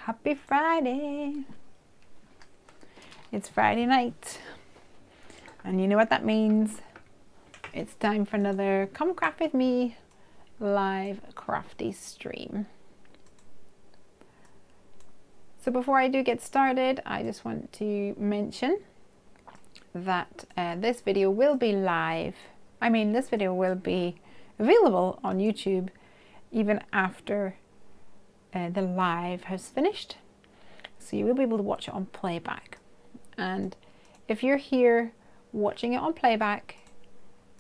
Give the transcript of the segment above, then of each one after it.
Happy Friday. It's Friday night. And you know what that means. It's time for another Come Craft With Me live crafty stream. So before I do get started, I just want to mention that this video will be live. I mean, this video will be available on YouTube even after the live has finished. So you will be able to watch it on playback. And if you're here watching it on playback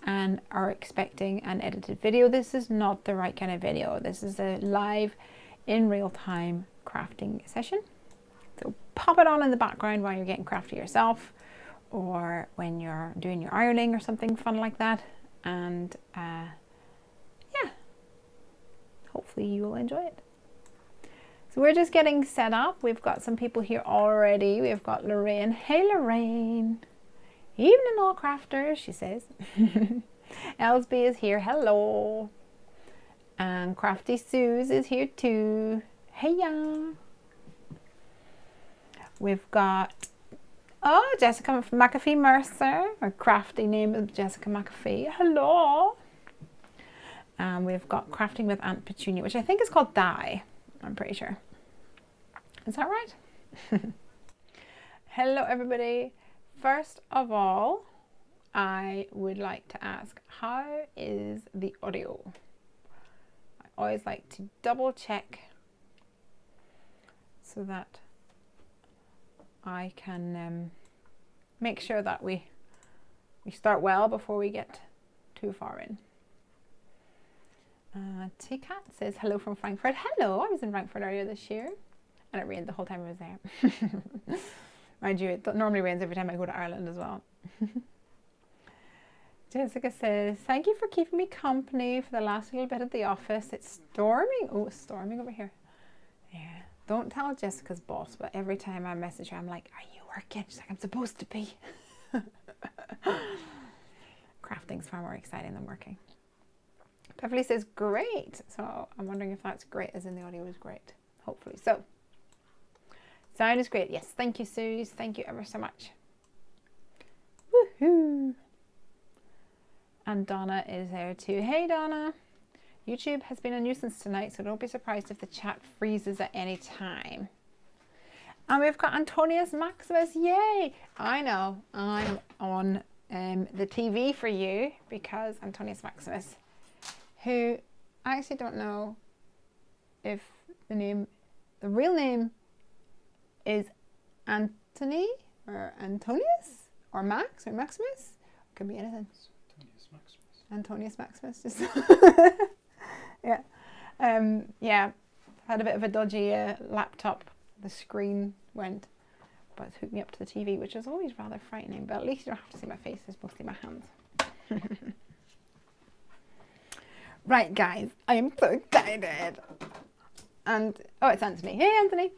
and are expecting an edited video, this is not the right kind of video. This is a live in real time crafting session. So pop it on in the background while you're getting crafty yourself, or when you're doing your ironing or something fun like that. And yeah, hopefully you will enjoy it. So we're just getting set up. We've got some people here already. We've got Lorraine. Hey Lorraine. Evening all crafters, she says. Elsby is here. Hello. And Crafty Suze is here too. Hey ya. We've got, oh, Jessica from McAfee Mercer. Our crafty name is Jessica McAfee. Hello. And we've got Crafting with Aunt Petunia, which I think is called Dye. I'm pretty sure. Is that right? Hello everybody. First of all, I would like to ask, how is the audio? I always like to double check so that I can make sure that we start well before we get too far in. T-Cat says hello from Frankfurt. Hello, I was in Frankfurt earlier this year and it rained the whole time I was there. Mind you, it normally rains every time I go to Ireland as well. Jessica says, thank you for keeping me company for the last little bit at the office. It's storming. Oh, it's storming over here. Yeah, don't tell Jessica's boss, but every time I message her, I'm like, are you working? She's like, I'm supposed to be. Crafting's far more exciting than working. Beverly says, great. So I'm wondering if that's great, as in the audio is great. Hopefully so. Sound is great. Yes, thank you, Suze. Thank you ever so much. Woohoo! And Donna is there too. Hey, Donna. YouTube has been a nuisance tonight, so don't be surprised if the chat freezes at any time. And we've got Antonius Maximus. Yay! I know. I'm on the TV for you because Antonius Maximus, who I actually don't know if the real name is Anthony or Antonius or Max or Maximus. Could be anything. Antonius Maximus. Just yeah. Yeah. Had a bit of a dodgy laptop. The screen went, but it's hooked me up to the TV, which is always rather frightening. But at least you don't have to see my face. It's mostly my hands. Right, guys, I am so excited. And, oh, it's Anthony. Hey, Anthony.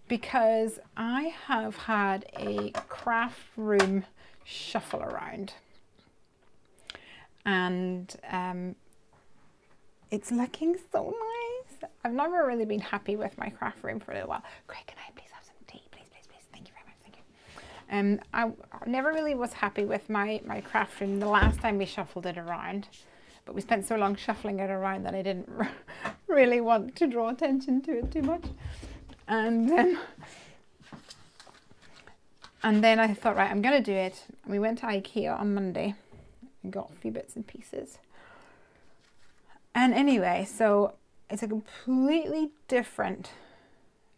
Because I have had a craft room shuffle around. And it's looking so nice. I've never really been happy with my craft room for a little while. Craig, can I please have some tea? Please, please, please. Thank you very much. Thank you. I never really was happy with my craft room the last time we shuffled it around. But we spent so long shuffling it around that I didn't really want to draw attention to it too much. And then I thought, right, I'm going to do it. And we went to IKEA on Monday and got a few bits and pieces. And anyway, so it's a completely different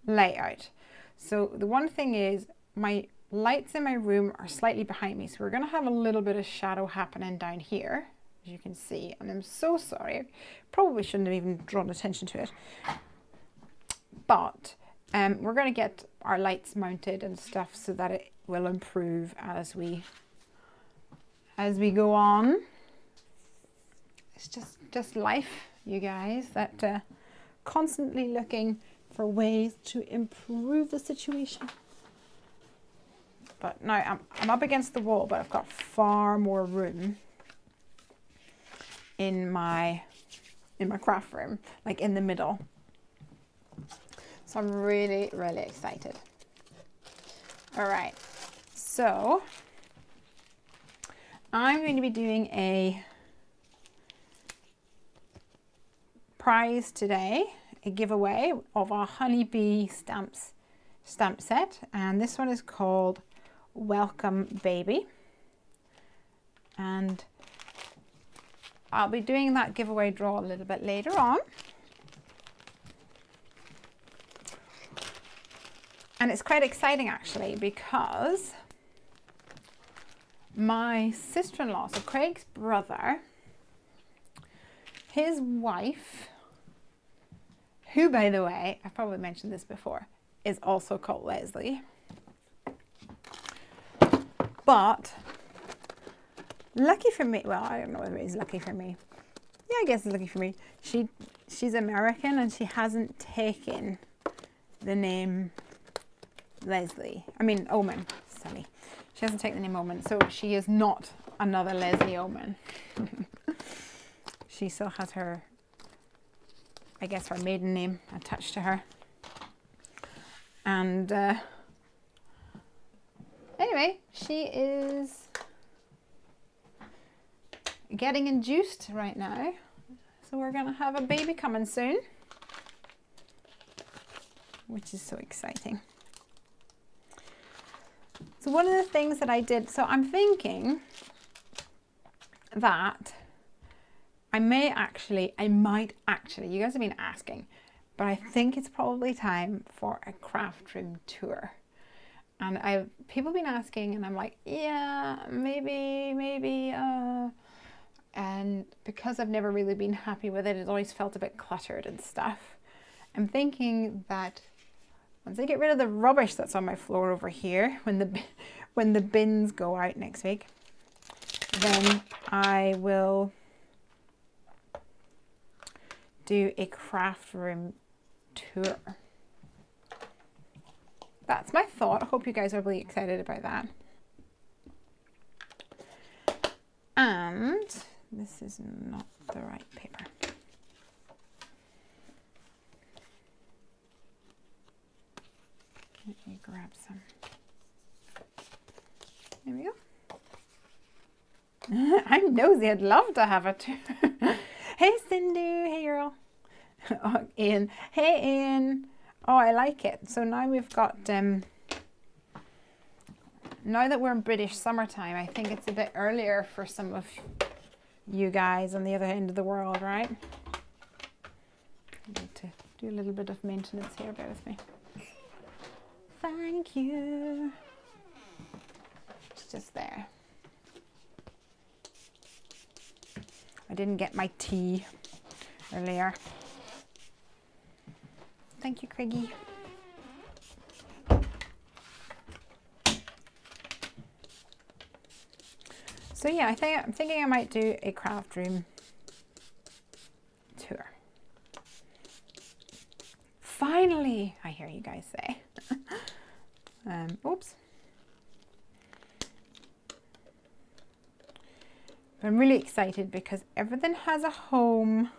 layout. So the one thing is my lights in my room are slightly behind me. So we're going to have a little bit of shadow happening down here, as you can see, and I'm so sorry. Probably shouldn't have even drawn attention to it. But we're going to get our lights mounted and stuff so that it will improve as we go on. It's just life, you guys, that constantly looking for ways to improve the situation. But now I'm up against the wall, but I've got far more room in my craft room, like in the middle. So I'm really, really excited. All right, so I'm going to be doing a prize today, a giveaway of our honeybee stamp set, and this one is called Welcome Baby, and I'll be doing that giveaway draw a little bit later on. And it's quite exciting actually, because my sister-in-law, so Craig's brother, his wife, who by the way, I've probably mentioned this before, is also called Lesley. But lucky for me, well, I don't know whether it's lucky for me. Yeah, I guess it's lucky for me. She's American and she hasn't taken the name Lesley. I mean Oman, sorry. She hasn't taken the name Oman, so she is not another Lesley Oman. She still has her, I guess, her maiden name attached to her. And anyway, she is getting induced right now. So we're going to have a baby coming soon, which is so exciting. So one of the things that I did, so I'm thinking that I might actually, you guys have been asking, but I think it's probably time for a craft room tour. And people have been asking and I'm like, yeah, maybe, and because I've never really been happy with it, it's always felt a bit cluttered and stuff. I'm thinking that once I get rid of the rubbish that's on my floor over here, when the bins go out next week, then I will do a craft room tour. That's my thought. I hope you guys are really excited about that. And this is not the right paper. Let me grab some. There we go. I'm nosy. I'd love to have a tour. Hey Cindy, hey girl. Oh, Ian. Hey Ian. Oh, I like it. So now we've got, now that we're in British summertime, I think it's a bit earlier for some of you guys on the other end of the world, right? I need to do a little bit of maintenance here, bear with me. Thank you. It's just there. I didn't get my tea earlier. Thank you, Craigie. So yeah, I'm thinking I might do a craft room tour. Finally, I hear you guys say. Oops. But I'm really excited because everything has a home.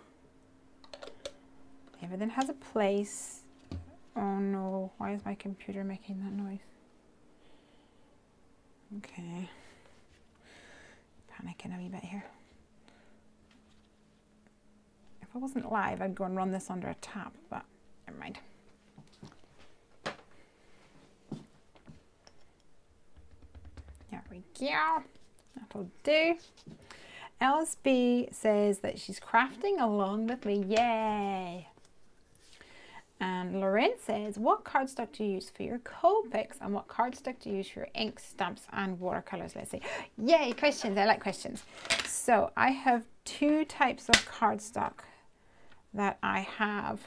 Everything has a place. Oh no, why is my computer making that noise? Okay. Panicking a wee bit here. If I wasn't live, I'd go and run this under a tap, but never mind. There we go. That'll do. LSB says that she's crafting along with me. Yay! And Lorraine says, what cardstock do you use for your Copics and what cardstock do you use for your ink, stamps and watercolors? Let's see. Yay, questions. I like questions. So I have two types of cardstock that I have,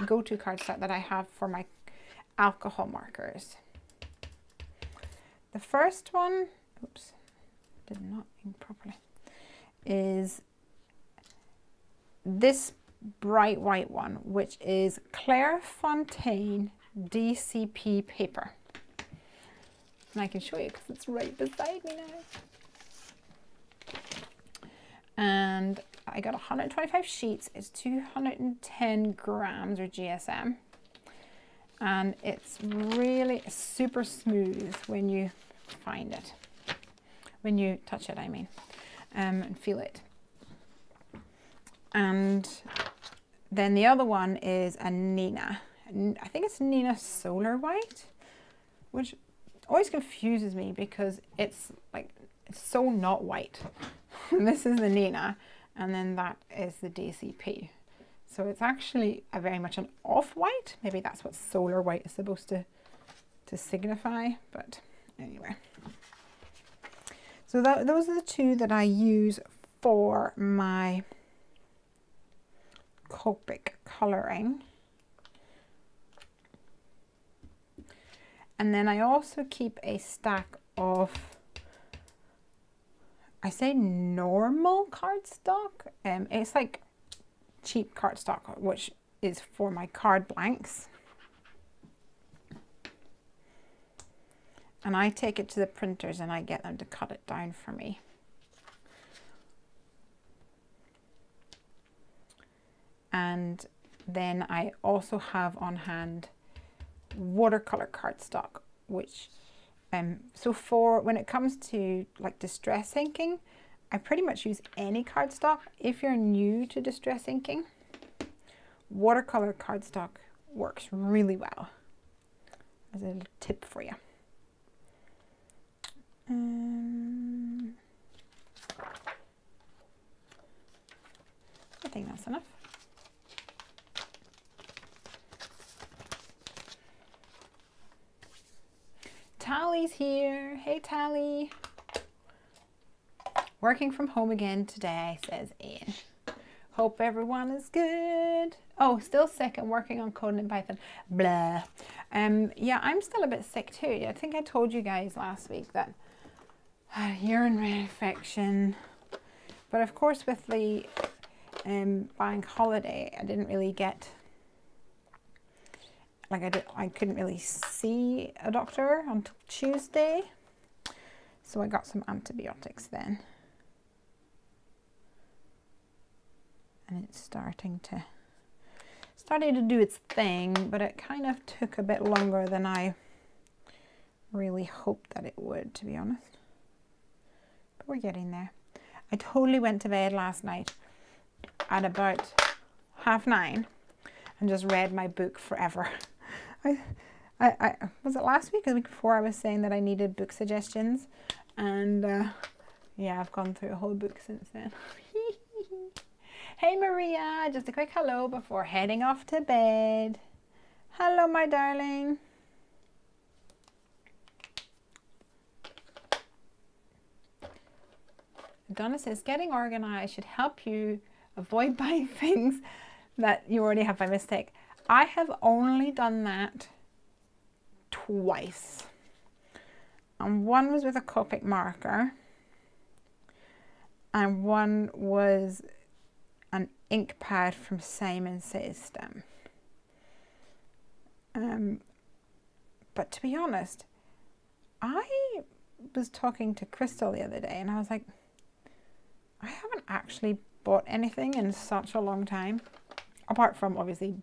go-to cardstock that I have for my alcohol markers. The first one, oops, did not ink properly, is this bright white one, which is Clairefontaine DCP paper. And I can show you because it's right beside me now. And I got 125 sheets. It's 210 grams or GSM. and it's really super smooth when you find it, when you touch it, I mean, and feel it. And then the other one is a Nina. I think it's Nina Solar White, which always confuses me because it's like, it's so not white. This is the Nina, and then that is the DCP. So it's actually a very much an off-white. Maybe that's what solar white is supposed to signify, but anyway. So those are the two that I use for my Copic colouring. And then I also keep a stack of, I say normal cardstock. It's like cheap cardstock, which is for my card blanks. And I take it to the printers and I get them to cut it down for me. And then I also have on hand watercolor cardstock, which so for when it comes to like distress inking, I pretty much use any cardstock. If you're new to distress inking, watercolor cardstock works really well. As a little tip for you. I think that's enough. Tally's here. Hey Tally. Working from home again today, says Ian. Hope everyone is good. Oh, still sick and working on coding in Python. Blah. Yeah, I'm still a bit sick too. I think I told you guys last week that I had a urinary infection. But of course with the bank holiday, I didn't really get, like I couldn't really see a doctor until Tuesday. So I got some antibiotics then. And it's starting to do its thing, but it kind of took a bit longer than I really hoped that it would, to be honest. But we're getting there. I totally went to bed last night at about 9:30 and just read my book forever. I was it last week or the week before I was saying that I needed book suggestions, and yeah, I've gone through a whole book since then. Hey Maria, just a quick hello before heading off to bed. Hello my darling. Donna says getting organized should help you avoid buying things that you already have by mistake. I have only done that twice. And one was with a Copic marker, and one was an ink pad from Simon Says Stem. But to be honest, I was talking to Crystal the other day and I was like, I haven't actually bought anything in such a long time, apart from obviously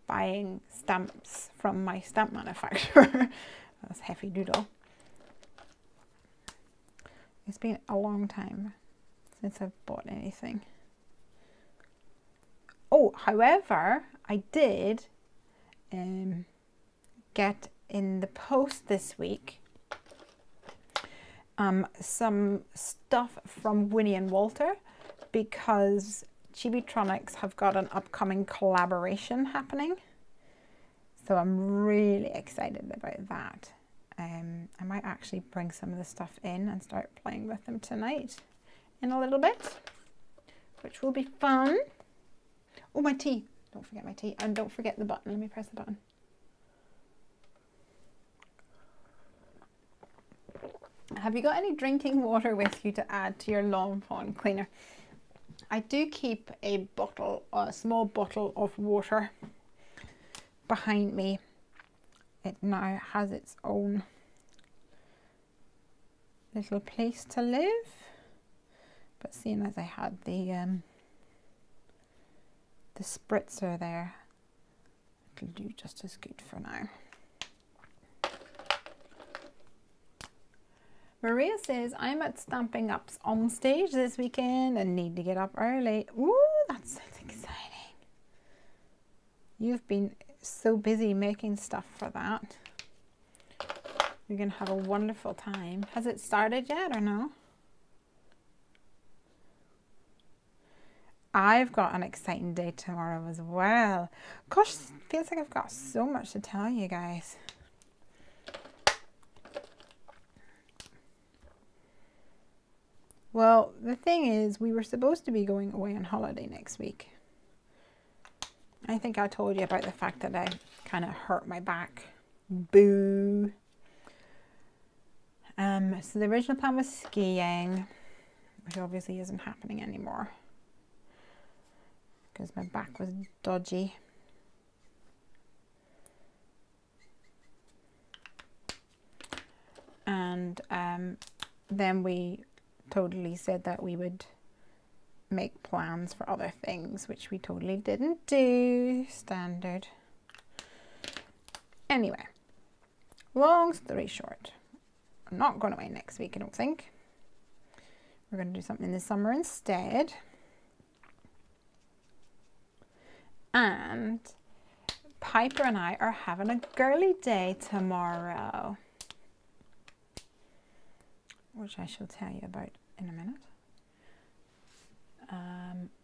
buying stamps from my stamp manufacturer. That's Heffy Doodle. It's been a long time since I've bought anything. Oh, however, I did get in the post this week some stuff from Winnie and Walter, because Chibitronics have got an upcoming collaboration happening. So I'm really excited about that. I might actually bring some of the stuff in and start playing with them tonight in a little bit, which will be fun. Oh, my tea. Don't forget my tea. And don't forget the button. Let me press the button. Have you got any drinking water with you to add to your Lawn Fawn cleaner? I do keep a bottle, a small bottle of water behind me. It now has its own little place to live. But seeing as I had the spritzer there, I It'll do just as good for now. Maria says, I'm at Stampin' Up's on stage this weekend and need to get up early. Ooh, that sounds exciting. You've been so busy making stuff for that. You're going to have a wonderful time. Has it started yet or no? I've got an exciting day tomorrow as well. Gosh, it feels like I've got so much to tell you guys. Well, the thing is, we were supposed to be going away on holiday next week. I think I told you about the fact that I kind of hurt my back. Boo. So the original plan was skiing, which obviously isn't happening anymore because my back was dodgy. And then we totally said that we would make plans for other things, which we totally didn't do. Standard. Anyway, long story short, I'm not going away next week, I don't think. We're going to do something in the summer instead. And Piper and I are having a girly day tomorrow, which I shall tell you about in a minute.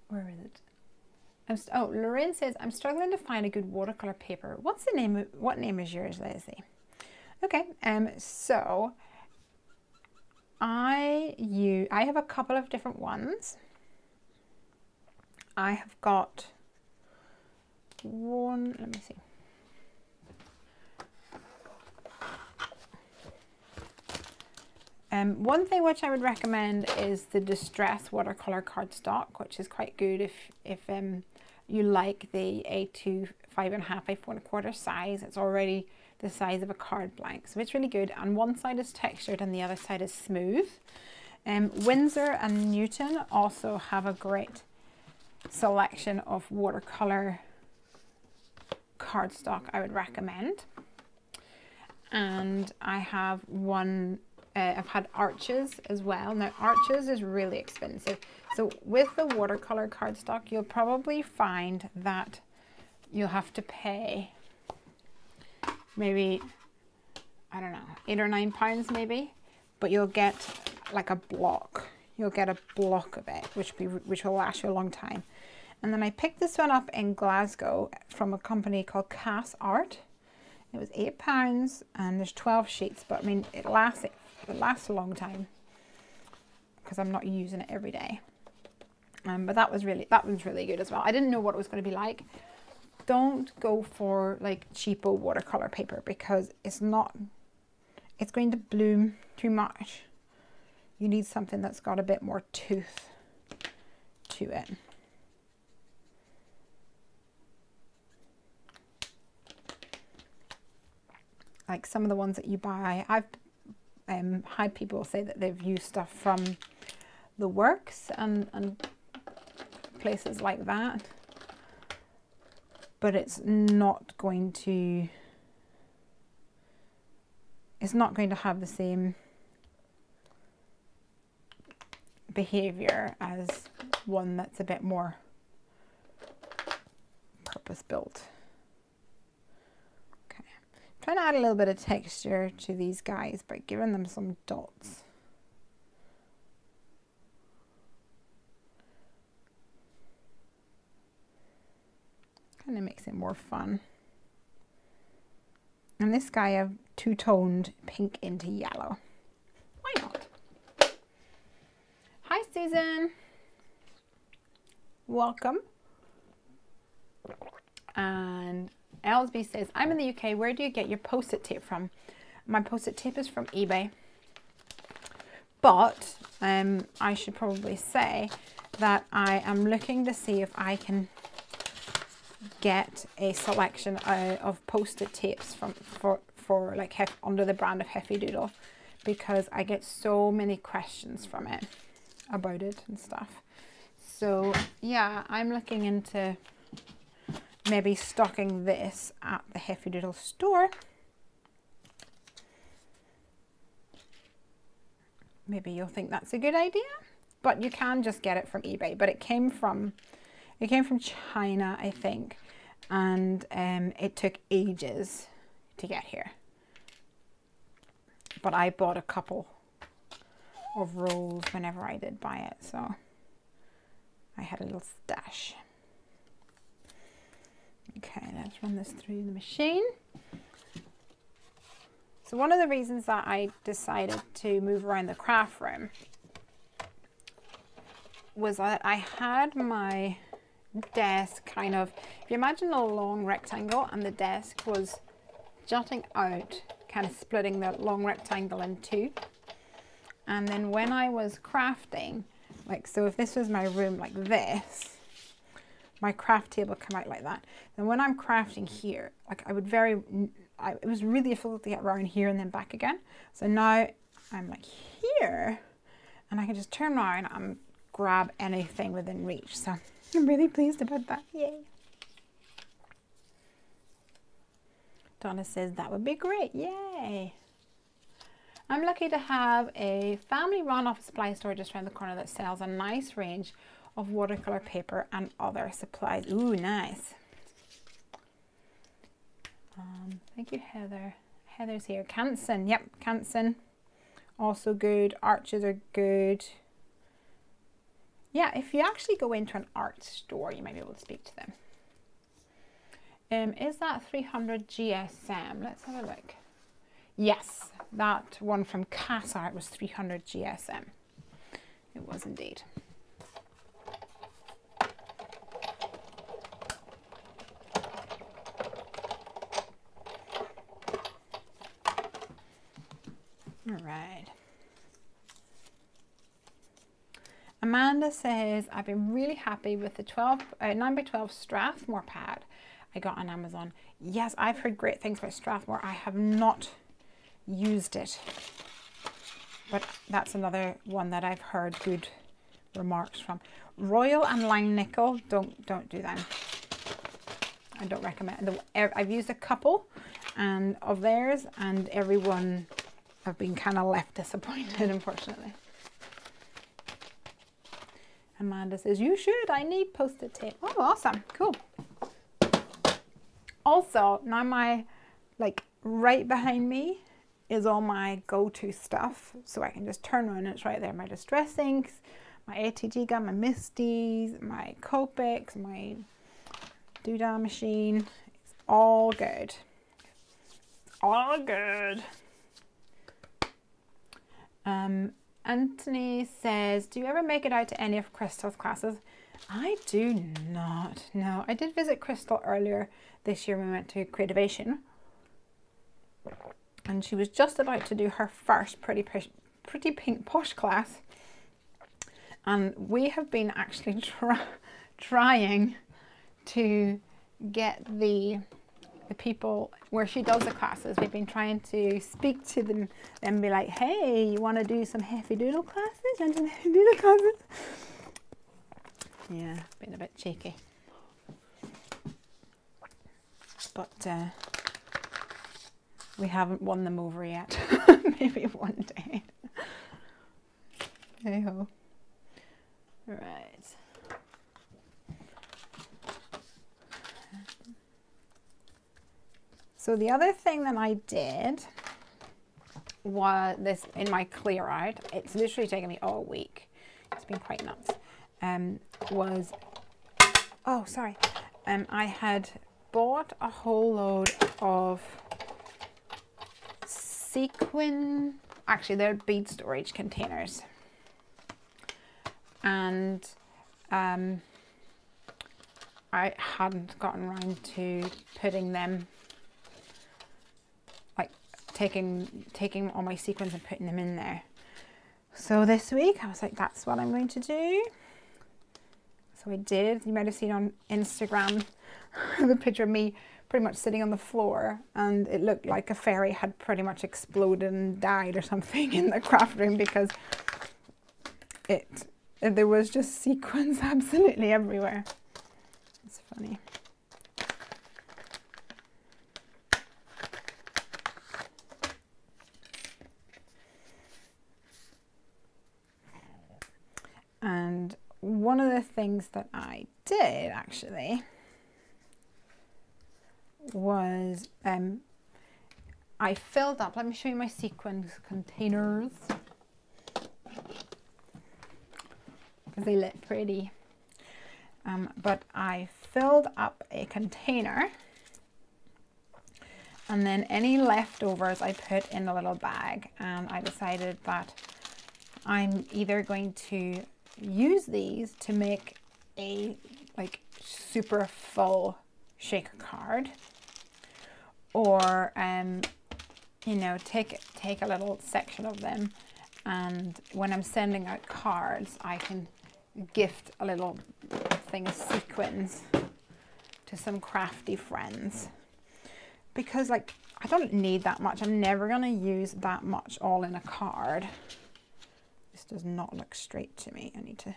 Where is it? Oh, Lorraine says, I'm struggling to find a good watercolor paper. What's the name? What name is yours, Lesley? Okay, so I have a couple of different ones. I have got one, let me see. One thing which I would recommend is the Distress watercolor cardstock, which is quite good if you like the A2 5.5 by 4.25 size. It's already the size of a card blank, so it's really good. And one side is textured and the other side is smooth. Winsor and Newton also have a great selection of watercolor cardstock I would recommend. And I have one. I've had Arches as well. Now Arches is really expensive. So with the watercolor cardstock, you'll probably find that you'll have to pay maybe, I don't know, £8 or £9 maybe, but you'll get like a block. You'll get a block of it, which will last you a long time. And then I picked this one up in Glasgow from a company called Cass Art. It was £8 and there's 12 sheets, but I mean, it lasts a long time because I'm not using it every day. But that one's really good as well. I didn't know what it was going to be like. Don't go for like cheapo watercolor paper because it's going to bloom too much. You need something that's got a bit more tooth to it. Like some of the ones that you buy, I've had people say that they've used stuff from The Works and places like that, but it's not going to have the same behavior as one that's a bit more purpose-built. Trying to add a little bit of texture to these guys by giving them some dots. Kind of makes it more fun. And this guy I've two-toned pink into yellow. Why not? Hi Susan. Welcome. And Elsby says, I'm in the UK, where do you get your post-it tape from? My post-it tape is from eBay. But I should probably say that I am looking to see if I can get a selection of post-it tapes for like under the brand of Heffy Doodle, because I get so many questions from it about it and stuff. So yeah, I'm looking into maybe stocking this at the Heffy Doodle store. Maybe you'll think that's a good idea, but you can just get it from eBay. But it came from China, I think, and it took ages to get here. But I bought a couple of rolls whenever I did buy it, so I had a little stash. Okay, let's run this through the machine. So one of the reasons that I decided to move around the craft room was that I had my desk kind of, if you imagine a long rectangle and the desk was jutting out, kind of splitting the long rectangle in two. And then when I was crafting, like, so if this was my room like this, my craft table come out like that. Then when I'm crafting here, like I would it was really difficult to get around here and then back again. So now I'm like here and I can just turn around and grab anything within reach. So I'm really pleased about that. Yay. Donna says that would be great. Yay. I'm lucky to have a family-run office supply store just around the corner that sells a nice range of watercolor paper and other supplies. Ooh, nice. Thank you, Heather. Heather's here. Canson. Yep, Canson. Also good. Arches are good. Yeah, if you actually go into an art store, you might be able to speak to them. Is that 300 GSM? Let's have a look. Yes, that one from Cat Art was 300 GSM. It was indeed. All right. Amanda says, I've been really happy with the 9x12 Strathmore pad I got on Amazon. Yes, I've heard great things about Strathmore. I have not used it, but that's another one that I've heard good remarks from. Royal and Line Nickel, don't do them. I don't recommend. I've used a couple of theirs, and everyone have been kind of left disappointed, unfortunately. Amanda says, you should. I need post-it tape. Oh, awesome. Cool. Also, now my, like, right behind me is all my go-to stuff. So I can just turn around and it's right there. My Distress Inks, my ATG gun, my Misties, my Copics, my Doodah machine. It's all good. All good. Anthony says, do you ever make it out to any of Crystal's classes? I do not. No, I did visit Crystal earlier this year when we went to Creativation. And she was just about to do her first Pretty Pink Posh class. And we have been actually trying to get the people where she does the classes. We've been trying to speak to them and be like, hey, you want to do some Heffy Doodle classes? You want to do Heffy Doodle classes? Yeah, been a bit cheeky. But we haven't won them over yet. Maybe one day. Hey ho. Right. So the other thing that I did was this in my clear out. It's literally taken me all week. It's been quite nuts. I had bought a whole load of sequin, actually they're bead storage containers, and I hadn't gotten around to putting them, like taking all my sequins and putting them in there. So this week I was like, that's what I'm going to do. So I did. You might have seen on Instagram the picture of me pretty much sitting on the floor, and it looked like a fairy had pretty much exploded and died or something in the craft room, because there was just sequins absolutely everywhere. It's funny. one of the things that I did actually was I filled up, let me show you my sequins containers because they look pretty. But I filled up a container, and then any leftovers I put in a little bag, and I decided that I'm either going to use these to make a like super full shaker card, or you know, take a little section of them, and when I'm sending out cards I can gift a little thing of sequins to some crafty friends, because like I don't need that much. I'm never gonna use that much all in a card. This does not look straight to me. I need to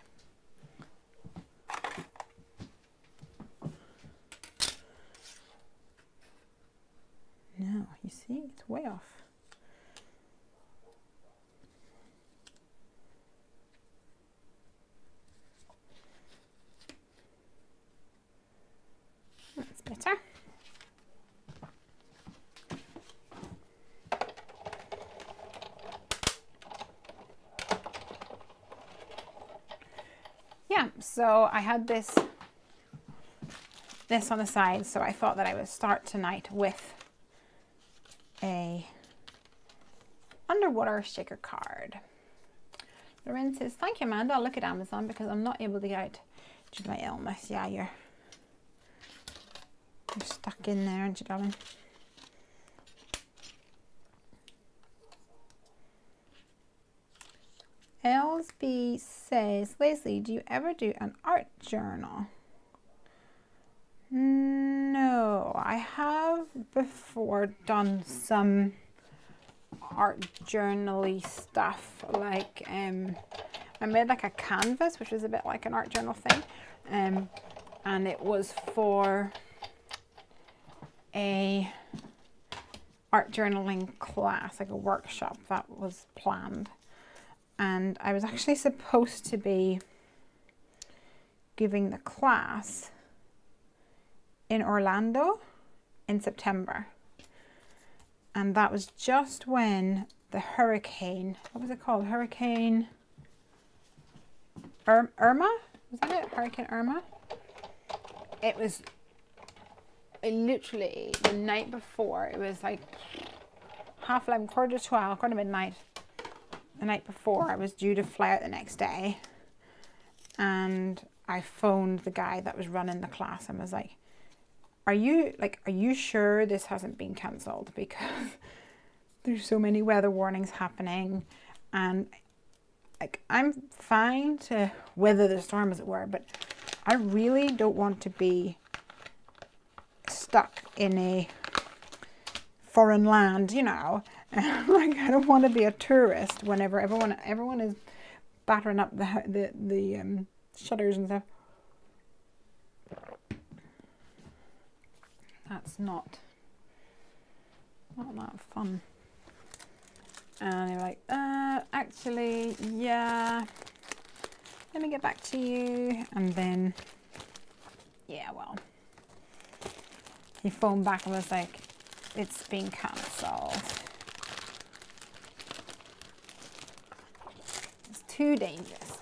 no, you see, it's way off. That's better. Yeah, so I had this on the side, so I thought that I would start tonight with a underwater shaker card. Lorraine says, thank you, Amanda. I'll look at Amazon because I'm not able to get out due to my illness. Yeah, you're stuck in there, aren't you, darling? Elsby says, Lesley, do you ever do an art journal? No, I have before done some art journal-y stuff, like I made like a canvas, which was a bit like an art journal thing, and it was for a art journaling class, like a workshop that was planned, and I was actually supposed to be giving the class in Orlando in September, and that was just when the hurricane, what was it called? Hurricane Irma? Was that it? Hurricane Irma? It was literally the night before. It was like 11:30, quarter to 12, quarter to midnight. The night before I was due to fly out the next day, and I phoned the guy that was running the class and was like, are you sure this hasn't been cancelled? Because there's so many weather warnings happening, and like I'm fine to weather the storm, as it were, but I really don't want to be stuck in a foreign land, you know. Like I don't want to be a tourist whenever everyone is battering up the shutters and stuff. That's not that fun. And they're like, actually, yeah, let me get back to you. And then, yeah, well, he phoned back and was like, it's been cancelled. It's too dangerous.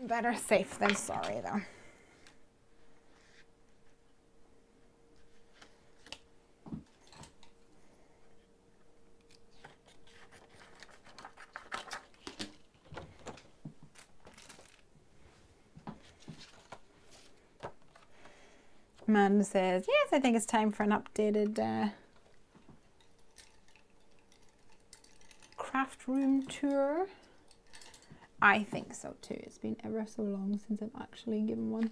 Better safe than sorry, though. Amanda says, yes, I think it's time for an updated craft room tour. I think so too. It's been ever so long since I've actually given one.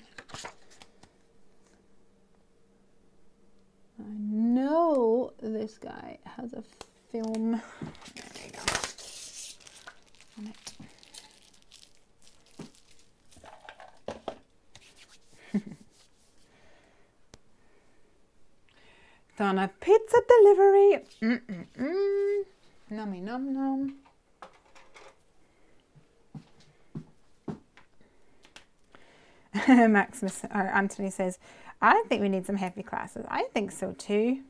I know this guy has a film. There we go. On it. On a pizza delivery. Nummy num num. Maximus or Anthony says, I think we need some Heffy classes. I think so too.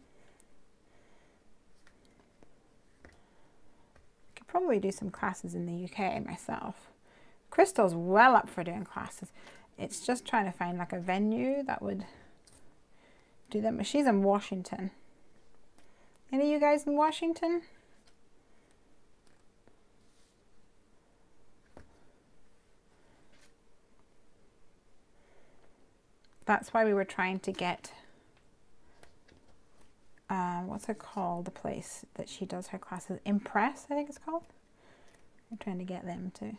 Could probably do some classes in the UK myself. Crystal's well up for doing classes. It's just trying to find like a venue that would do them. She's in Washington. Any of you guys in Washington? That's why we were trying to get, what's it called, the place that she does her classes, Impress, I think it's called. We're trying to get them to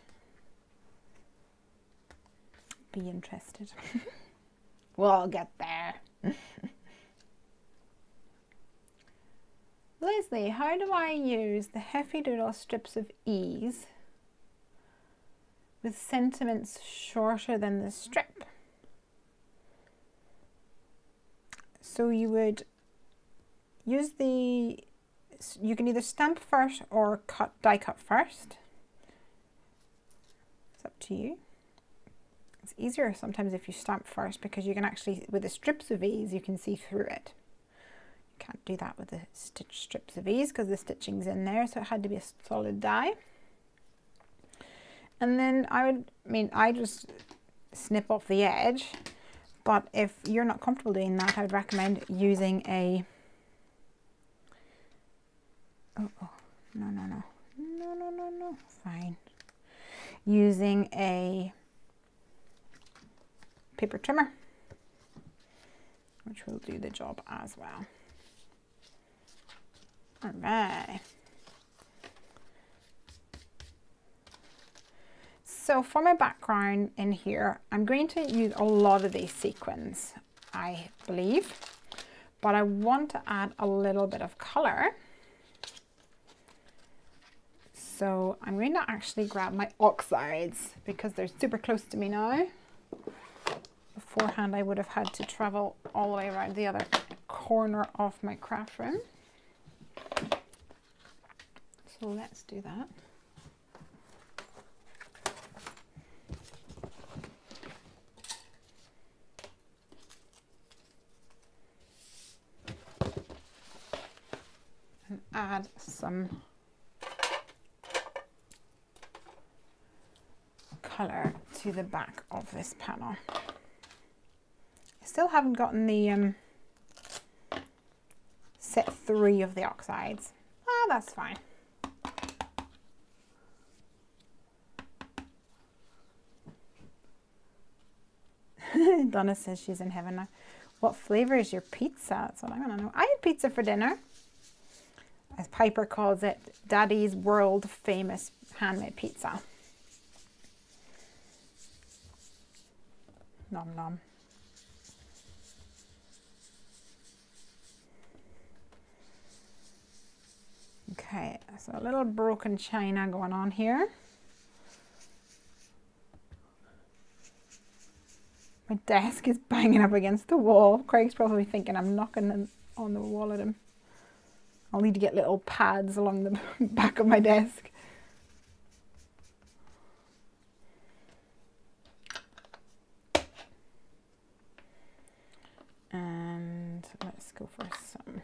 be interested. We'll get there. Lesley, how do I use the Heffy Doodle strips of ease with sentiments shorter than the strip? So you would use you can either stamp first or die cut first. It's up to you. It's easier sometimes if you stamp first because you can actually, with the strips of ease, you can see through it. You can't do that with the strips of ease because the stitching's in there, so it had to be a solid die. And then I just snip off the edge. But if you're not comfortable doing that, I would recommend using a, no, fine. Using a paper trimmer, which will do the job as well. All right. So for my background in here, I'm going to use a lot of these sequins, I believe, but I want to add a little bit of color. So I'm going to actually grab my oxides because they're super close to me now. Beforehand, I would have had to travel all the way around the other corner of my craft room. So let's do that. Add some color to the back of this panel. I still haven't gotten the set 3 of the oxides. Ah, that's fine. Donna says she's in heaven now. What flavor is your pizza? That's what I want to know. I had pizza for dinner. As Piper calls it, Daddy's world famous handmade pizza. Nom nom. Okay, so a little broken china going on here. My desk is banging up against the wall. Craig's probably thinking I'm knocking on the wall at him. I'll need to get little pads along the back of my desk. And let's go for some.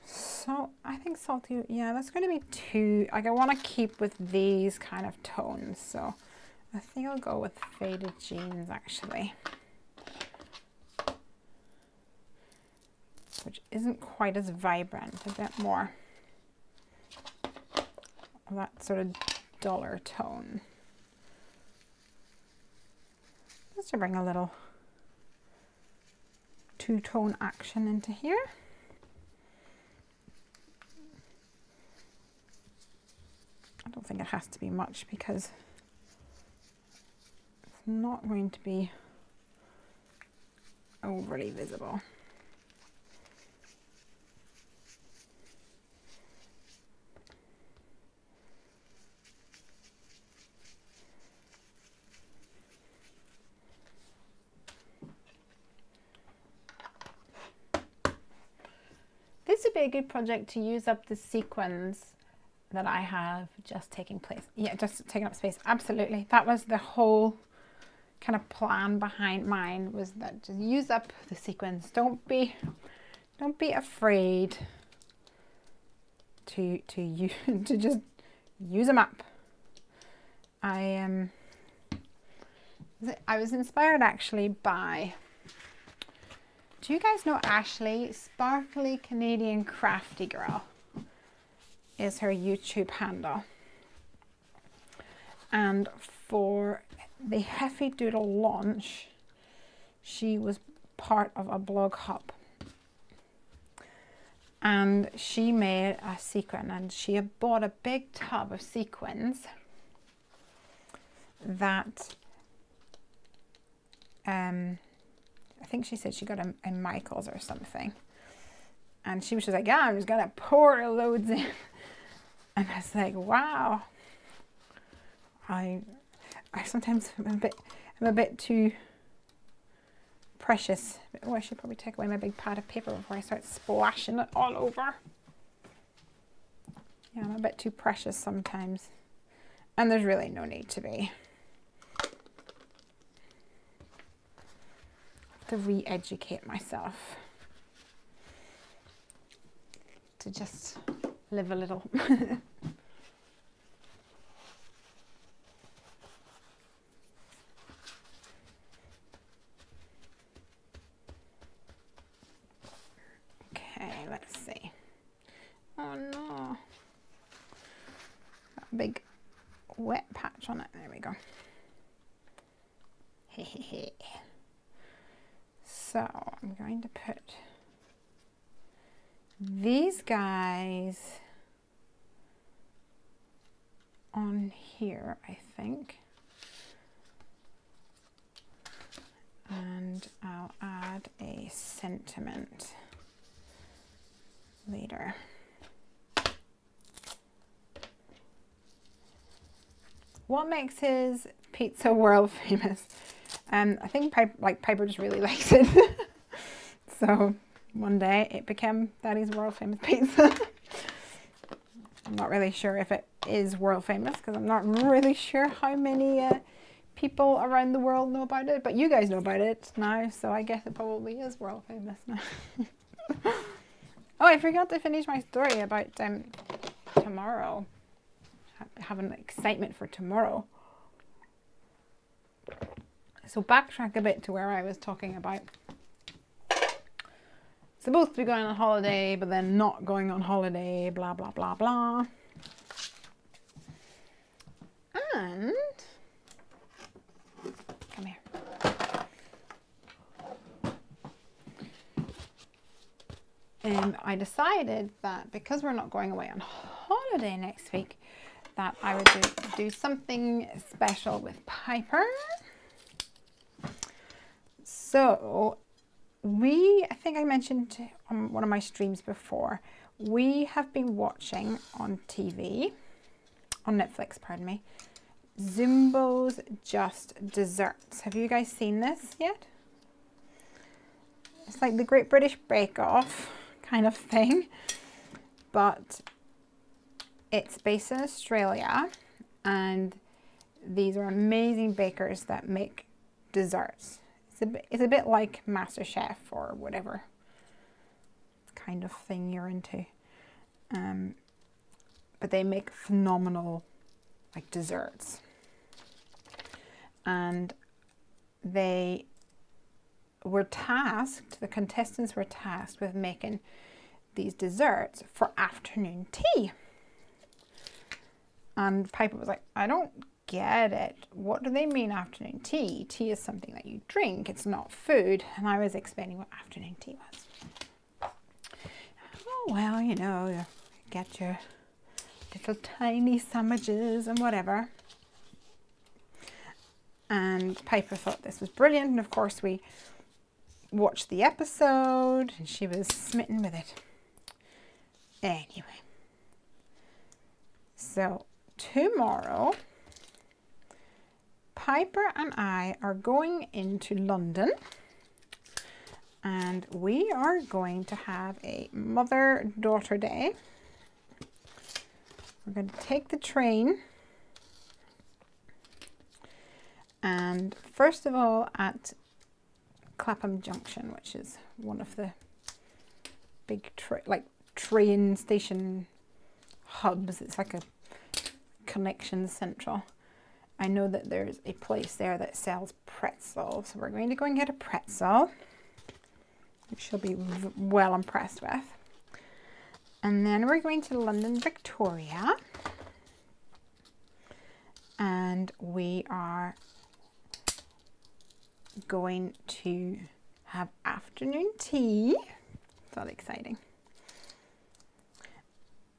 So I think salty, yeah, that's going to be too, like I want to keep with these kind of tones. So I think I'll go with faded jeans actually. Which isn't quite as vibrant, a bit more of that sort of duller tone. Just to bring a little two-tone action into here. I don't think it has to be much because it's not going to be overly visible. This would be a good project to use up the sequins that I have just taking place. Yeah, just taking up space. Absolutely. That was the whole kind of plan behind mine was that just use up the sequins. Don't be afraid to just use them up. I was inspired actually by, do you guys know Ashley? Sparkly Canadian Crafty Girl is her YouTube handle. And for the Heffy Doodle launch, she was part of a blog hub. And she made a sequin, and she had bought a big tub of sequins that I think she said she got in Michael's or something. And she was just like, yeah, I'm just gonna pour loads in. And I was like, wow. I sometimes I'm a bit too precious. Oh, I should probably take away my big pad of paper before I start splashing it all over. Yeah, I'm a bit too precious sometimes. And there's really no need to be. To re-educate myself to just live a little. Okay, let's see. Oh no, a big wet patch on it. There we go. Hehehe. So I'm going to put these guys on here, I think, and I'll add a sentiment later. What makes his pizza world famous? I think Piper just really likes it. So one day it became Daddy's world famous pizza. I'm not really sure if it is world famous because I'm not really sure how many people around the world know about it, but you guys know about it now, so I guess it probably is world famous now. Oh, I forgot to finish my story about tomorrow. Having excitement for tomorrow. So backtrack a bit to where I was talking about supposed to be going on holiday, but then not going on holiday, blah, blah, blah, blah. And, come here. I decided that because we're not going away on holiday next week, that I would do something special with Piper. So I think I mentioned on one of my streams before, we have been watching on Netflix, pardon me, Zumbo's Just Desserts. Have you guys seen this yet? It's like the Great British Bake Off kind of thing, but it's based in Australia, and these are amazing bakers that make desserts. It's a bit like MasterChef or whatever kind of thing you're into. But they make phenomenal like desserts. And they were tasked, the contestants were tasked with making these desserts for afternoon tea. And Piper was like, I don't get it. What do they mean afternoon tea? Tea is something that you drink. It's not food. And I was explaining what afternoon tea was. Oh, well, you know, you get your little tiny sandwiches and whatever. And Piper thought this was brilliant. And of course we watched the episode and she was smitten with it. Anyway. So tomorrow, Piper and I are going into London and we are going to have a mother-daughter day. We're going to take the train And first of all, at Clapham Junction, which is one of the big train station hubs. It's like a connection central. I know that there's a place there that sells pretzels, so we're going to go and get a pretzel, which she'll be well impressed with. And then we're going to London Victoria, and we are going to have afternoon tea. It's all exciting.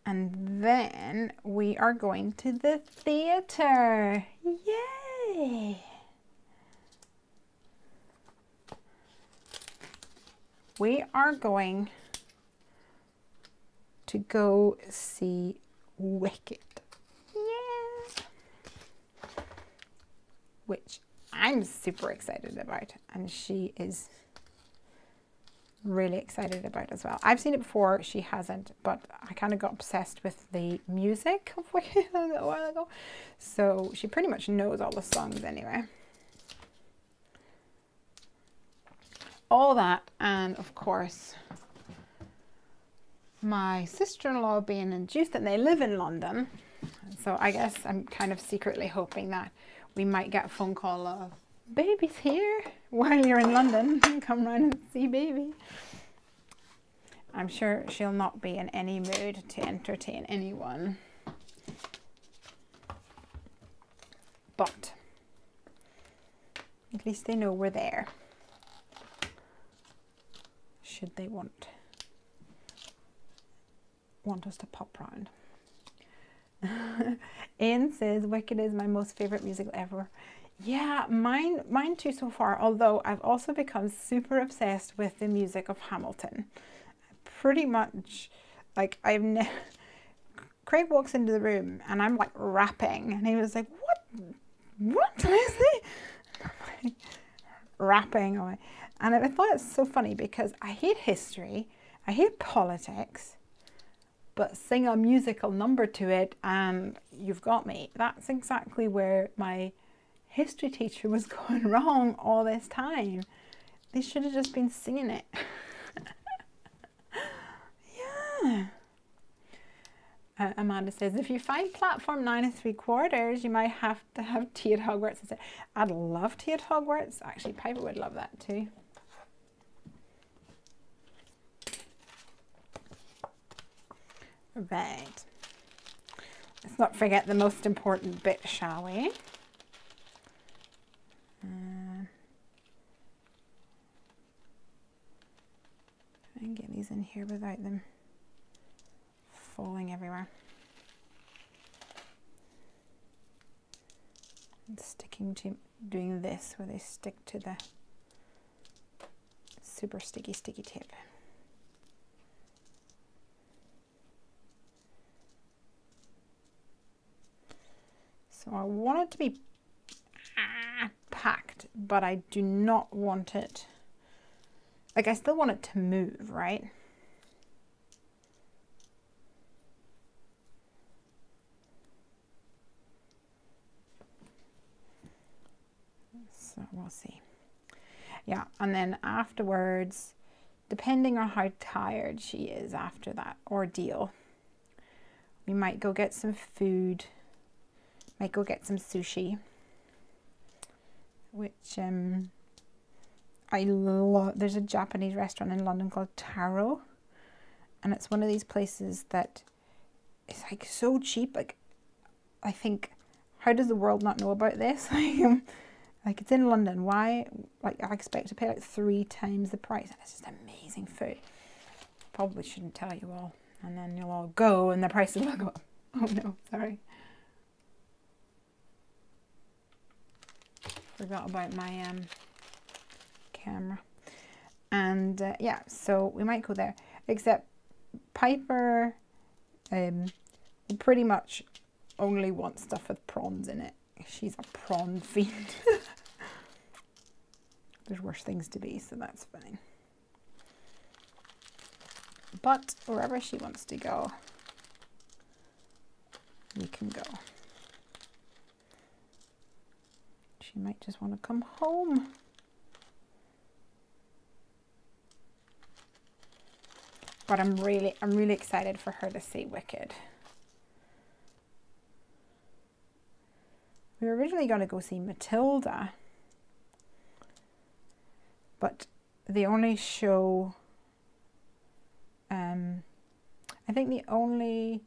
And then we are going to the theatre. Yay! We are going to go see Wicked. Yeah! Which I'm super excited about, and she is really excited about as well. I've seen it before, she hasn't, but I kind of got obsessed with the music of Wicked a little while ago, so she pretty much knows all the songs anyway. All that, and of course my sister-in-law being induced, and they live in London, so I guess I'm kind of secretly hoping that we might get a phone call of, "Baby's here while you're in London, come round and see baby." I'm sure she'll not be in any mood to entertain anyone, but at least they know we're there, should they want us to pop round. Ian says, "Wicked is my most favourite musical ever." Yeah, mine too so far, although I've also become super obsessed with the music of Hamilton. Pretty much, like, Craig walks into the room and I'm like rapping, and he was like, what, Lesley? I'm like, rapping away. And I thought it's so funny because I hate history, I hate politics, but sing a musical number to it and you've got me. That's exactly where my history teacher was going wrong all this time. They should have just been singing it. Yeah. Amanda says, "If you find platform 9 3/4, you might have to have tea at Hogwarts instead." I'd love tea at Hogwarts. Actually, Piper would love that too. Right. Let's not forget the most important bit, shall we? Try and get these in here without them falling everywhere. And sticking to doing this where they stick to the super sticky tape. So I want it to be packed, but I do not want it, like, I still want it to move, right? So we'll see. Yeah, and then afterwards, depending on how tired she is after that ordeal, we might go get some food, might go get some sushi, which I love. There's a Japanese restaurant in London called Taro, and it's one of these places that is like so cheap. Like, I think, how does the world not know about this? Like, it's in London. Why? Like, I expect to pay like 3 times the price, and it's just amazing food. Probably shouldn't tell you all, and then you'll all go, and the prices will go up. Oh no, sorry. Forgot about my camera. And yeah, so we might go there, except Piper pretty much only wants stuff with prawns in it. She's a prawn fiend. There's worse things to be, so that's fine. But wherever she wants to go, we can go. She She might just want to come home. But I'm really excited for her to see Wicked. We were originally going to go see Matilda, but the only show, I think the only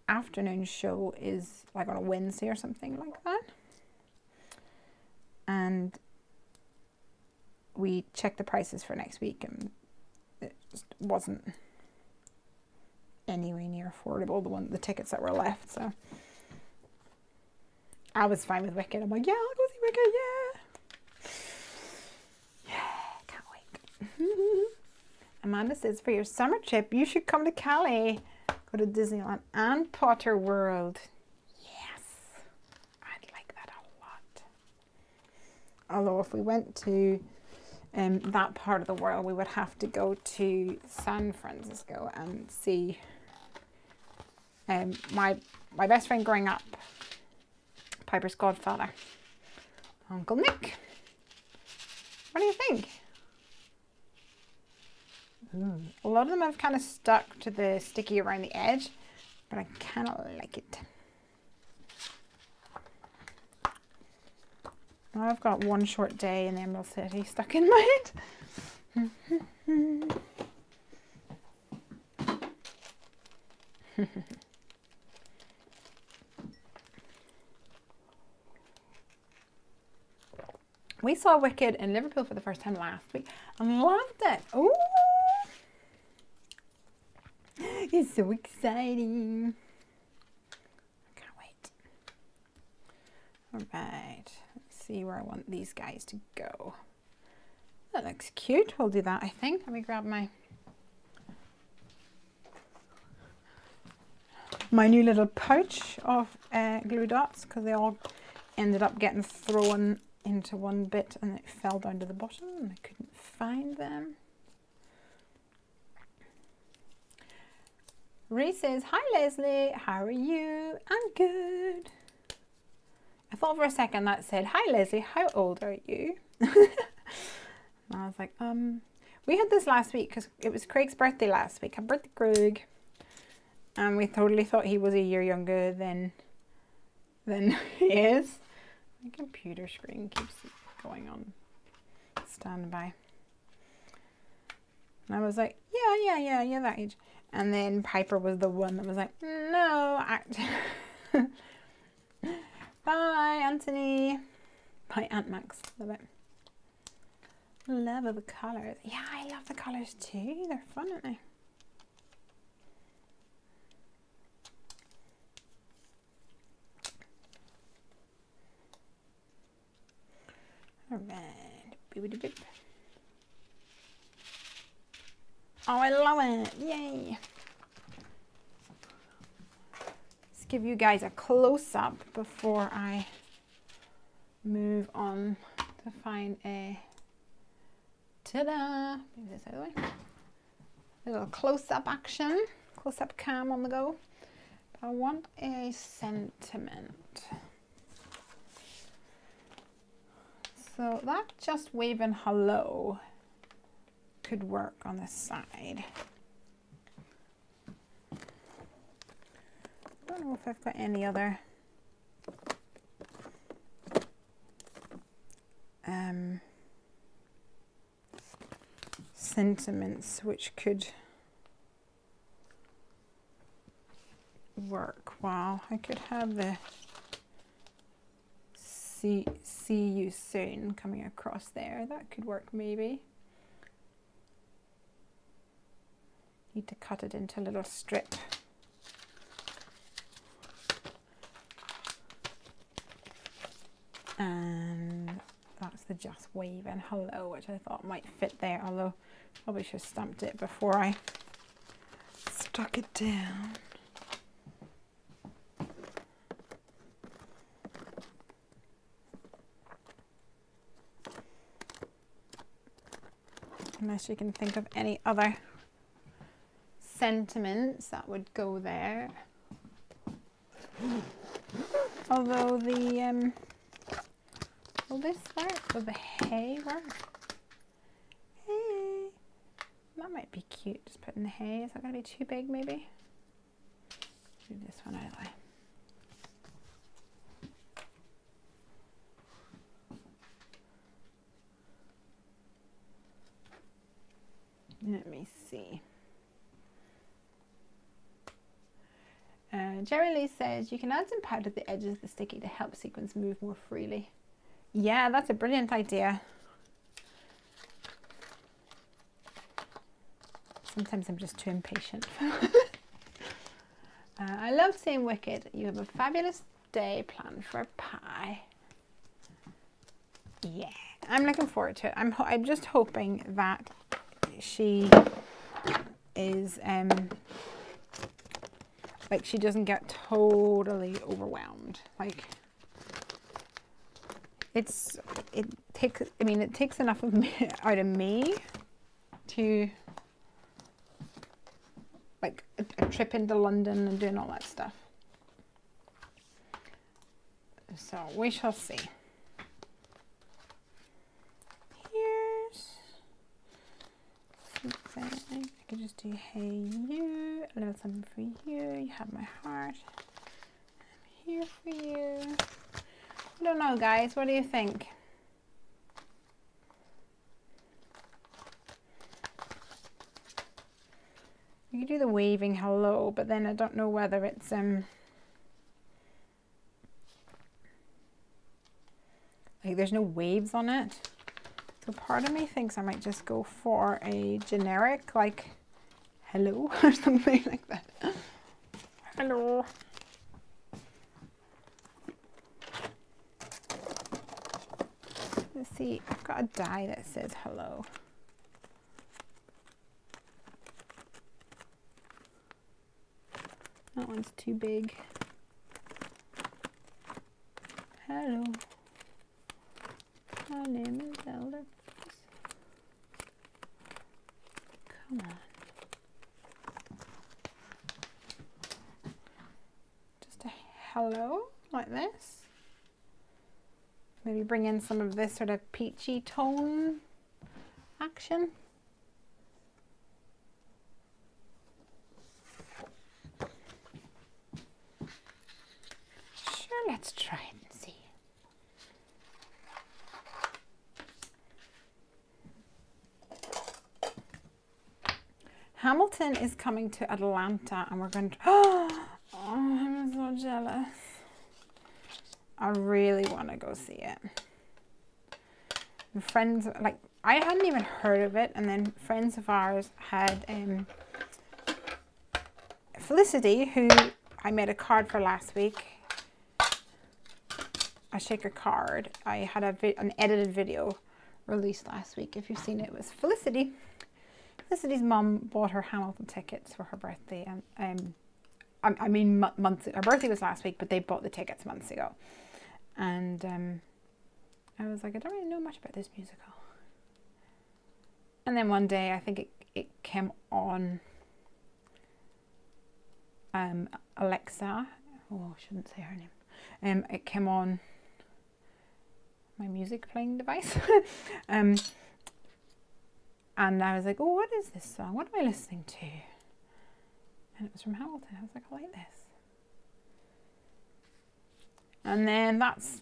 afternoon show is like on a Wednesday or something like that. And we checked the prices for next week and it just wasn't anywhere near affordable, the tickets that were left. So I was fine with Wicked. I'm like, yeah, I'll go see Wicked, yeah. Yeah, can't wait. Amanda says, for your summer trip, you should come to Cali. Go to Disneyland and Potter World. Yes, I'd like that a lot. Although if we went to that part of the world, we would have to go to San Francisco and see my best friend growing up, Piper's godfather, Uncle Nick. What do you think? Ooh. A lot of them have kind of stuck to the sticky around the edge, but I kind of like it. Now I've got one short day in Emerald City stuck in my head. We saw Wicked in Liverpool for the first time last week and loved it. Ooh! It's so exciting. I can't wait. Alright, let's see where I want these guys to go. That looks cute. We'll do that, I think. Let me grab my new little pouch of glue dots, because they all ended up getting thrown into one bit and it fell down to the bottom and I couldn't find them. Ray says, hi Leslie, how are you? I'm good. I thought for a second that said, hi Leslie, how old are you? And I was like, we had this last week because it was Craig's birthday last week. Happy birthday, Craig. And we totally thought he was a year younger than he is. My computer screen keeps going on standby. And I was like, yeah, that age. And then Piper was the one that was like, no, bye, Anthony. Bye, Aunt Max. Love it. Love of the colours. Yeah, I love the colours too. They're fun, aren't they? Alright. Boop-a-doop. Oh, I love it. Yay. Let's give you guys a close-up before I move on to find a ta-da. Move this out of the way. A little close-up action. Close-up cam on the go. But I want a sentiment. So that just waving hello could work on this side. I don't know if I've got any other sentiments which could work. Wow, I could have the see you soon coming across there. That could work maybe. Need to cut it into a little strip. And that's the just wave and hello, which I thought might fit there, although probably should have stamped it before I stuck it down. Unless you can think of any other sentiments that would go there. Although the Will this work? Will the hay work? Hey, that might be cute. Just put in the hay. Is that going to be too big maybe? Do this one out of the way. Let me see. Jerry Lee says you can add some powder to the edges of the sticky to help sequins move more freely. Yeah, that's a brilliant idea. Sometimes I'm just too impatient. I love seeing Wicked. You have a fabulous day planned for a pie. Yeah, I'm looking forward to it. I'm just hoping that she is like she doesn't get totally overwhelmed. Like it takes enough of me out of me to like a trip into London and doing all that stuff. So we shall see. Here's something. I could just do hey you, a little something for you. You have my heart. I'm here for you. I don't know, guys. What do you think? You could do the waving hello, but then I don't know whether it's like there's no waves on it. So part of me thinks I might just go for a generic like hello or something like that. Hello. Let's see, I've got a die that says hello. That one's too big. Hello. My name is Elder. Come on. Just a hello, like this. Maybe bring in some of this sort of peachy tone action. Sure, let's try it and see. Hamilton is coming to Atlanta and we're going to, oh, I'm so jealous. I really want to go see it. And friends, like, I hadn't even heard of it, and then friends of ours had Felicity, who I made a card for last week, a shaker card. I had an edited video released last week. If you've seen it, it was Felicity. Felicity's mum bought her Hamilton tickets for her birthday, and I mean months. Her birthday was last week, but they bought the tickets months ago. And I was like, I don't really know much about this musical. And then one day, I think it came on Alexa. Oh, I shouldn't say her name. It came on my music playing device. And I was like, oh, what is this song? What am I listening to? And it was from Hamilton. I was like, I like this. And then that's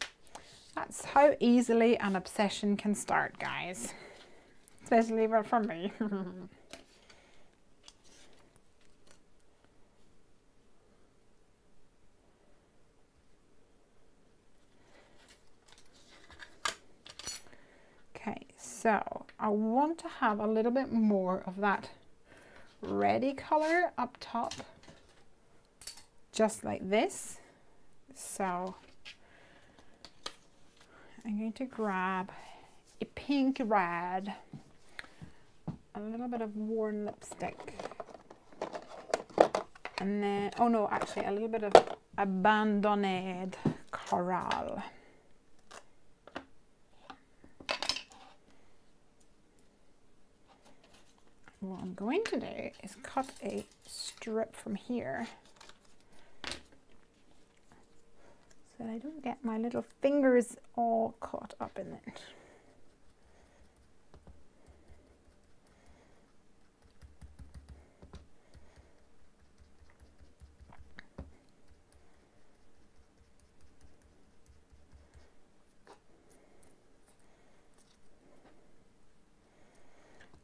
how easily an obsession can start, guys. Especially for me. Okay, so I want to have a little bit more of that reddy color up top, just like this. So I'm going to grab a pink red, a little bit of worn lipstick, and then, oh no, actually a little bit of abandoned coral. What I'm going to do is cut a strip from here. so that I don't get my little fingers all caught up in it.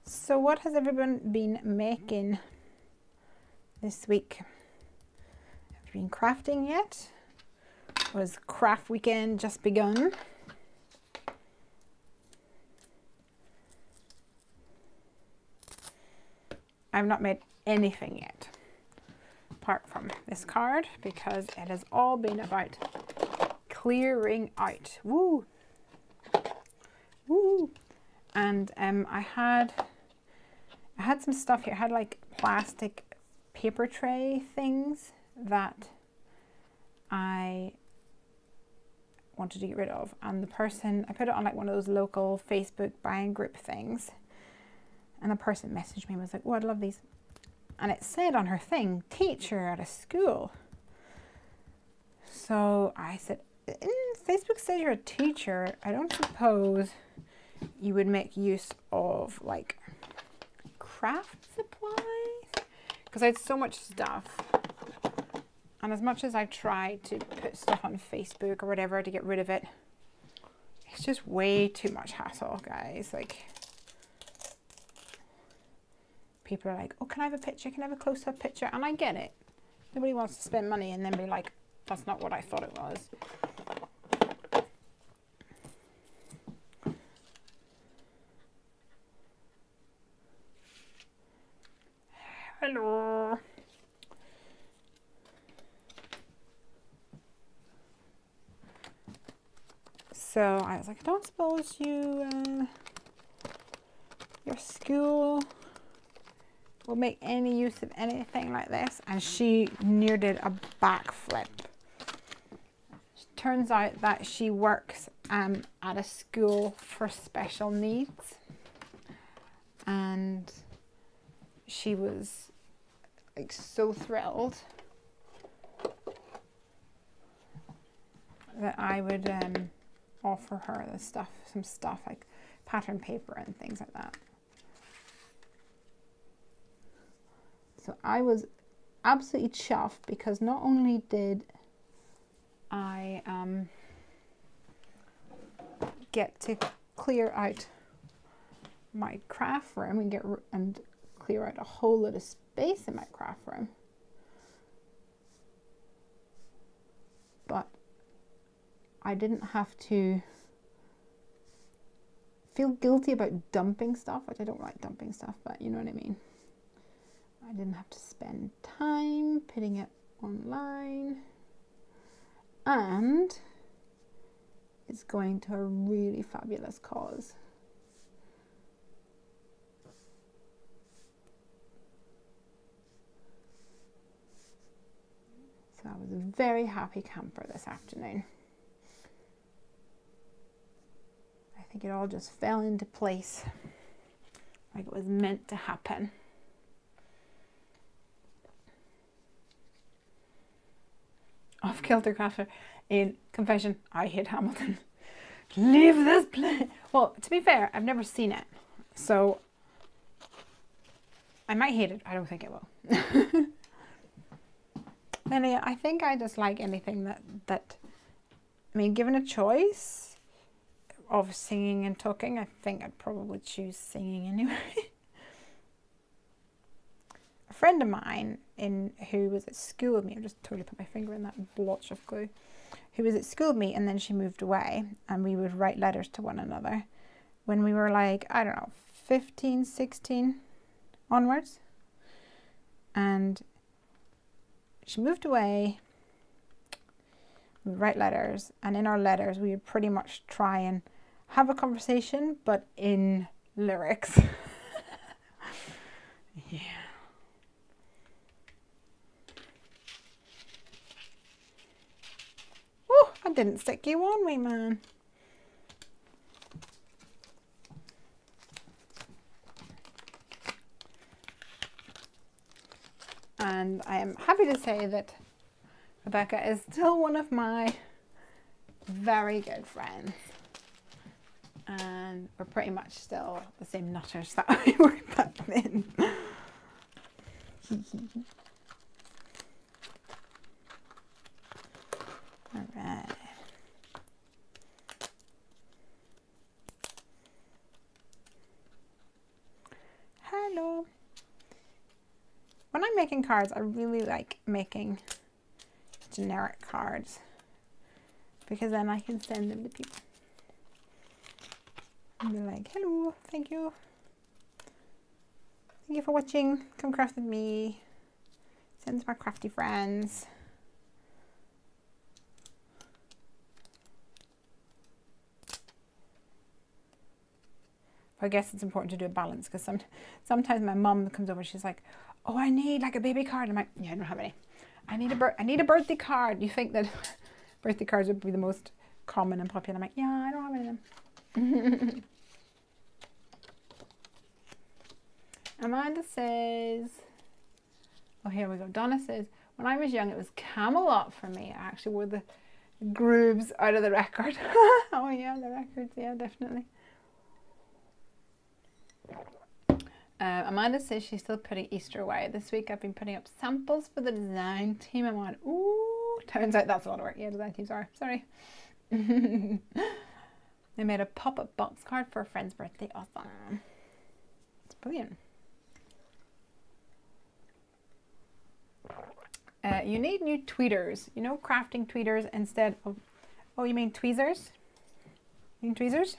So what has everyone been making this week? Have you been crafting yet? Was craft weekend just begun? I've not made anything yet, apart from this card, because it has all been about clearing out. Woo! Woo! And I had some stuff here. I had like plastic paper tray things that I wanted to get rid of, and the person, I put it on like one of those local Facebook buying group things, and the person messaged me and was like, oh, I'd love these, and it said on her thing, teacher at a school. So I said, Facebook says you're a teacher, I don't suppose you would make use of like craft supplies? Because I had so much stuff, and as much as I try to put stuff on Facebook or whatever to get rid of it, it's just way too much hassle, guys. Like, people are like, oh, can I have a picture? Can I have a close-up picture? And I get it. Nobody wants to spend money and then be like, that's not what I thought it was. Hello. So I was like, I don't suppose you, your school will make any use of anything like this. And she near did a backflip. Turns out that she works at a school for special needs, and she was like so thrilled that I would offer her the stuff, some stuff like pattern paper and things like that. So I was absolutely chuffed, because not only did I get to clear out my craft room and clear out a whole lot of space in my craft room, but I didn't have to feel guilty about dumping stuff, which I don't like dumping stuff, but you know what I mean. I didn't have to spend time putting it online, and it's going to a really fabulous cause. So I was a very happy camper this afternoon. I think it all just fell into place like it was meant to happen. Off kilter crafter. In confession, I hate Hamilton. Leave this place. Well, to be fair, I've never seen it, so I might hate it. I don't think I will. Then I think I just like anything that I mean, given a choice of singing and talking, I think I'd probably choose singing anyway. A friend of mine who was at school with me, I just totally put my finger in that blotch of glue, who was at school with me, and then she moved away, and we would write letters to one another when we were like, I don't know, 15, 16 onwards. And she moved away, we would write letters, and in our letters we would pretty much try and have a conversation, but in lyrics. Yeah. Oh, I didn't stick you on me, man. And I am happy to say that Rebecca is still one of my very good friends. And we're pretty much still the same nutters that we were back then. Alright. Hello. When I'm making cards, I really like making generic cards because then I can send them to people and be like, hello, thank you for watching, come craft with me, send to my crafty friends. I guess it's important to do a balance because sometimes my mum comes over, she's like, oh, I need like a baby card. I'm like, yeah, I don't have any. I need a birthday card. You think that birthday cards would be the most common and popular? I'm like, yeah, I don't have any of them. Amanda says, oh, here we go. Donna says, when I was young, it was Camelot for me. I actually wore the grooves out of the record. Oh yeah, the records, yeah, definitely. Amanda says she's still putting Easter away. This week I've been putting up samples for the design team. I'm on, ooh, turns out that's a lot of work. Yeah, design teams are, sorry. They made a pop-up box card for a friend's birthday. Awesome. It's brilliant. You need new tweeters. You know, crafting tweeters instead of, oh, you mean tweezers? You mean tweezers?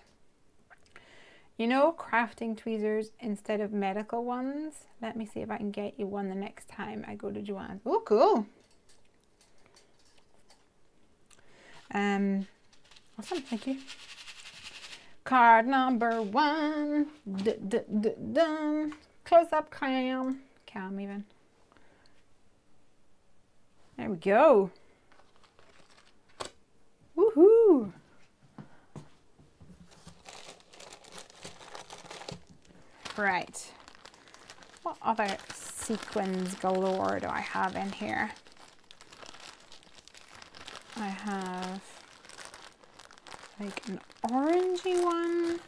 You know, crafting tweezers instead of medical ones. Let me see if I can get you one the next time I go to Joanne's. Oh, cool. Awesome, thank you. Card number 1. Close up cam. Cam even. There we go. Woohoo. Right, what other sequins galore do I have in here? I have like an orangey one,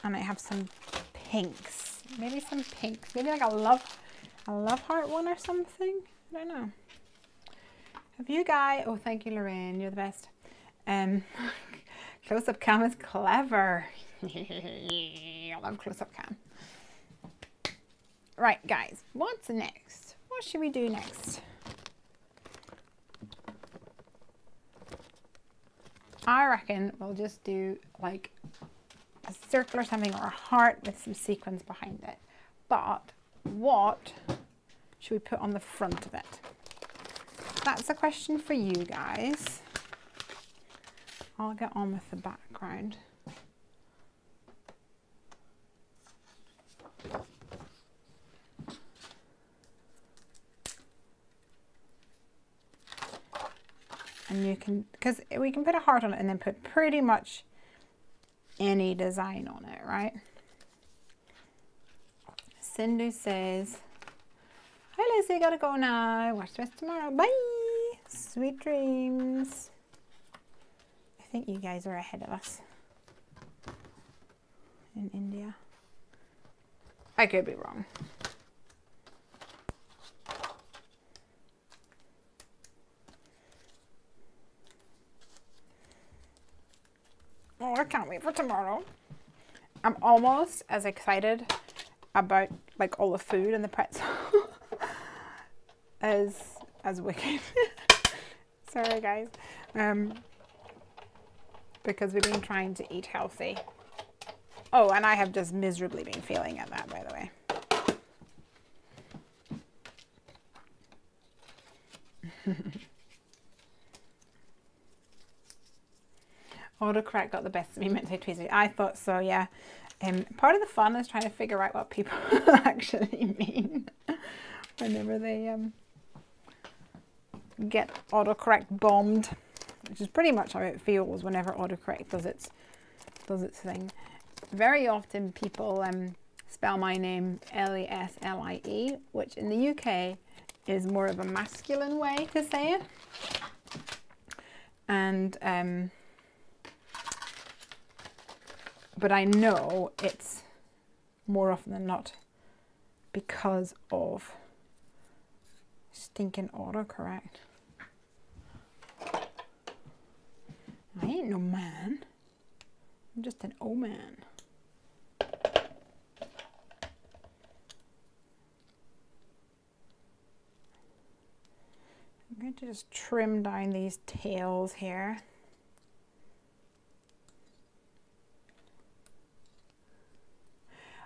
and I have some pinks, maybe some pinks, maybe like a love heart one or something, I don't know. Have you guys, oh thank you Lorraine, you're the best. Close-up cam is clever. I love close-up cam. Right guys, what's next? What should we do next? I reckon we'll just do like a circle or something, or a heart with some sequins behind it. But what should we put on the front of it? That's a question for you guys. I'll get on with the background. And you can, because we can put a heart on it and then put pretty much any design on it, right? Sindhu says, hi Lesley, gotta go now. Watch the rest tomorrow. Bye. Sweet dreams. I think you guys are ahead of us in India. I could be wrong. Oh, I can't wait for tomorrow. I'm almost as excited about like all the food and the pretzel as Wicked. Sorry guys. Because we've been trying to eat healthy. Oh, and I have just miserably been failing at that, by the way. Autocorrect got the best of me, meant to tweet. I thought so, yeah. Part of the fun is trying to figure out what people actually mean whenever they get autocorrect bombed, which is pretty much how it feels whenever autocorrect does its thing. Very often people spell my name Leslie, which in the UK is more of a masculine way to say it. and but I know it's more often than not because of stinking autocorrect. I ain't no man. I'm just an Oman. I'm going to just trim down these tails here.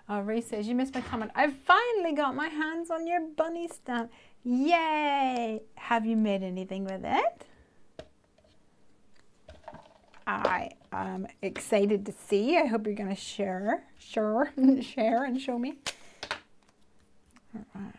Oh, Ray says, you missed my comment. I've finally got my hands on your bunny stamp. Yay! Have you made anything with it? I am excited to see. I hope you're going to share and show me. All right.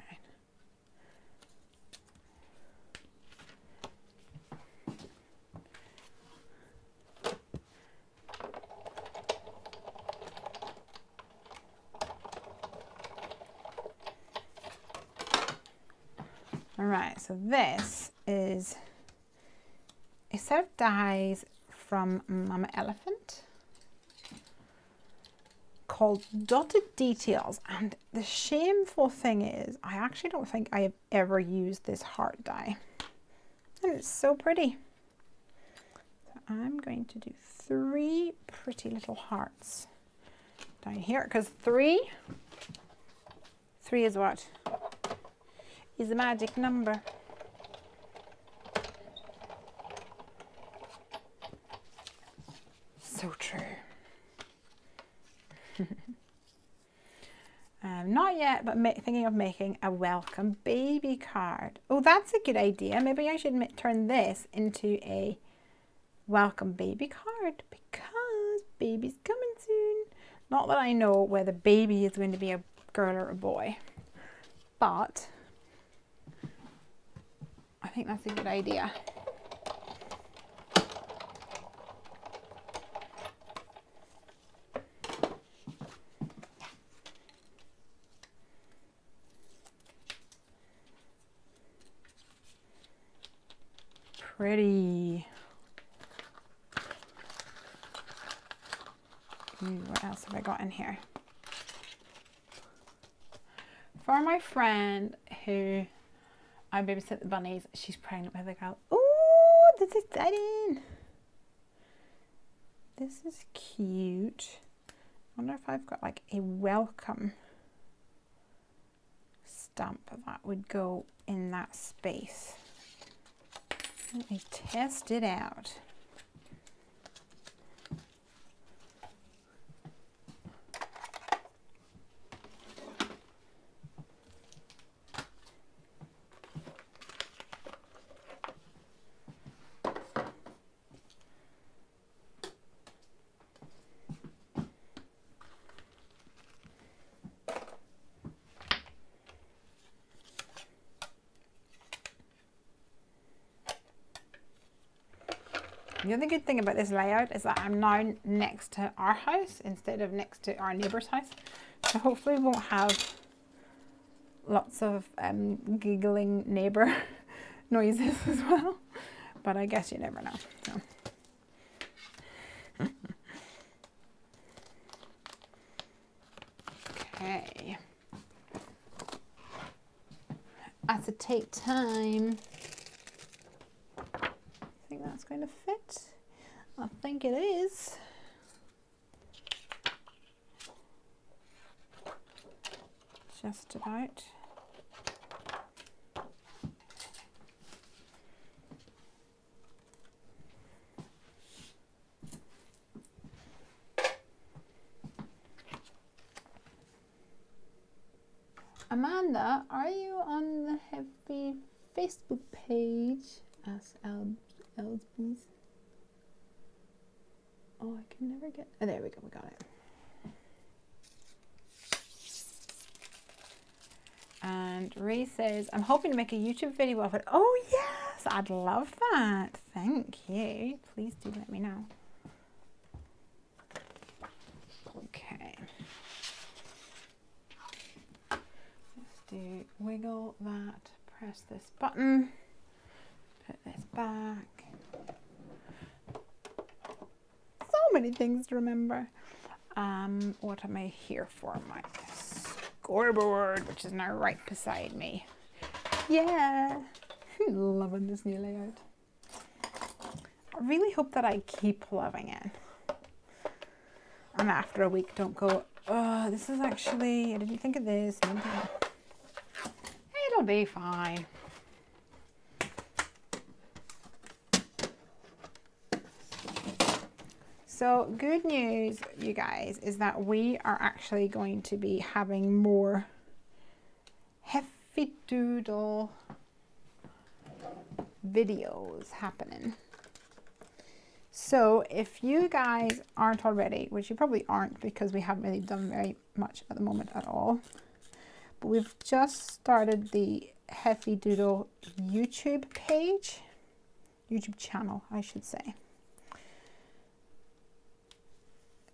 Alright, so this is a set of dies from Mama Elephant called Dotted Details, and the shameful thing is I actually don't think I have ever used this heart die, and it's so pretty. So I'm going to do 3 pretty little hearts down here, because 3 is what? Is a magic number. So true. Not yet, but thinking of making a welcome baby card. Oh, that's a good idea. Maybe I should turn this into a welcome baby card, because baby's coming soon. Not that I know whether baby is going to be a girl or a boy, but I think that's a good idea. Pretty. What else have I got in here? For my friend who I babysit the bunnies, she's pregnant with a girl. Oh, this is exciting. This is cute. I wonder if I've got like a welcome stamp that would go in that space. Let me test it out. The other good thing about this layout is that I'm now next to our house instead of next to our neighbour's house. So hopefully we won't have lots of giggling neighbour noises as well. But I guess you never know. So. Okay. Acetate time. I think that's going to fit. I think it is. Just about. Amanda, are you on the Heffy Facebook page? Ask Elsby's. Oh, I can never get. Oh, there we go. We got it. And Ray says, I'm hoping to make a YouTube video of it. Oh, yes, I'd love that. Thank you. Please do let me know. Okay. Let's do wiggle that. Press this button. Put this back. many things to remember. What am I here for? My scoreboard, which is now right beside me. Yeah, loving this new layout. I really hope that I keep loving it. And after a week, don't go, oh, this is actually, I didn't think of this. It'll be fine. So good news, you guys, is that we are actually going to be having more Heffy Doodle videos happening. So if you guys aren't already, which you probably aren't because we haven't really done very much at the moment at all, but we've just started the Heffy Doodle YouTube page, YouTube channel, I should say.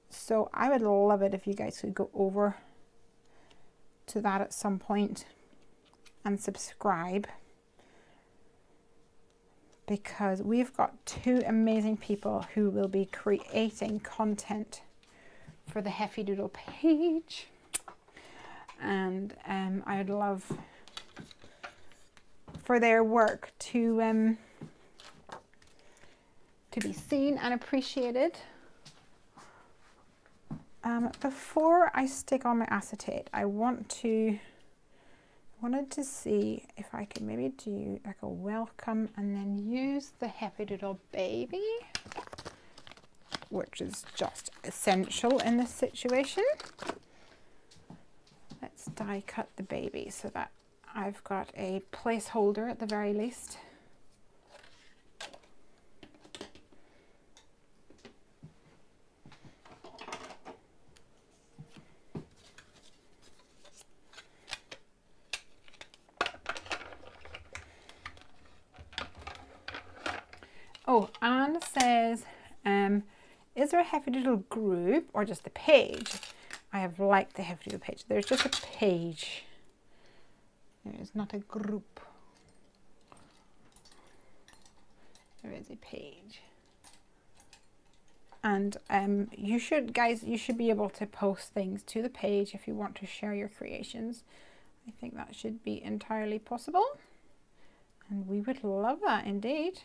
So I would love it if you guys could go over to that at some point and subscribe, because we've got two amazing people who will be creating content for the Heffy Doodle page, and I would love for their work to be seen and appreciated. Before I stick on my acetate, I wanted to see if I could maybe do like a welcome and then use the Heffy Doodle baby, which is just essential in this situation. Let's die cut the baby so that I've got a placeholder at the very least. Oh, and it says, is there a Heffy Doodle group or just a page? I have liked the Heffy Doodle page. There's just a page. There is not a group. There is a page. And you should, guys, you should be able to post things to the page if you want to share your creations. I think that should be entirely possible. And we would love that indeed.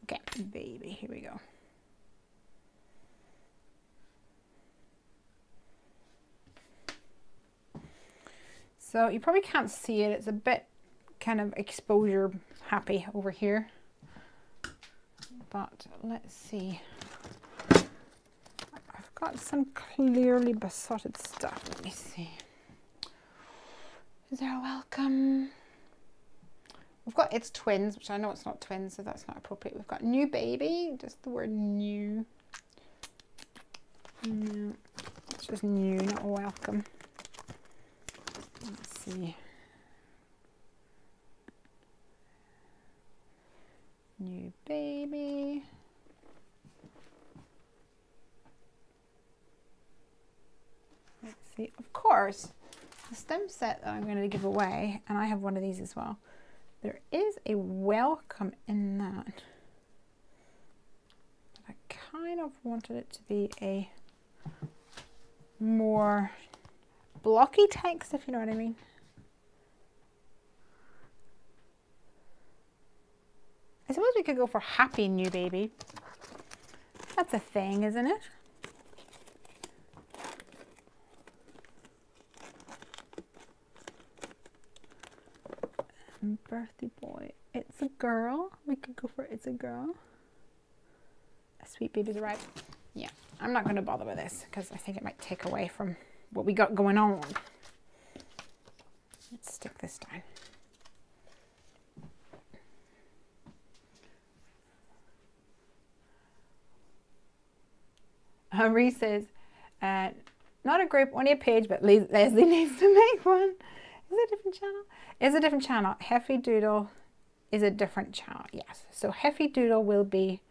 Okay, baby, here we go. So you probably can't see it. It's a bit kind of exposure happy over here. But let's see. I've got some clearly besotted stuff. Let me see. Is there a welcome? We've got its twins, which I know it's not twins, so that's not appropriate. We've got new baby, just the word new. No, it's just new, not welcome. Let's see. New baby. Let's see. Of course, the stem set that I'm going to give away, and I have one of these as well. There is a welcome in that. But I kind of wanted it to be a more blocky text, if you know what I mean. I suppose we could go for happy new baby. That's a thing, isn't it? Birthday boy. It's a girl. We could go for it's a girl. A sweet baby's arrived. Yeah, I'm not going to bother with this because I think it might take away from what we got going on. Let's stick this down. Reese says, not a group, only a page, but Lesley needs to make one. Is it a different channel? It's a different channel. Heffy Doodle is a different channel, yes. So Heffy Doodle will be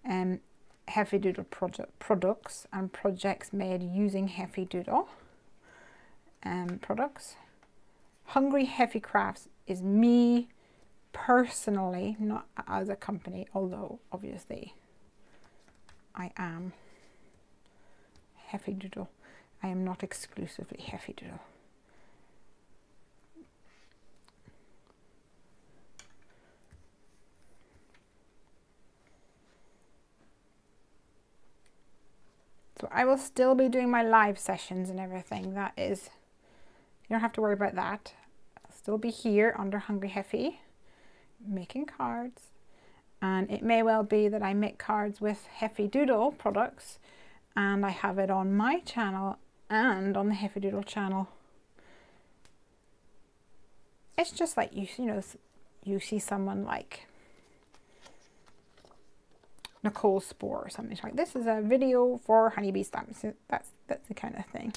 Heffy Doodle products and projects made using Heffy Doodle products. Hungry Heffy Crafts is me personally, not as a company, although obviously I am Heffy Doodle. I am not exclusively Heffy Doodle. So I will still be doing my live sessions and everything. That is, you don't have to worry about that. I'll still be here under Hungry Heffy making cards. And it may well be that I make cards with Heffy Doodle products, and I have it on my channel and on the Heffy Doodle channel. It's just like you know, you see someone like Nicole Spore or something like this is a video for honeybee stamps. That's the kind of thing.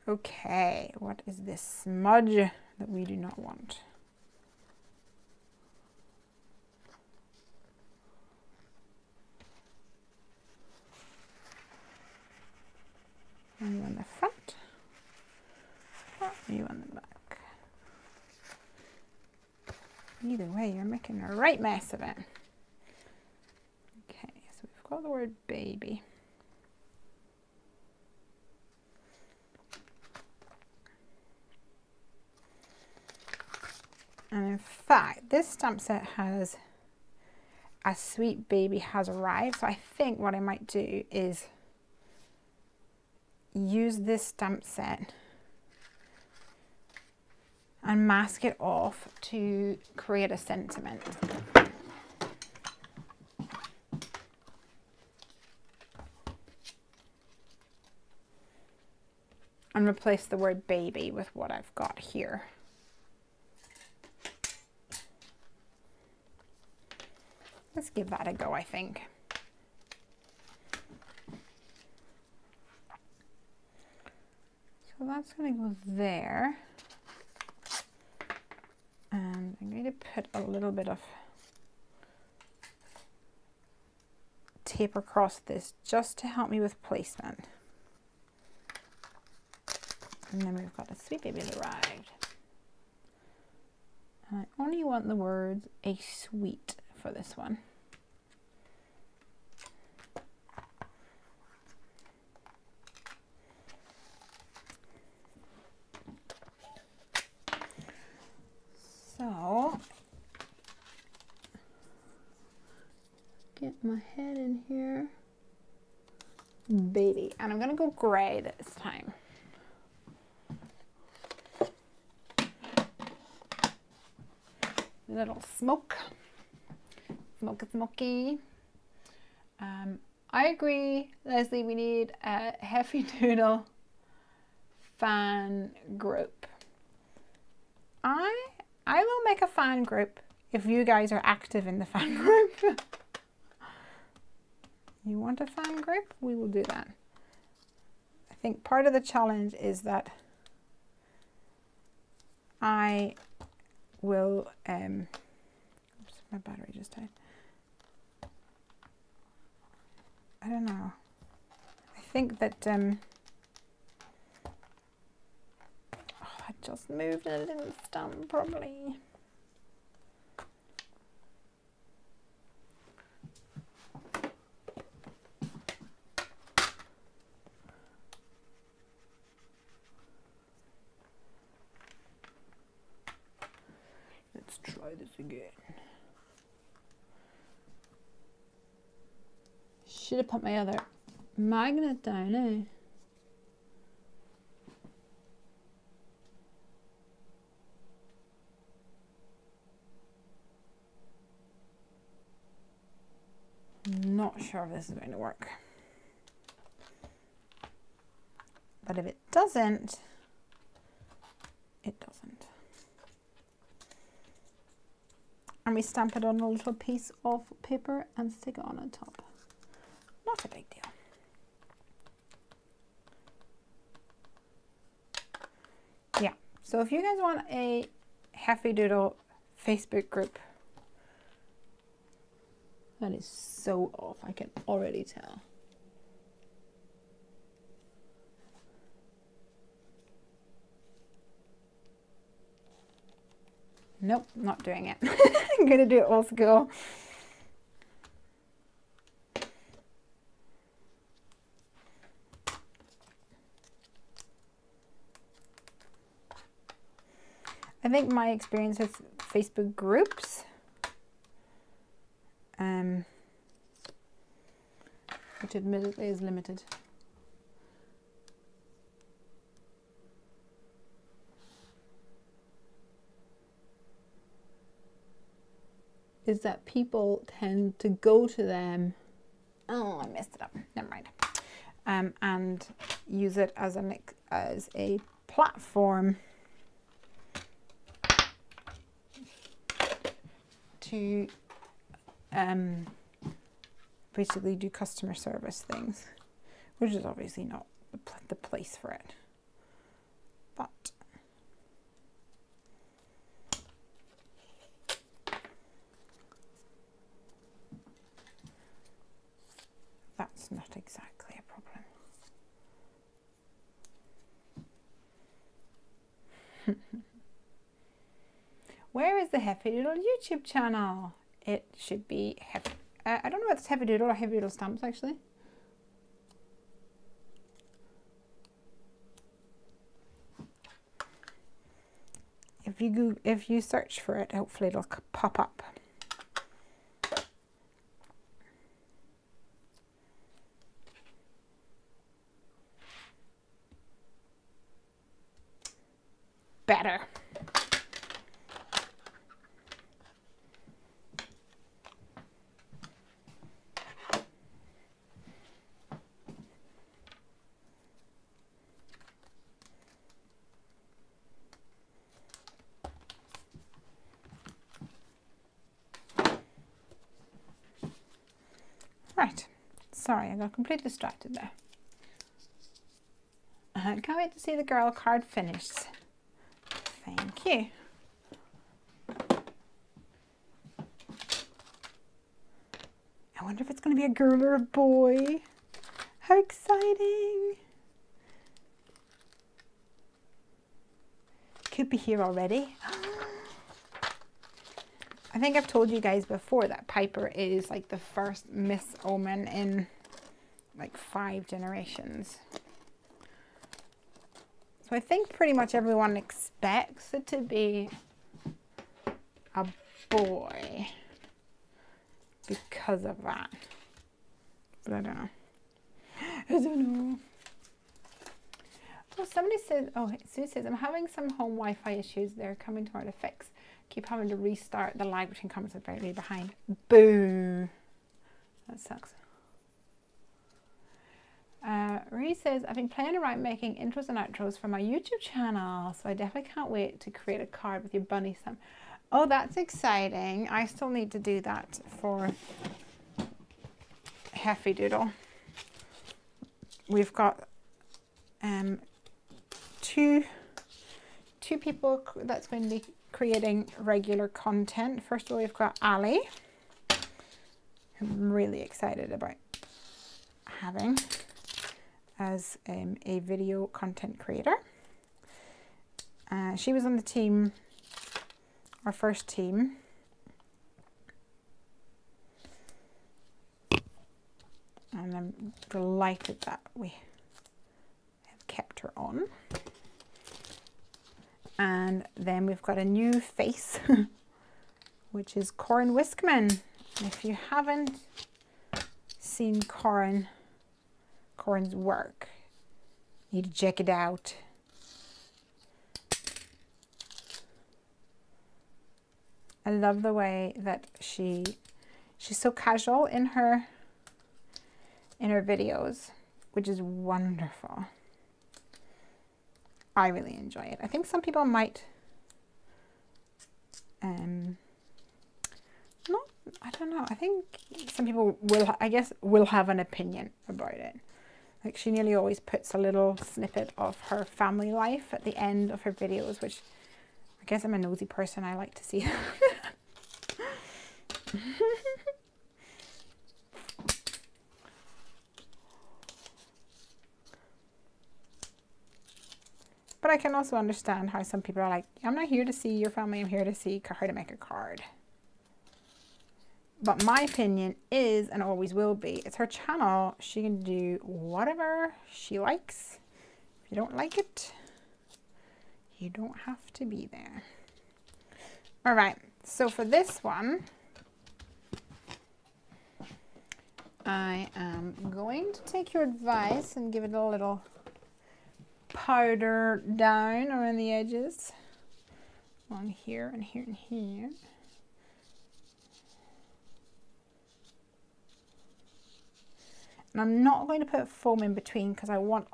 Okay, what is this smudge that we do not want? Are you on the front or are you on the back? Either way, you're making a right mess of it. Okay, so we've got the word baby. And in fact, this stamp set has A Sweet Baby Has Arrived. So I think what I might do is use this stamp set and mask it off to create a sentiment. And replace the word baby with what I've got here. Let's give that a go, I think. So that's going to go there. And I'm going to put a little bit of tape across this just to help me with placement. And then we've got A Sweet Baby Has Arrived. And I only want the words a sweet for this one. So, get my head in here. Baby. And I'm going to go gray this time. Little smoke. Smoky. I agree, Lesley, we need a Heffy Doodle fan group. I will make a fan group if you guys are active in the fan group. You want a fan group? We will do that. I think part of the challenge is that I will, oops, my battery just died. I don't know. I think that, oh, I just moved and it didn't stand properly. Let's try this again. Should have put my other magnet down, eh? Not sure if this is going to work. But if it doesn't, it doesn't. And we stamp it on a little piece of paper and stick it on top. Not a big deal. Yeah, so if you guys want a Heffy Doodle Facebook group, that is so off, I can already tell. Nope, not doing it. I'm gonna do it old school. I think my experience with Facebook groups, which admittedly is limited, is that people tend to go to them. Oh, I messed it up. Never mind. And use it as a platform to basically do customer service things, which is obviously not the place for it. But that's not exactly a problem. Where is the Heffy Doodle YouTube channel? It should be Heffy. I don't know if it's Heffy Doodle or Heffy Doodle Stamps actually. If you search for it, hopefully it'll pop up. Better. Right, sorry, I got completely distracted there. Can't wait to see the girl card finished. Thank you. I wonder if it's going to be a girl or a boy. How exciting! Could be here already. I think I've told you guys before that Piper is like the first Miss Oman in like 5 generations. So I think pretty much everyone expects it to be a boy because of that. But I don't know. I don't know. Oh, somebody said, oh, Sue says, I'm having some home Wi-Fi issues. They're coming tomorrow to fix. Keep having to restart. The lag between comments is very behind. Boo. That sucks. Ree says, I've been playing around making intros and outros for my YouTube channel, so I definitely can't wait to create a card with your bunny stamp. Oh, that's exciting. I still need to do that for Heffy Doodle. We've got two people that's going to be creating regular content. First of all, we've got Ali, who I'm really excited about having as a video content creator. She was on the team, our first team. And I'm delighted that we have kept her on. And then we've got a new face, which is Corin Wiskman. And if you haven't seen Corin's work, you need to check it out. I love the way that she's so casual in her videos, which is wonderful. I really enjoy it. I think some people might not, I don't know. I think some people will, I guess, will have an opinion about it. Like, she nearly always puts a little snippet of her family life at the end of her videos, which I guess I'm a nosy person. I like to see. But I can also understand how some people are like, I'm not here to see your family, I'm here to see how to make a card. But my opinion is, and always will be, it's her channel. She can do whatever she likes. If you don't like it, you don't have to be there. All right, so for this one, I am going to take your advice and give it a little powder down around the edges. On here and here and here. And I'm not going to put foam in between because I want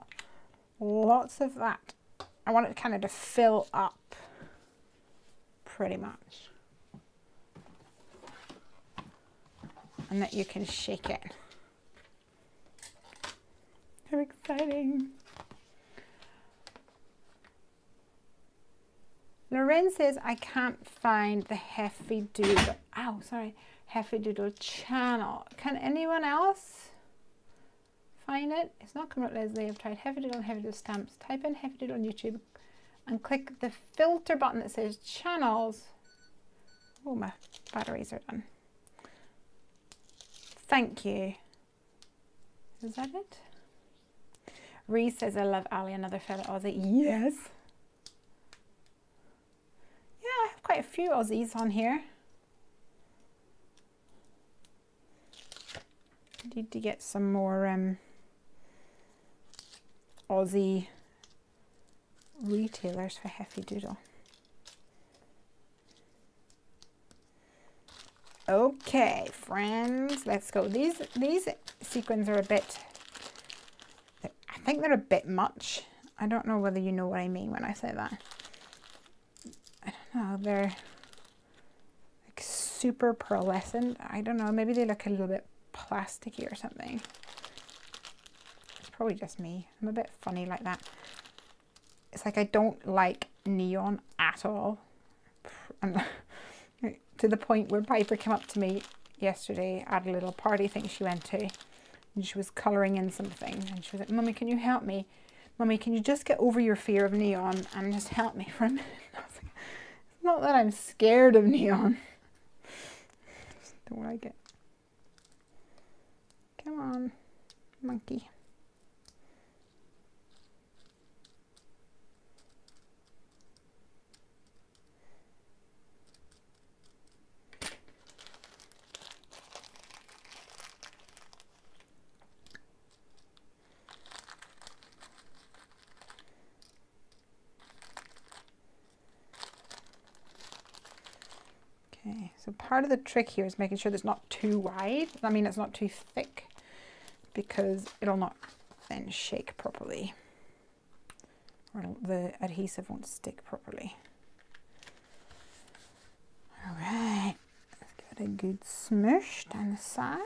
lots of that. I want it kind of to fill up pretty much. And that you can shake it. How exciting. Lorraine says, I can't find the Heffy Doodle, Heffy Doodle channel. Can anyone else find it? It's not coming up, Lesley. I've tried Heffy Doodle and Heffy Doodle stamps. Type in Heffy Doodle on YouTube and click the filter button that says channels. Oh, my batteries are done. Thank you. Is that it? Reese says, I love Ali, another fellow Aussie. Yes. Yeah, I have quite a few Aussies on here. Need to get some more Aussie retailers for Heffy Doodle. Okay, friends, let's go. These sequins are a bit, I think they're a bit much. I don't know whether you know what I mean when I say that. I don't know, they're like super pearlescent. I don't know, maybe they look a little bit plasticky or something. It's probably just me. I'm a bit funny like that. It's like I don't like neon at all. And to the point where Piper came up to me yesterday at a little party thing she went to, and she was colouring in something, and she was like, Mummy, can you help me? Mummy, can you just get over your fear of neon and just help me for a minute? I was like, it's not that I'm scared of neon. I just don't like it. Come on, monkey. Okay, so part of the trick here is making sure that it's not too wide. I mean, it's not too thick, because it'll not then shake properly, or the adhesive won't stick properly. All right, let's give it a good smush down the side.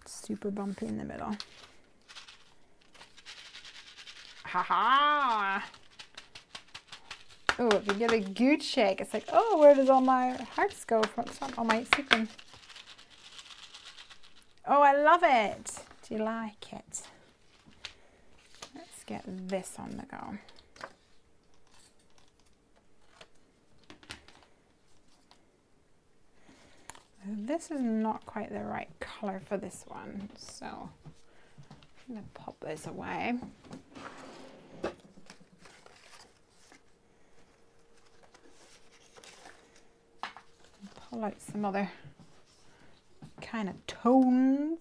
It's super bumpy in the middle. Ha ha! Oh, if you get a good shake, it's like, oh, where does all my hearts go from all my sequins? Oh, I love it. Do you like it? Let's get this on the go. This is not quite the right color for this one, so I'm going to pop this away. Pull out some other kind of tones.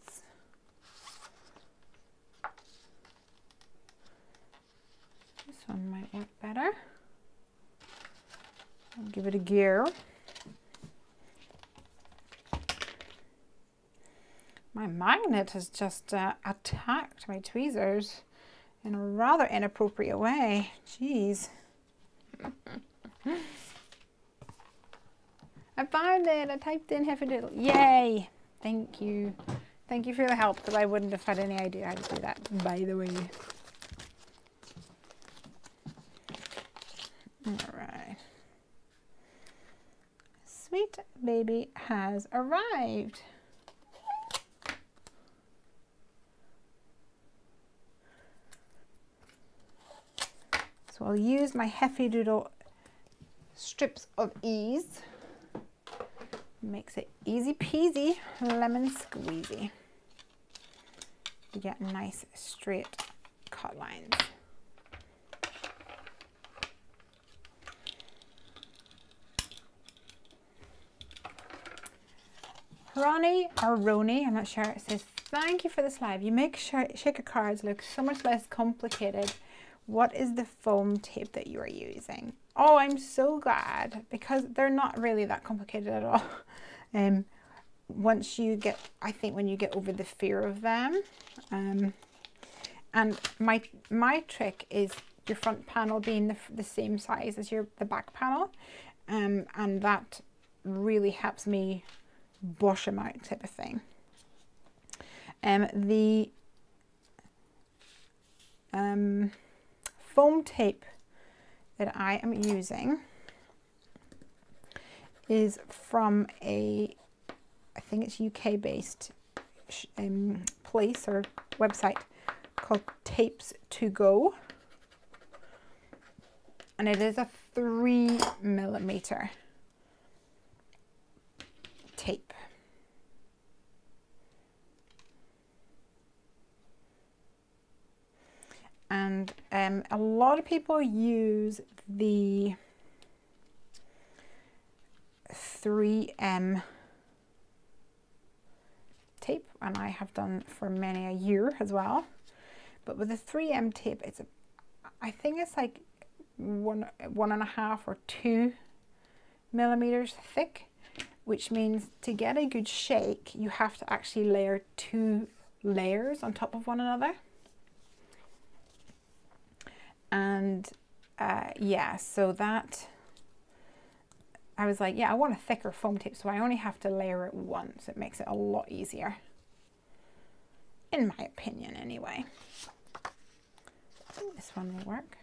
This one might work better. I'll give it a gear. My magnet has just attacked my tweezers in a rather inappropriate way. Jeez. I found it. I typed in Heffy Doodle. Yay! Thank you. Thank you for the help, because I wouldn't have had any idea how to do that, by the way. Alright. Sweet baby has arrived. So I'll use my Heffy Doodle Strips of Ease. Makes it easy peasy, lemon squeezy. You get nice straight cut lines. Ronnie or Roni, I'm not sure, it says, thank you for this live. You make shaker cards look so much less complicated. What is the foam tape that you are using? Oh, I'm so glad, because they're not really that complicated at all. Once you get, I think when you get over the fear of them. And my trick is your front panel being the same size as the back panel. And that really helps me bush them out, type of thing. The foam tape that I am using is from I think it's UK based place or website called Tapes to Go, and it is a 3mm tape. And a lot of people use the 3M tape, and I have done for many a year as well. But with the 3M tape, I think it's like 1.5 or 2mm thick, which means to get a good shake, you have to actually layer 2 layers on top of one another. And yeah, so that I was like, yeah, I want a thicker foam tape, so I only have to layer it once. It makes it a lot easier, in my opinion anyway. This one will work.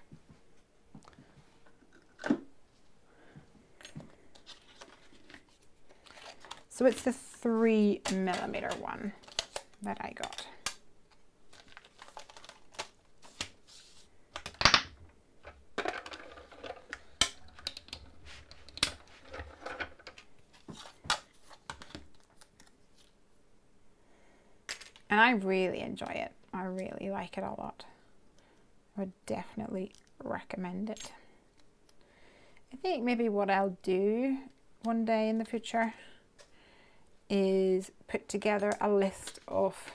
So it's the 3mm one that I got. And I really enjoy it. I really like it a lot. I would definitely recommend it. I think maybe what I'll do one day in the future is put together a list of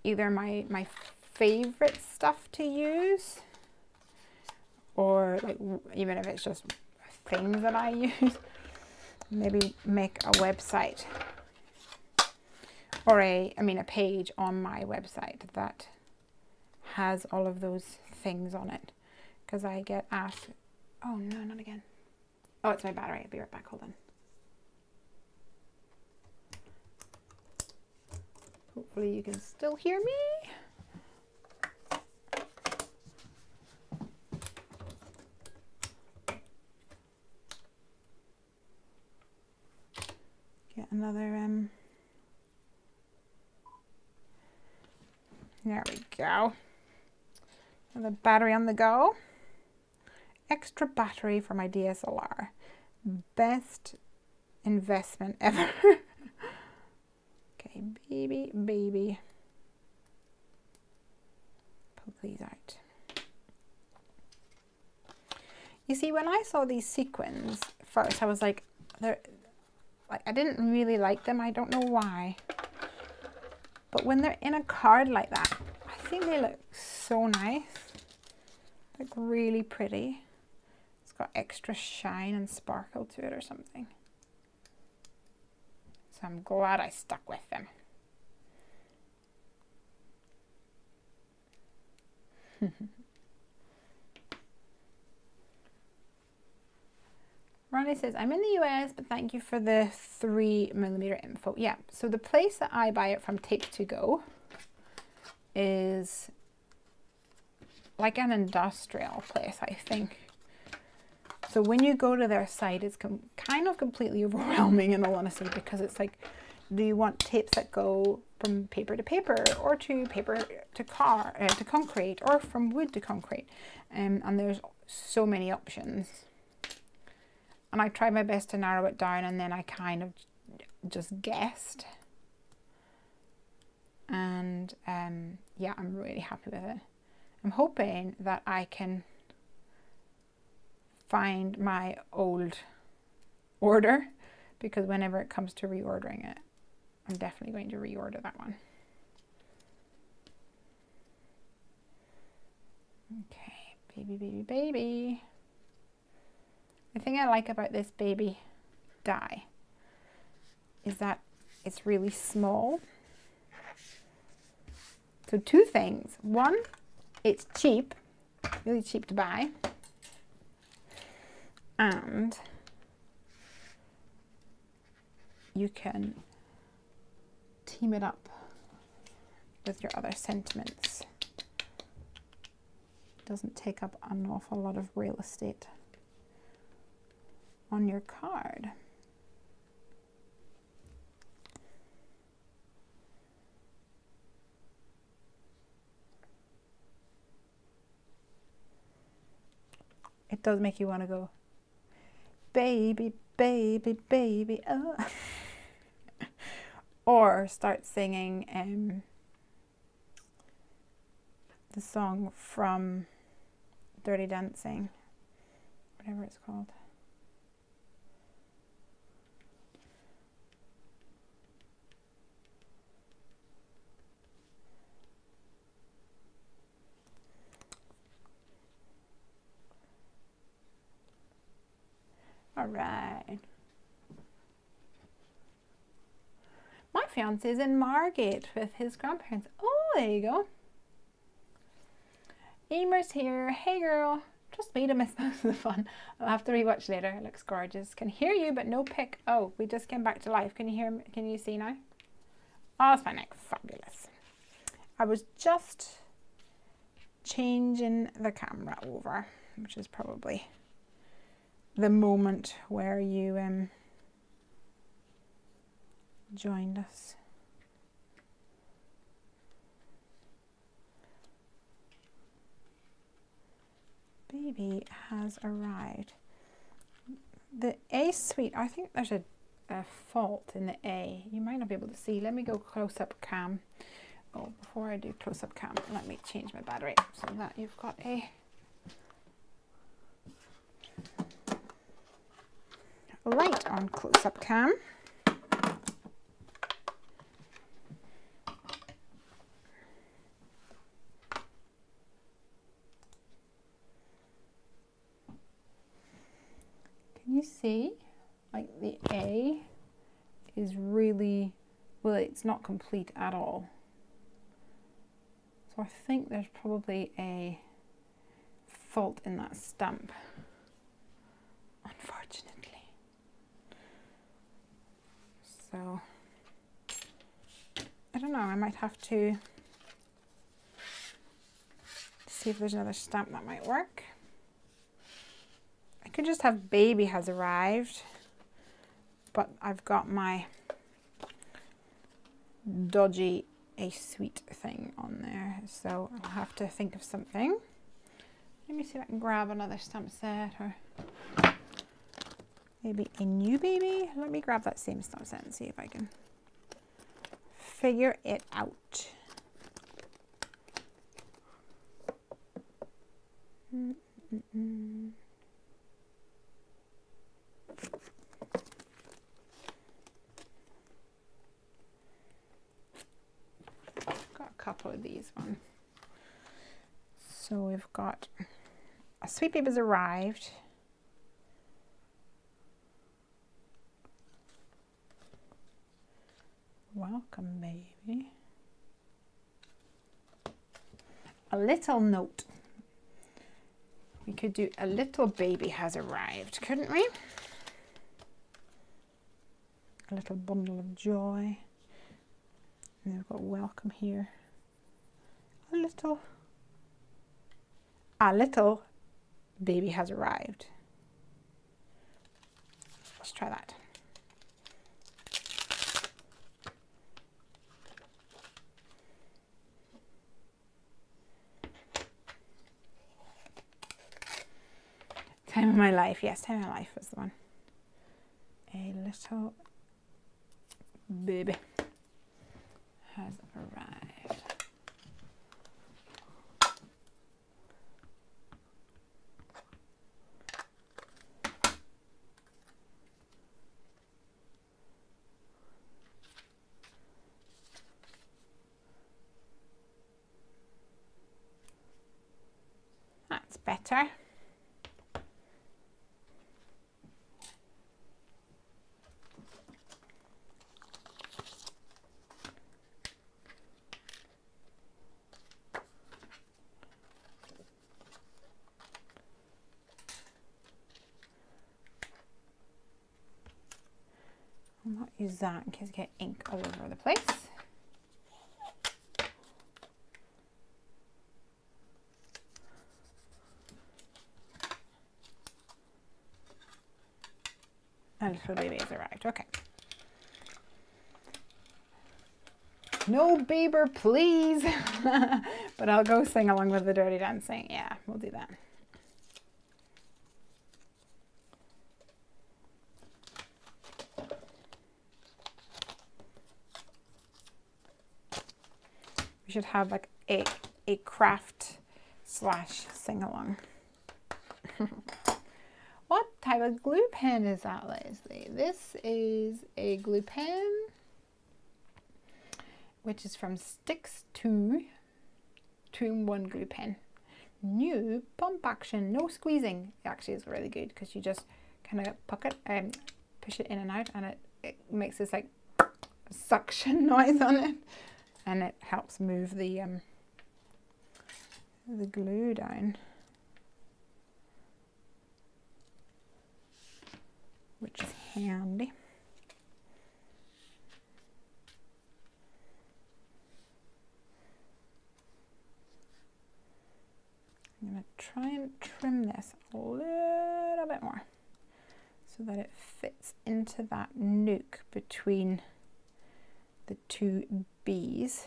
either my favorite stuff to use, or like even if it's just things that I use, maybe make a website or a page on my website that has all of those things on it, because I get asked, oh no, not again. Oh, it's my battery. I'll be right back. Hold on. Hopefully you can still hear me. Get another there we go. Another battery on the go. Extra battery for my DSLR. Best investment ever. Okay, baby. Pull these out. You see, when I saw these sequins first, I was like, I didn't really like them. I don't know why. But when they're in a card like that, I think they look so nice. Like really pretty. It's got extra shine and sparkle to it or something. So I'm glad I stuck with them. Ronnie says, I'm in the US, but thank you for the 3mm info. Yeah, so the place that I buy it from, Tapes to Go, is like an industrial place, I think. So when you go to their site, it's kind of completely overwhelming, in all honesty, because it's like do you want tapes that go from paper to paper, or to paper to to concrete, or from wood to concrete? And there's so many options. And I tried my best to narrow it down, and then I kind of just guessed. And yeah, I'm really happy with it. I'm hoping that I can find my old order, because whenever it comes to reordering it, I'm definitely going to reorder that one. Okay, baby, baby, baby. The thing I like about this baby die is that it's really small. So two things. One, it's cheap, really cheap to buy. And you can team it up with your other sentiments. It doesn't take up an awful lot of real estate on your card. It does make you want to go, baby, baby, baby, oh. Or start singing the song from Dirty Dancing, whatever it's called. All right. My fiance is in Margate with his grandparents. Oh, there you go. Emer's here. Hey, girl. Just made a miss most of the fun. I'll have to rewatch later. It looks gorgeous. Can hear you, but no pic. Oh, we just came back to life. Can you hear me? Can you see now? Oh, it's fine. Fabulous. I was just changing the camera over, which is probably the moment where you joined us. Baby has arrived. The A suite, I think there's a fault in the A. You might not be able to see. Let me go close up cam. Oh, before I do close up cam, let me change my battery so that you've got a light on close up cam. Can you see, like, the A is really, well, it's not complete at all. So I think there's probably a fault in that stamp, unfortunately. So I don't know, I might have to see if there's another stamp that might work. I could just have baby has arrived, but I've got my dodgy A suite thing on there, so I'll have to think of something. Let me see if I can grab another stamp set, or maybe a new baby. Let me grab that same stamp set and see if I can figure it out. Got a couple of these ones. So we've got a sweet baby's arrived. Welcome, baby. A little note. We could do a little baby has arrived, couldn't we? A little bundle of joy. And we've got welcome here. A little baby has arrived. Let's try that. Time of my life. Yes, time of my life was the one. A little baby has arrived. That's better. I might use that in case I get ink all over the place. A little baby has arrived. Okay. No Bieber, please. But I'll go sing along with the Dirty Dancing. Yeah, we'll do that. We should have like a craft slash sing along. What type of glue pen is that, Lesley? This is a glue pen, which is from Sticks 2 2-in-1 glue pen. New pump action, no squeezing. It actually is really good because you just kind of puck it and push it in and out, and it makes this like suction noise on it, and it helps move the glue down, which is handy. I'm going to try and trim this a little bit more so that it fits into that nook between the two B's.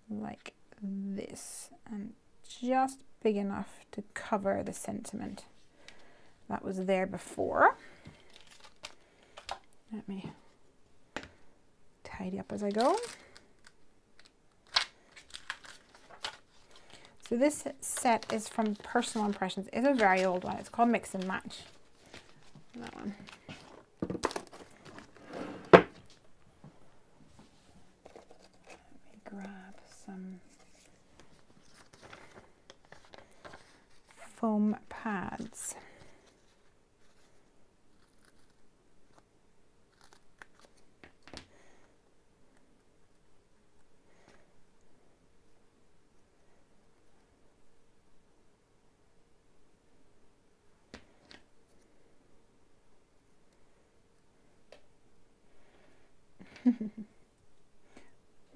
Like this, and just big enough to cover the sentiment that was there before. Let me tidy up as I go. So this set is from Personal Impressions. It's a very old one. It's called Mix and Match. That one. Let me grab some foam pads.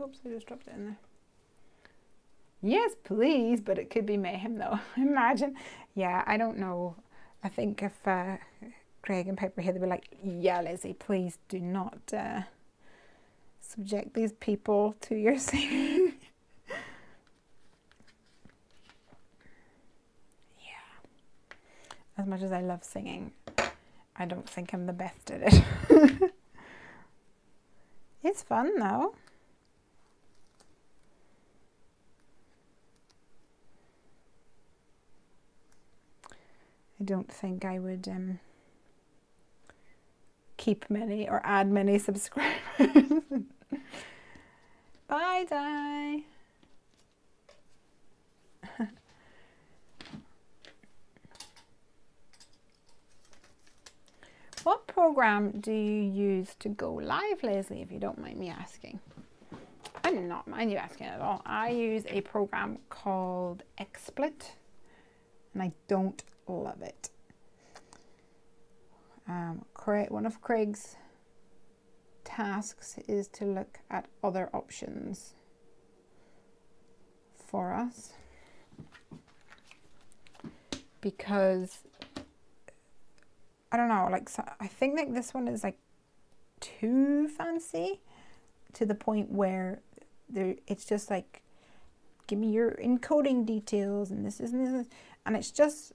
Oops, I just dropped it in there. Yes, please, but it could be mayhem though. Imagine. Yeah, I don't know. I think if Craig and Pepper here, they'd be like, yeah, Lizzie, please do not subject these people to your singing. Yeah. As much as I love singing, I don't think I'm the best at it. It's fun though. I don't think I would keep many or add many subscribers. Bye, Di. What program do you use to go live, Lesley, if you don't mind me asking? I do not mind you asking at all. I use a program called XSplit, and I don't love it. One of Craig's tasks is to look at other options for us, because I don't know, like, so I think that this one is like too fancy to the point where it's just like give me your encoding details and this is and this. And it's just,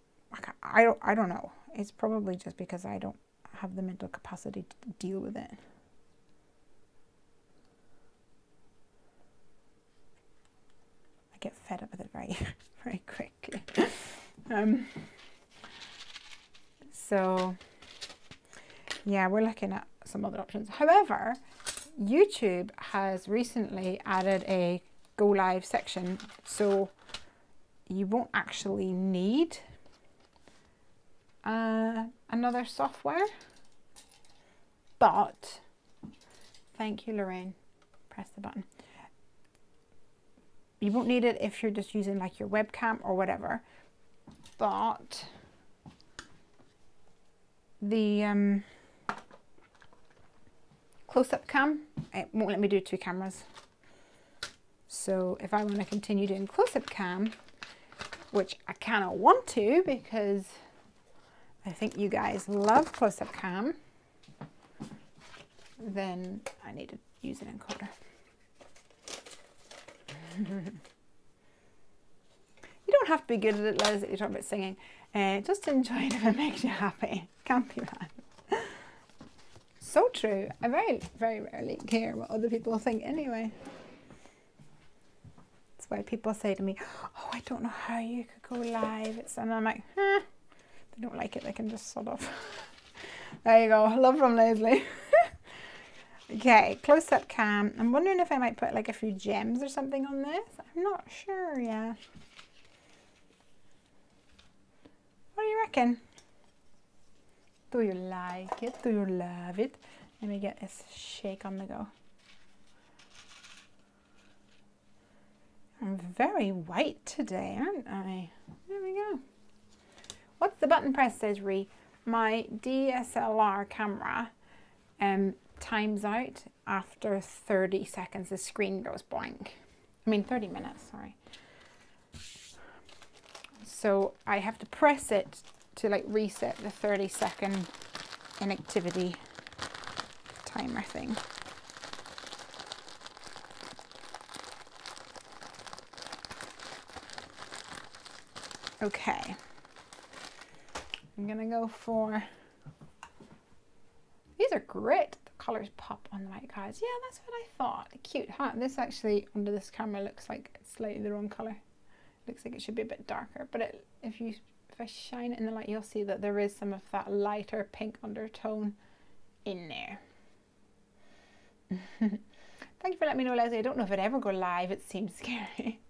I don't know. It's probably just because I don't have the mental capacity to deal with it. I get fed up with it very, very quickly. So yeah, we're looking at some other options. However, YouTube has recently added a go live section, so you won't actually need another software. But thank you, Lorraine. Press the button. You won't need it if you're just using like your webcam or whatever. But the close-up cam, it won't let me do 2 cameras. So if I want to continue doing close-up cam, which I kind of want to because I think you guys love close-up cam, then I need to use an encoder. You don't have to be good at it, Lesley. You're talking about singing. Just enjoy it if it makes you happy. Can't be bad. So true. I very, very rarely care what other people think anyway. That's why people say to me, oh, I don't know how you could go live. And I'm like, eh. If they don't like it, they can just sod off. There you go. Love from Lesley. Okay, close-up cam. I'm wondering if I might put like a few gems or something on this. I'm not sure yet. What do you reckon? Do you like it? Do you love it? Let me get this shake on the go. I'm very white today, aren't I? There we go. What's the button press, says Ree? My DSLR camera times out after 30 seconds. The screen goes blank. I mean 30 minutes, sorry. So I have to press it to like reset the 30-second inactivity timer thing. Okay. I'm gonna go for, these are great. The colors pop on the white cards. Yeah, that's what I thought. Cute, huh? This actually, under this camera, looks like it's slightly the wrong color. Looks like it should be a bit darker, but if I shine it in the light, you'll see that there is some of that lighter pink undertone in there. Thank you for letting me know, Lesley. I don't know if it'd ever go live. It seems scary.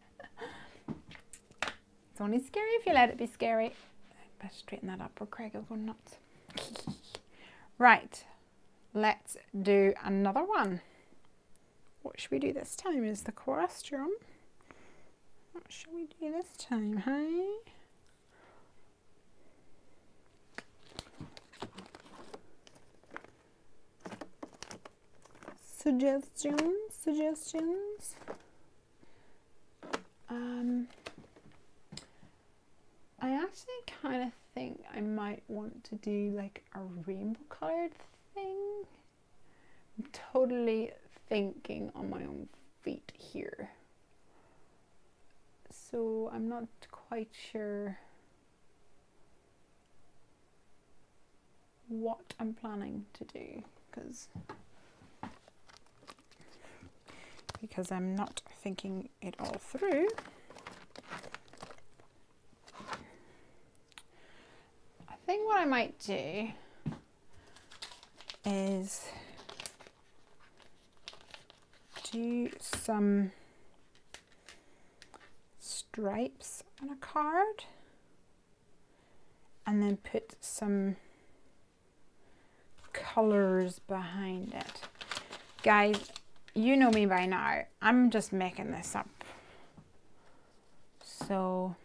It's only scary if you let it be scary. I better straighten that up or Craig will go nuts. Right, let's do another one. What should we do this time is the question. What should we do this time, hey? Suggestions. I actually kind of think I might want to do like a rainbow colored thing. I'm totally thinking on my own feet here. So I'm not quite sure what I'm planning to do because I'm not thinking it all through. I think what I might do is do some stripes on a card and then put some colors behind it. Guys, you know me by now. I'm just making this up. So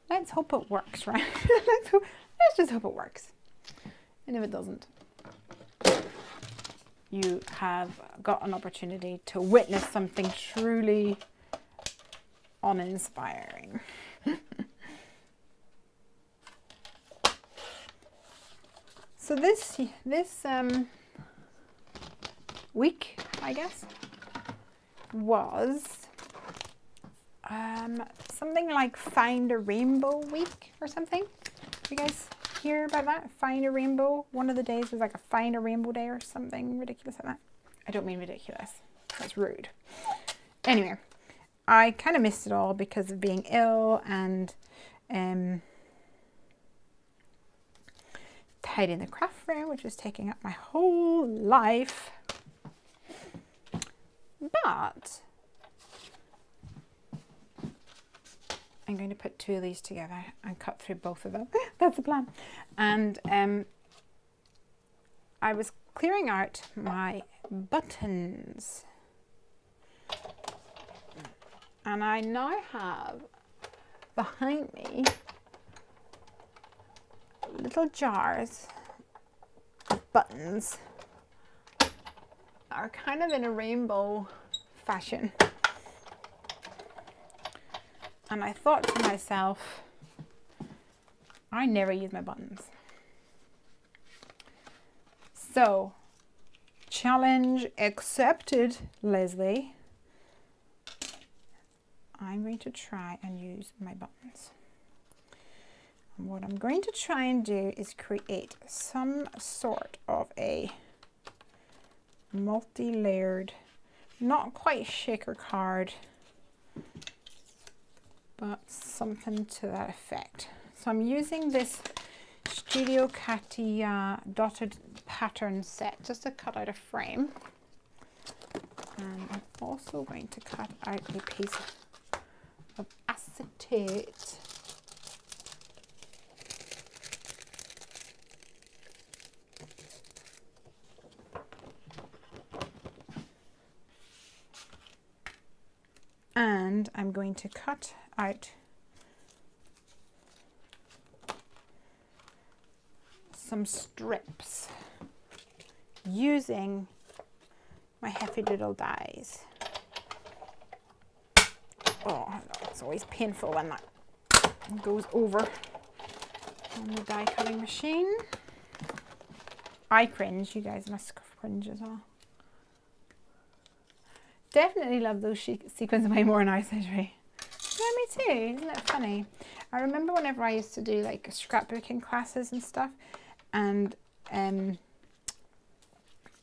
let's hope it works, right? Let's just hope it works. And if it doesn't, you have got an opportunity to witness something truly uninspiring. So this week, I guess, was something like Find a Rainbow Week or something. You guys hear about that? Find a Rainbow. One of the days was like a Find a Rainbow Day or something ridiculous like that. I don't mean ridiculous. That's rude. Anyway, I kind of missed it all because of being ill and tidying the craft room, which was taking up my whole life. But I'm going to put two of these together and cut through both of them. That's the plan. And I was clearing out my buttons. And I now have behind me little jars of buttons that are kind of in a rainbow fashion. And I thought to myself, I never use my buttons. So, challenge accepted, Lesley. I'm going to try and use my buttons. And what I'm going to try and do is create some sort of a multi-layered, not quite shaker card, but something to that effect. So I'm using this Studio Katia dotted pattern set just to cut out a frame. And I'm also going to cut out a piece of acetate. And I'm going to cut out some strips using my Heffy Doodle dies. Oh, it's always painful when that goes over on the die cutting machine. I cringe, you guys must cringe as well. Definitely love those sequins way more now, Sedri. Yeah, me too. Isn't it funny? I remember whenever I used to do like scrapbooking classes and stuff, and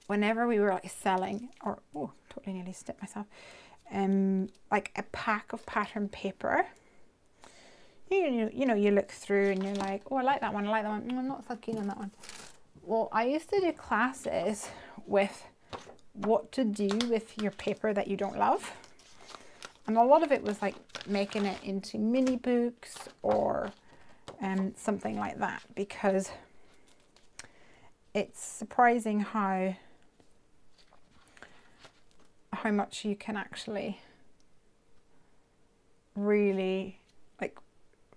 whenever we were like selling, or oh, totally nearly stepped myself, like a pack of pattern paper. You know, you look through and you're like, oh, I like that one. I like that one. I'm not so keen on that one. Well, I used to do classes with what to do with your paper that you don't love, and a lot of it was like making it into mini books or something like that, because it's surprising how much you can actually really like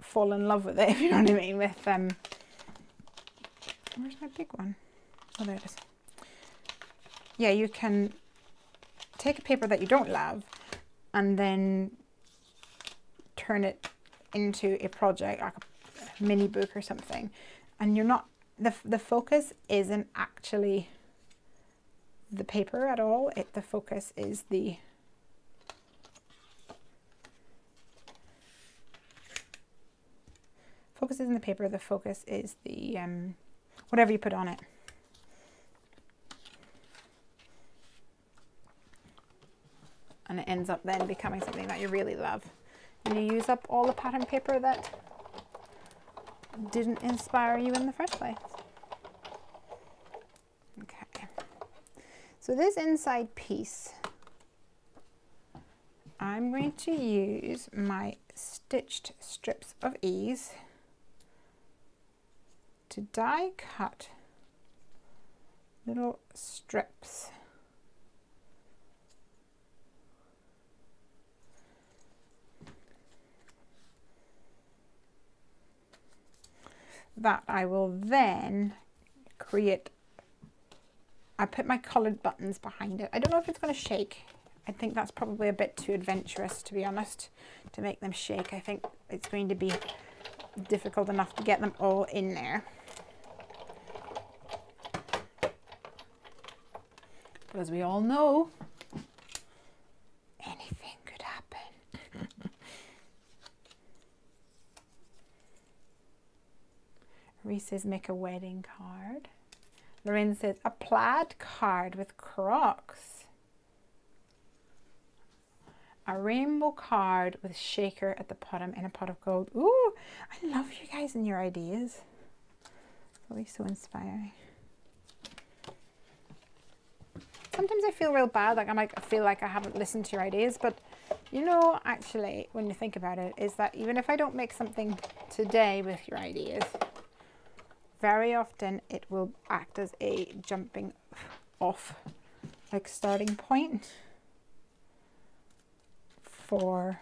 fall in love with it, if you know what I mean, with where's my big one? Oh, there it is. Yeah, you can take a paper that you don't love and then turn it into a project, like a mini book or something, and you're not, the focus isn't actually the paper at all. The focus is the focus isn't the paper, the focus is the whatever you put on it. And it ends up then becoming something that you really love. And you use up all the pattern paper that didn't inspire you in the first place. Okay. So this inside piece, I'm going to use my stitched strips of ease to die cut little strips that I will then create. I put my coloured buttons behind it. I don't know if it's going to shake. I think that's probably a bit too adventurous, to be honest, to make them shake. I think it's going to be difficult enough to get them all in there. But as we all know, Abby says make a wedding card. Lorraine says a plaid card with Crocs. A rainbow card with shaker at the bottom in a pot of gold. Ooh, I love you guys and your ideas. It's always so inspiring. Sometimes I feel real bad, like I feel like I haven't listened to your ideas, but you know, actually, when you think about it, is that even if I don't make something today with your ideas, very often it will act as a jumping off, like starting point for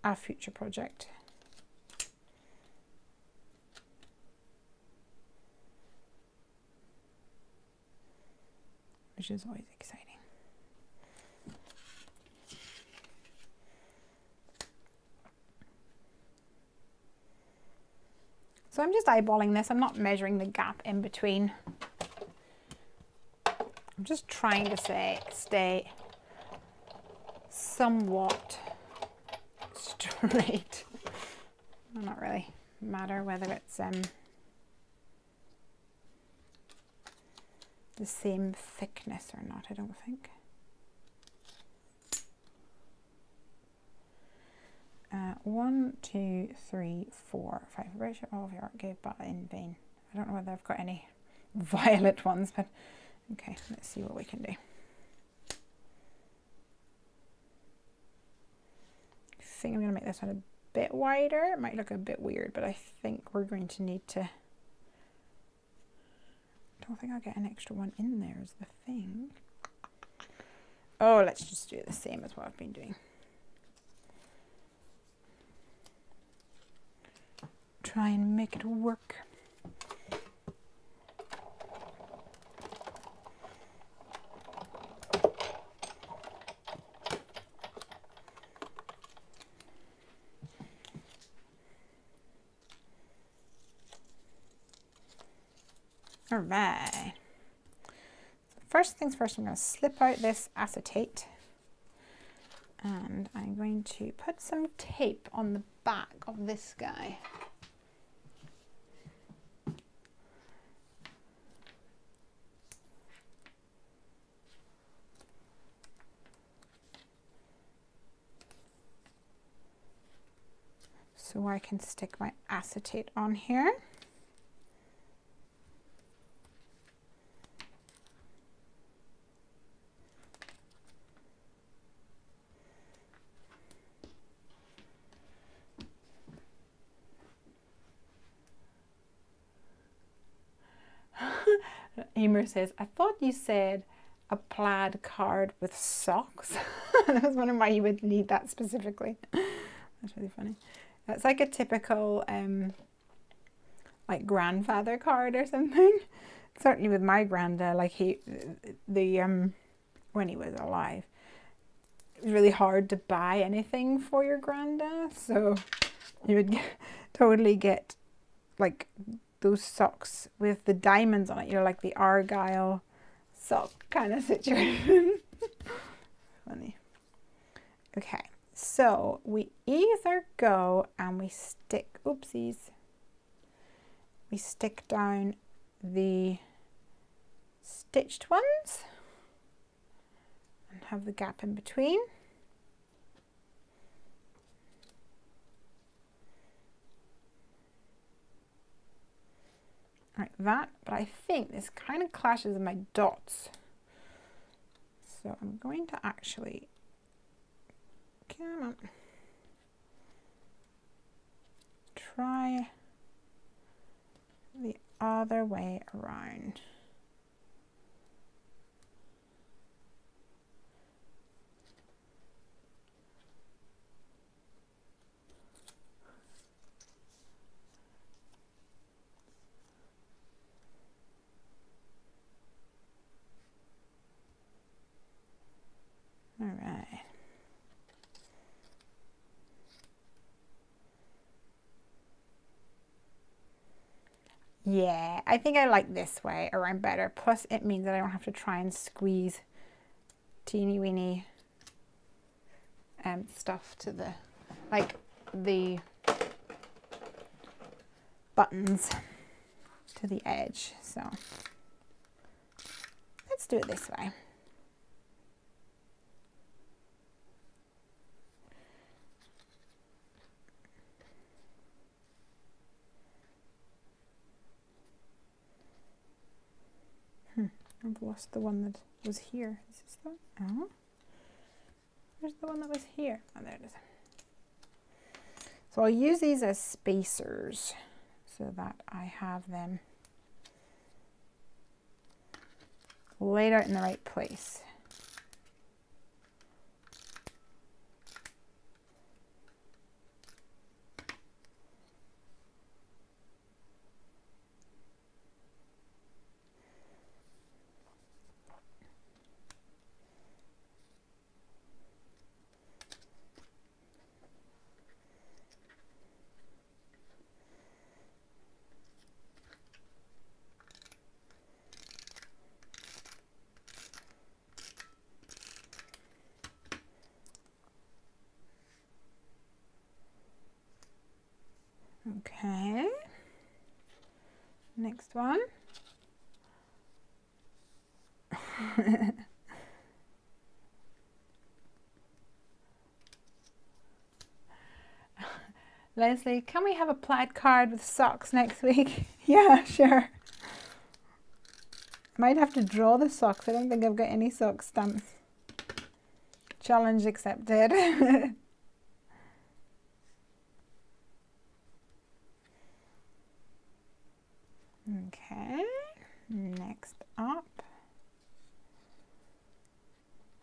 a future project. Which is always exciting. So I'm just eyeballing this. I'm not measuring the gap in between. I'm just trying to stay somewhat straight. Will not really matter whether it's the same thickness or not, I don't think. 1, 2, 3, 4, 5. Erase all of your art gave but in vain. I don't know whether I've got any violet ones, but okay, let's see what we can do. I think I'm going to make this one a bit wider. It might look a bit weird, but I think we're going to need to... I don't think I'll get an extra one in there is the thing. Oh, let's just do the same as what I've been doing. Try and make it work. All right. So first things first, I'm going to slip out this acetate and I'm going to put some tape on the back of this guy. So I can stick my acetate on here. Emer says, I thought you said a plaid card with socks. I was wondering why you would need that specifically. That's really funny. It's like a typical like grandfather card or something. Certainly with my granddad, like when he was alive, it was really hard to buy anything for your granddad, so you would totally get like those socks with the diamonds on it, you know, like the Argyle sock kind of situation. Funny. Okay, so we either go and we stick, oopsies, we stick down the stitched ones and have the gap in between. Like that, but I think this kind of clashes with my dots. So I'm going to actually, come on, try the other way around. All right. Yeah, I think I like this way around better. Plus it means that I don't have to try and squeeze teeny weeny stuff to the, like the buttons to the edge. So let's do it this way. I've lost the one that was here. Is this the one? Oh. Where's the one that was here? Oh, there it is. So I'll use these as spacers so that I have them laid out in the right place. Okay, next one. Lesley, can we have a plaid card with socks next week? Yeah, sure. Might have to draw the socks. I don't think I've got any sock stamps. Challenge accepted. Okay, next up.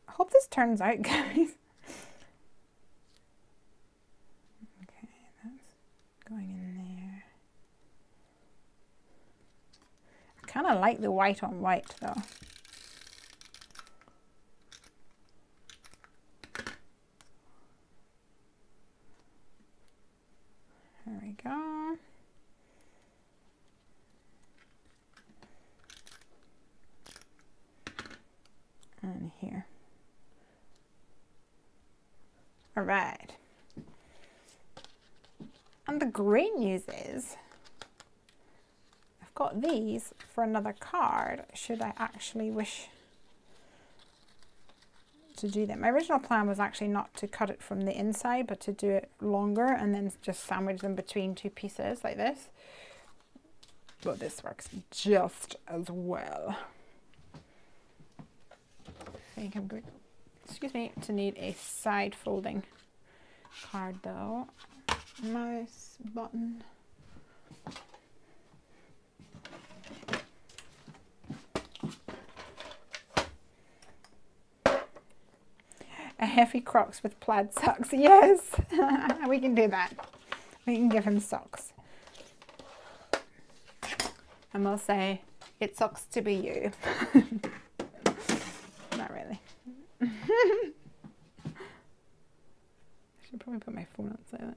I hope this turns out, guys. Okay, that's going in there. I kind of like the white on white though. There we go. And here. All right. And the great news is I've got these for another card should I actually wish to do them. My original plan was actually not to cut it from the inside but to do it longer and then just sandwich them between two pieces like this. But this works just as well. I think I'm going, excuse me, to need a side folding card though. Mouse button. A Heffy Crocs with plaid socks. Yes, we can do that. We can give him socks. And we'll say, it sucks to be you. Not really. I should probably put my phone on silent.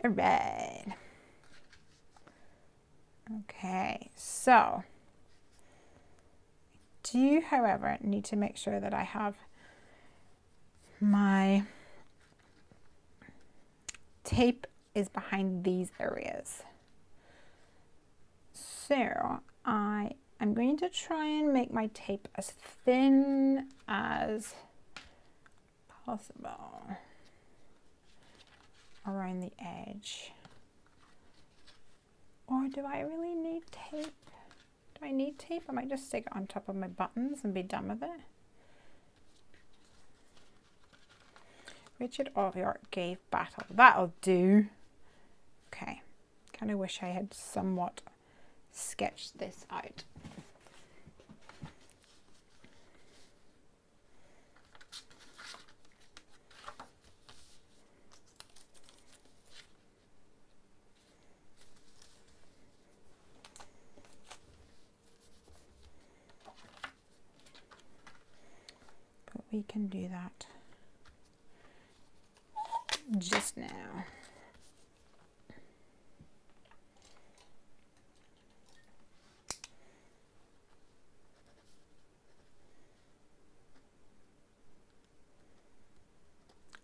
All right. Okay, so I do, however, need to make sure that I have my tape is behind these areas. So I am going to try and make my tape as thin as possible around the edge. Or do I really need tape? Do I need tape? I might just stick it on top of my buttons and be done with it. Richard of York gave battle. That'll do. Okay. Kind of wish I had somewhat sketched this out. But we can do that just now.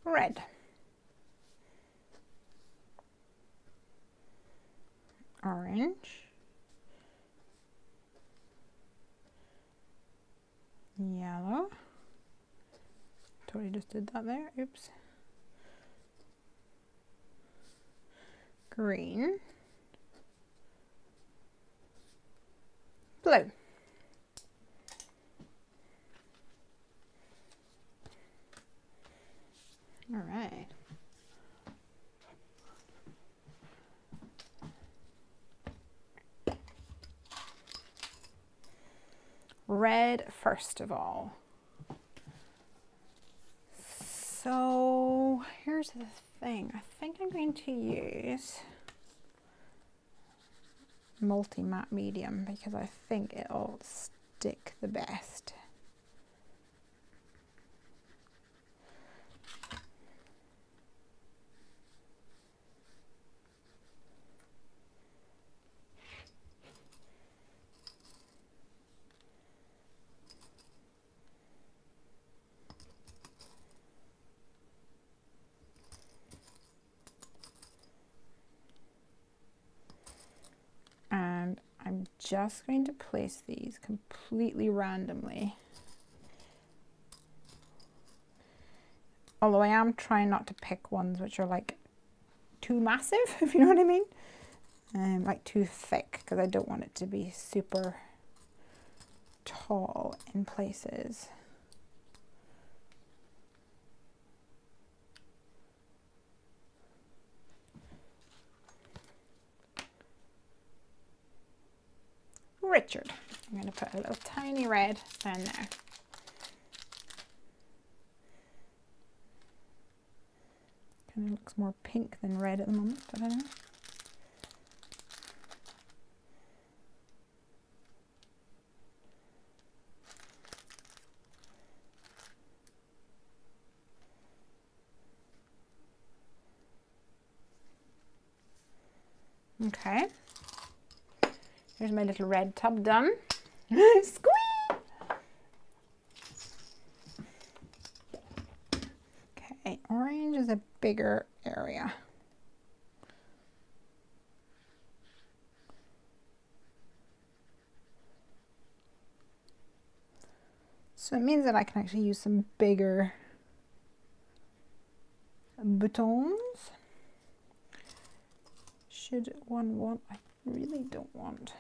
Red. orange, yellow, totally just did that there, oops, green, blue. All right. Red first of all. So here's the thing. I think I'm going to use multi-matte medium because I think it'll stick the best. And I'm just going to place these completely randomly. Although I am trying not to pick ones which are like too massive, if you know what I mean. Like too thick, because I don't want it to be super tall in places. Richard. I'm going to put a little tiny red down there. Kind of looks more pink than red at the moment, but I don't know. Okay. Here's my little red tub done. Squeeze! Okay, orange is a bigger area. So it means that I can actually use some bigger buttons. Should one want, I really don't want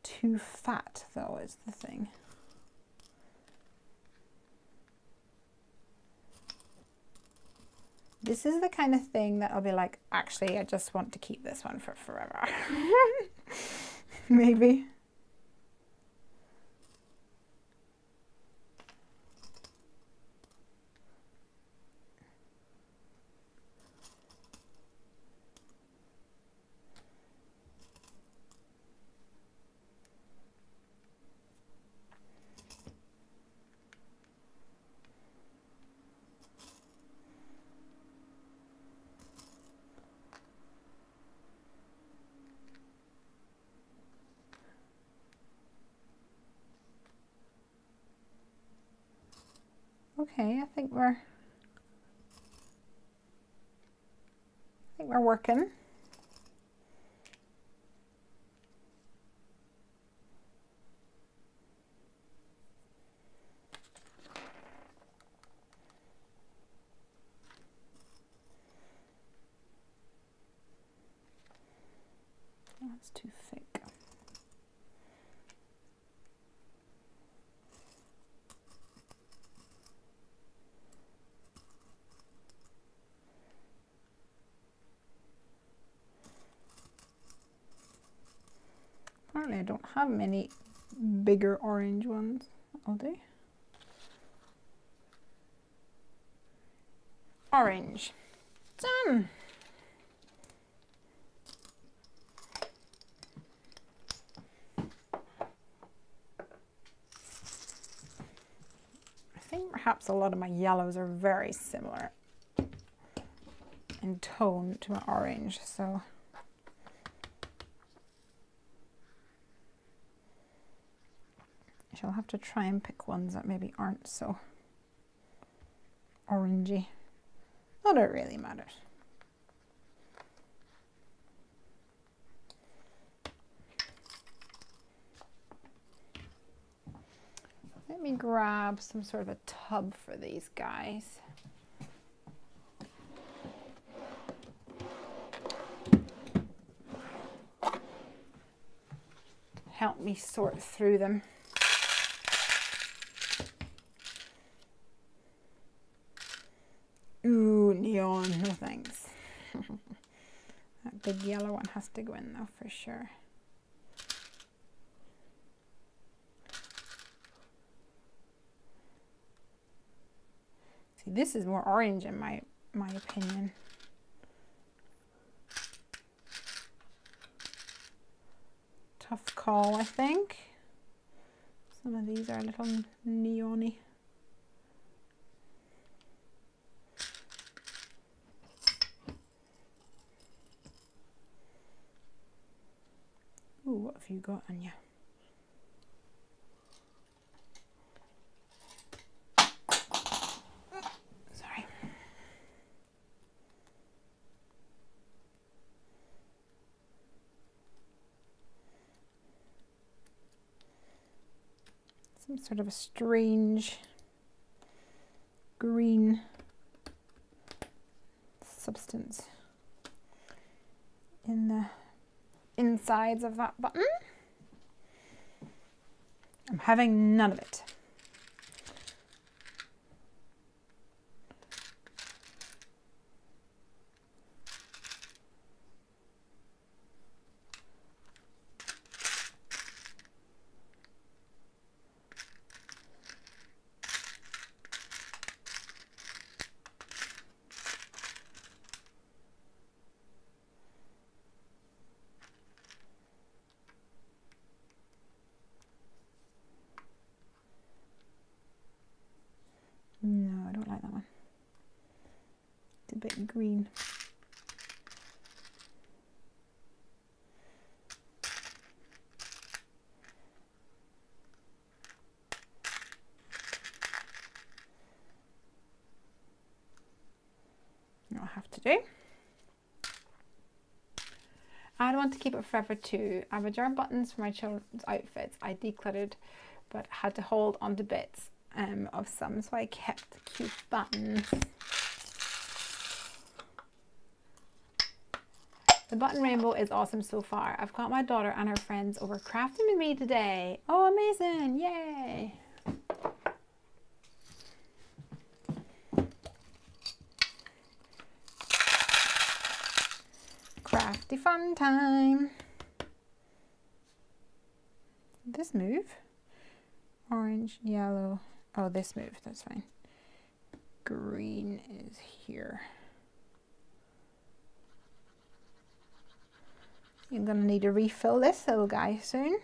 too fat though, is the thing. This is the kind of thing that I'll be like, actually, I just want to keep this one for forever. Maybe. Okay, I think we're working. That's too thick. Apparently I don't have many bigger orange ones. I'll do. Orange. Done. I think perhaps a lot of my yellows are very similar in tone to my orange, so I shall have to try and pick ones that maybe aren't so orangey. Not that it really matters. grab some sort of a tub for these guys. Help me sort through them. Ooh, neon, no thanks. That big yellow one has to go in though, for sure. See, this is more orange in my opinion. Tough call, I think. Some of these are a little neon-y. Ooh, what have you got on you? Sorry. Some sort of a strange green substance in the insides of that button. I'm having none of it. No, I don't like that one. It's a bit green. I'll have to do. I don't want to keep it forever too. I have a jar of buttons for my children's outfits. I decluttered, but had to hold onto bits of some, so I kept cute buttons. The button rainbow is awesome so far. I've got my daughter and her friends over crafting with me today. Oh, amazing! Yay! Crafty fun time. This move? Orange, yellow. Oh, this move, that's fine. Green is here. You're gonna need to refill this little guy soon.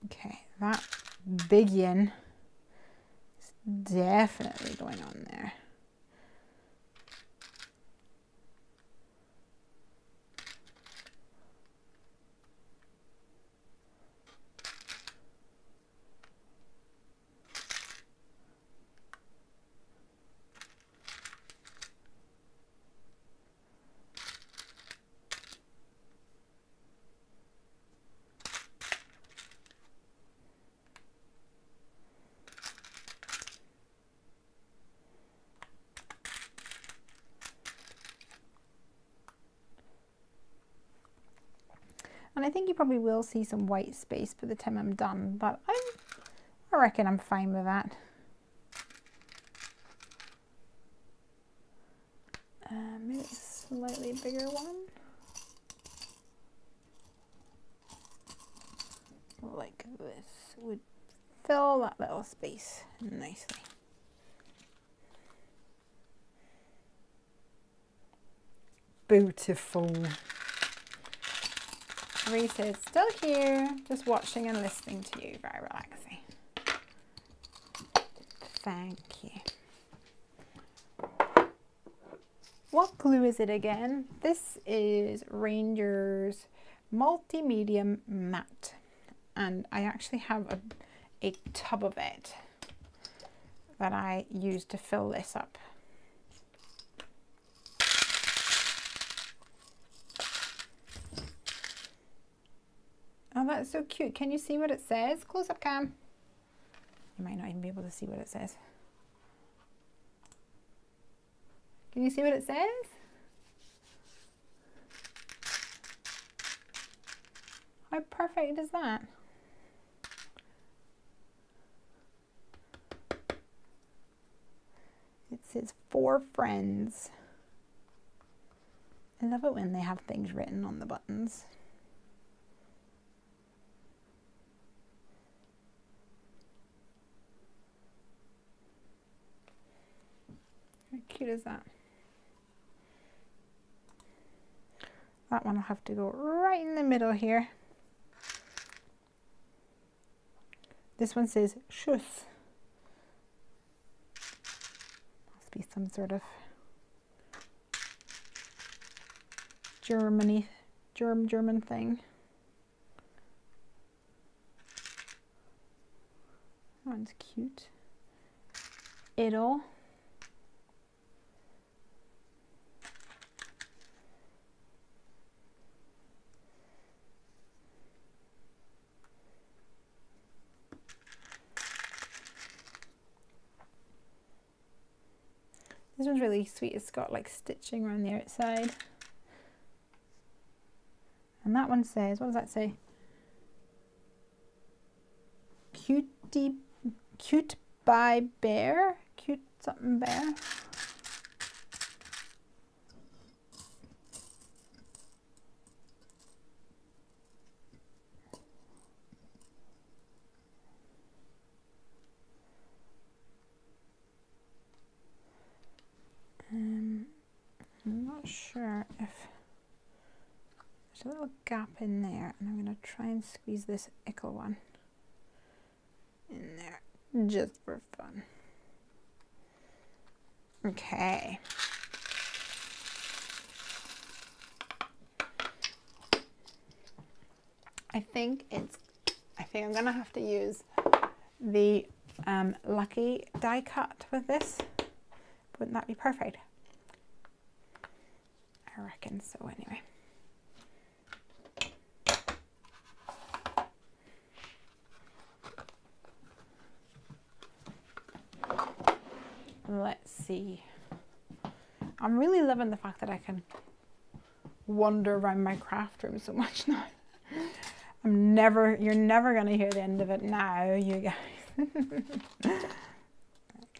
Okay, that big yin is definitely going on there. And I think you probably will see some white space by the time I'm done, but I reckon I'm fine with that. Maybe a slightly bigger one. Like this would fill that little space nicely. Beautiful. Reese is still here, just watching and listening to you. Very relaxing. Thank you. What glue is it again? This is Ranger's Multi-Medium Matte. And I actually have a tub of it that I use to fill this up. Oh, that's so cute. Can you see what it says? Close up cam. You might not even be able to see what it says. Can you see what it says? How perfect is that? It says for friends. I love it when they have things written on the buttons. How cute is that? That one will have to go right in the middle here. This one says Schuss. Must be some sort of German thing. That one's cute. It'll. This one's really sweet. It's got like stitching around the outside. And that one says, what does that say? Cute by bear? Cute something bear? I'm not sure if there's a little gap in there, and I'm going to try and squeeze this ickle one in there just for fun. Okay. I think I'm going to have to use the Lucky die cut with this. Wouldn't that be perfect? I reckon so anyway. Let's see. I'm really loving the fact that I can wander around my craft room so much now. You're never going to hear the end of it now, you guys.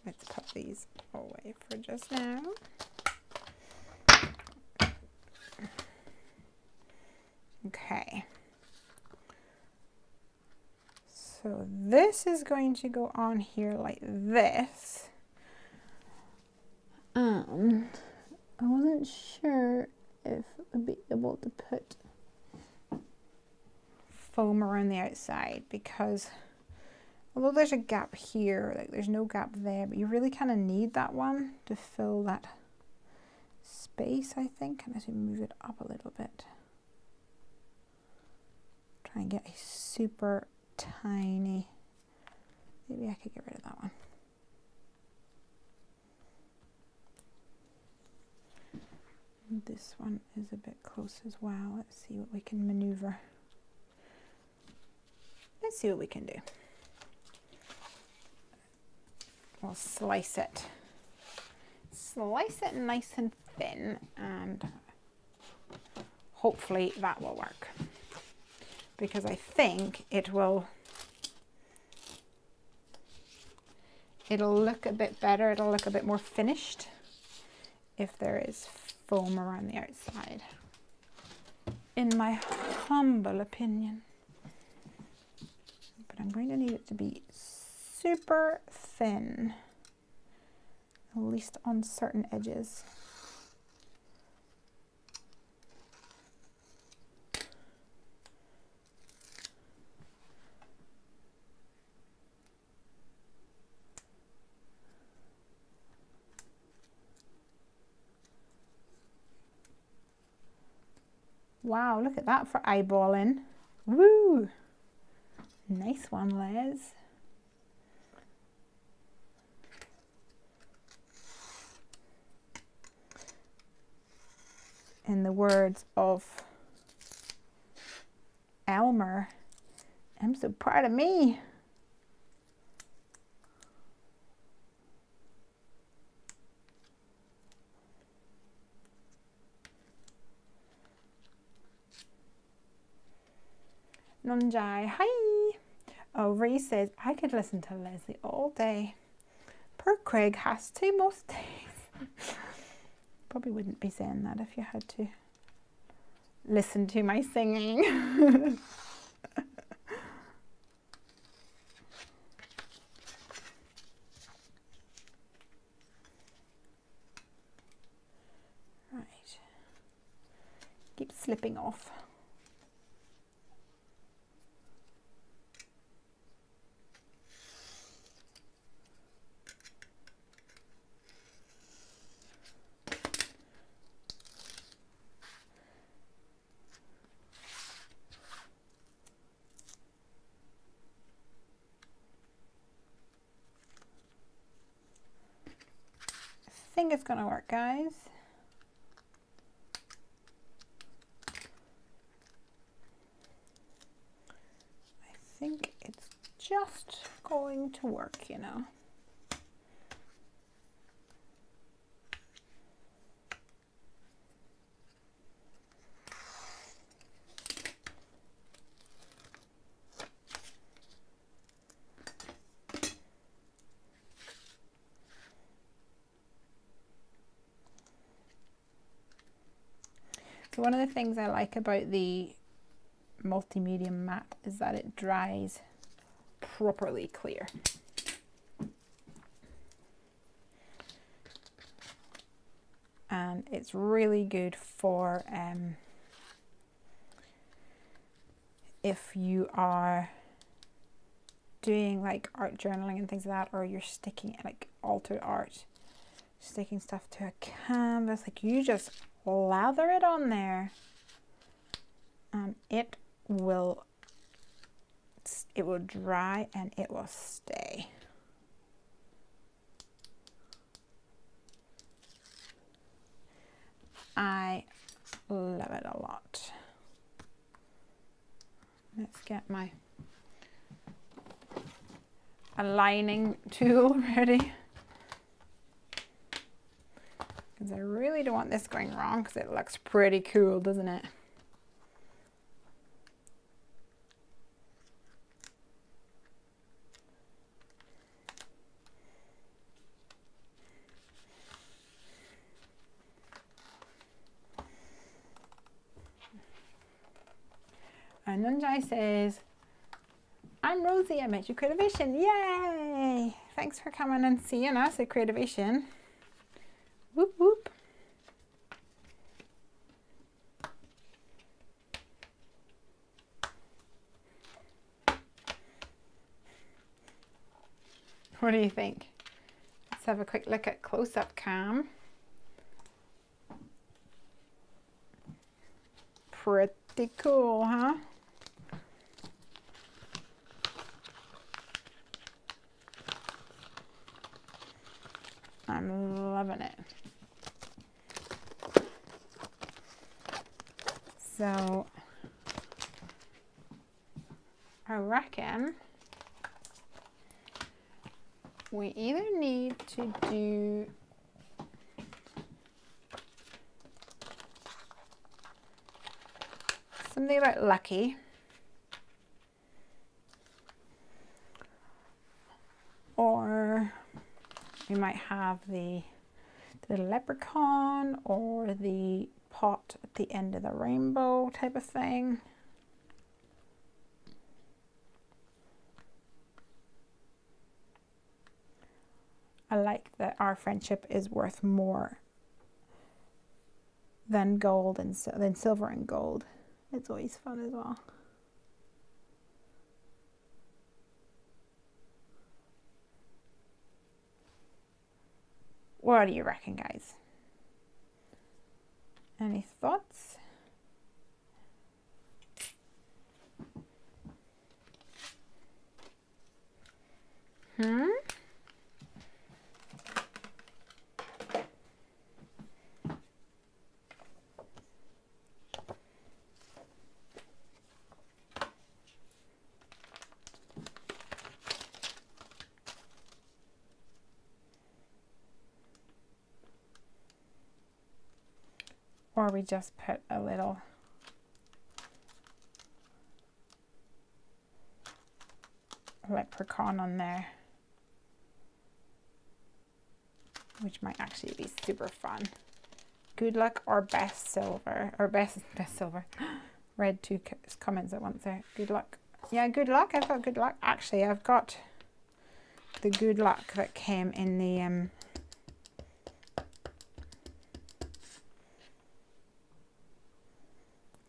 Let's put these away for just now. Okay. So this is going to go on here like this. And I wasn't sure if I'd be able to put foam around the outside, because although there's a gap here, like there's no gap there, but you really kind of need that one to fill that space, I think. And as we move it up a little bit, try and get a super tiny, maybe I could get rid of that one. This one is a bit close as well. Let's see what we can maneuver. Let's see what we can do. We'll slice it. Slice it nice and thin, and hopefully that will work. Because I think it'll look a bit better, it'll look a bit more finished if there is foam around the outside, in my humble opinion. But I'm going to need it to be super thin, at least on certain edges. Wow, look at that for eyeballing. Woo! Nice one, Les. In the words of Elmer, I'm so proud of me. Nunjai, hi. Oh, Ree says, I could listen to Lesley all day. Poor Craig has to most days. Probably wouldn't be saying that if you had to listen to my singing. Right. Keep slipping off. I think it's gonna work, guys. I think it's just going to work, you know. So one of the things I like about the multimedia mat is that it dries properly clear. And it's really good for if you are doing like art journaling and things like that, or you're sticking like altered art, sticking stuff to a canvas, like you just lather it on there and it will dry and it will stay. I love it a lot. Let's get my aligning tool ready, because I really don't want this going wrong, because it looks pretty cool, doesn't it? And Nunjai says, I'm Rosie, I met you at Creativation. Yay! Thanks for coming and seeing us at Creativation. Whoop whoop. What do you think? Let's have a quick look at close-up cam. Pretty cool, huh? I'm loving it. So I reckon we either need to do something about Lucky, or we might have the leprechaun or the pot at the end of the rainbow type of thing. I like that our friendship is worth more than gold and than silver and gold. It's always fun as well. What do you reckon, guys? Any thoughts? or we just put a little leprechaun on there, which might actually be super fun. Good luck or best silver, or best silver. Read two comments at once there. Good luck. Yeah, good luck. I've got good luck. Actually, I've got the good luck that came in the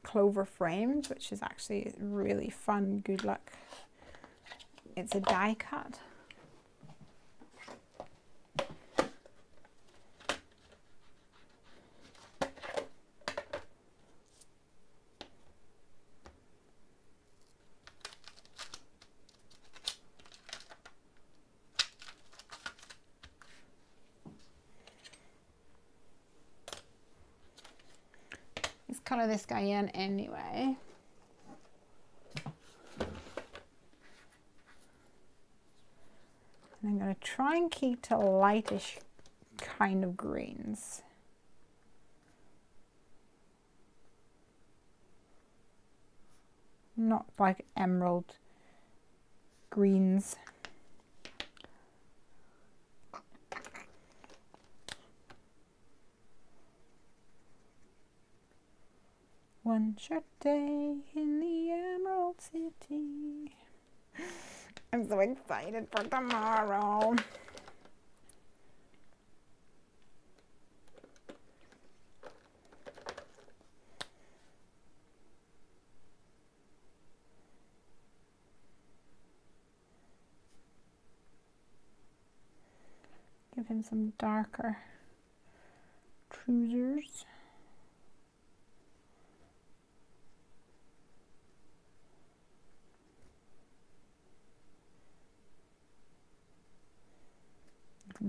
Clover frames, which is actually really fun. Good luck. It's a die cut. Let's color this guy in anyway. And I'm going to try and keep to lightish kind of greens. Not like emerald greens. One short day in the Emerald City. I'm so excited for tomorrow. Give him some darker trousers.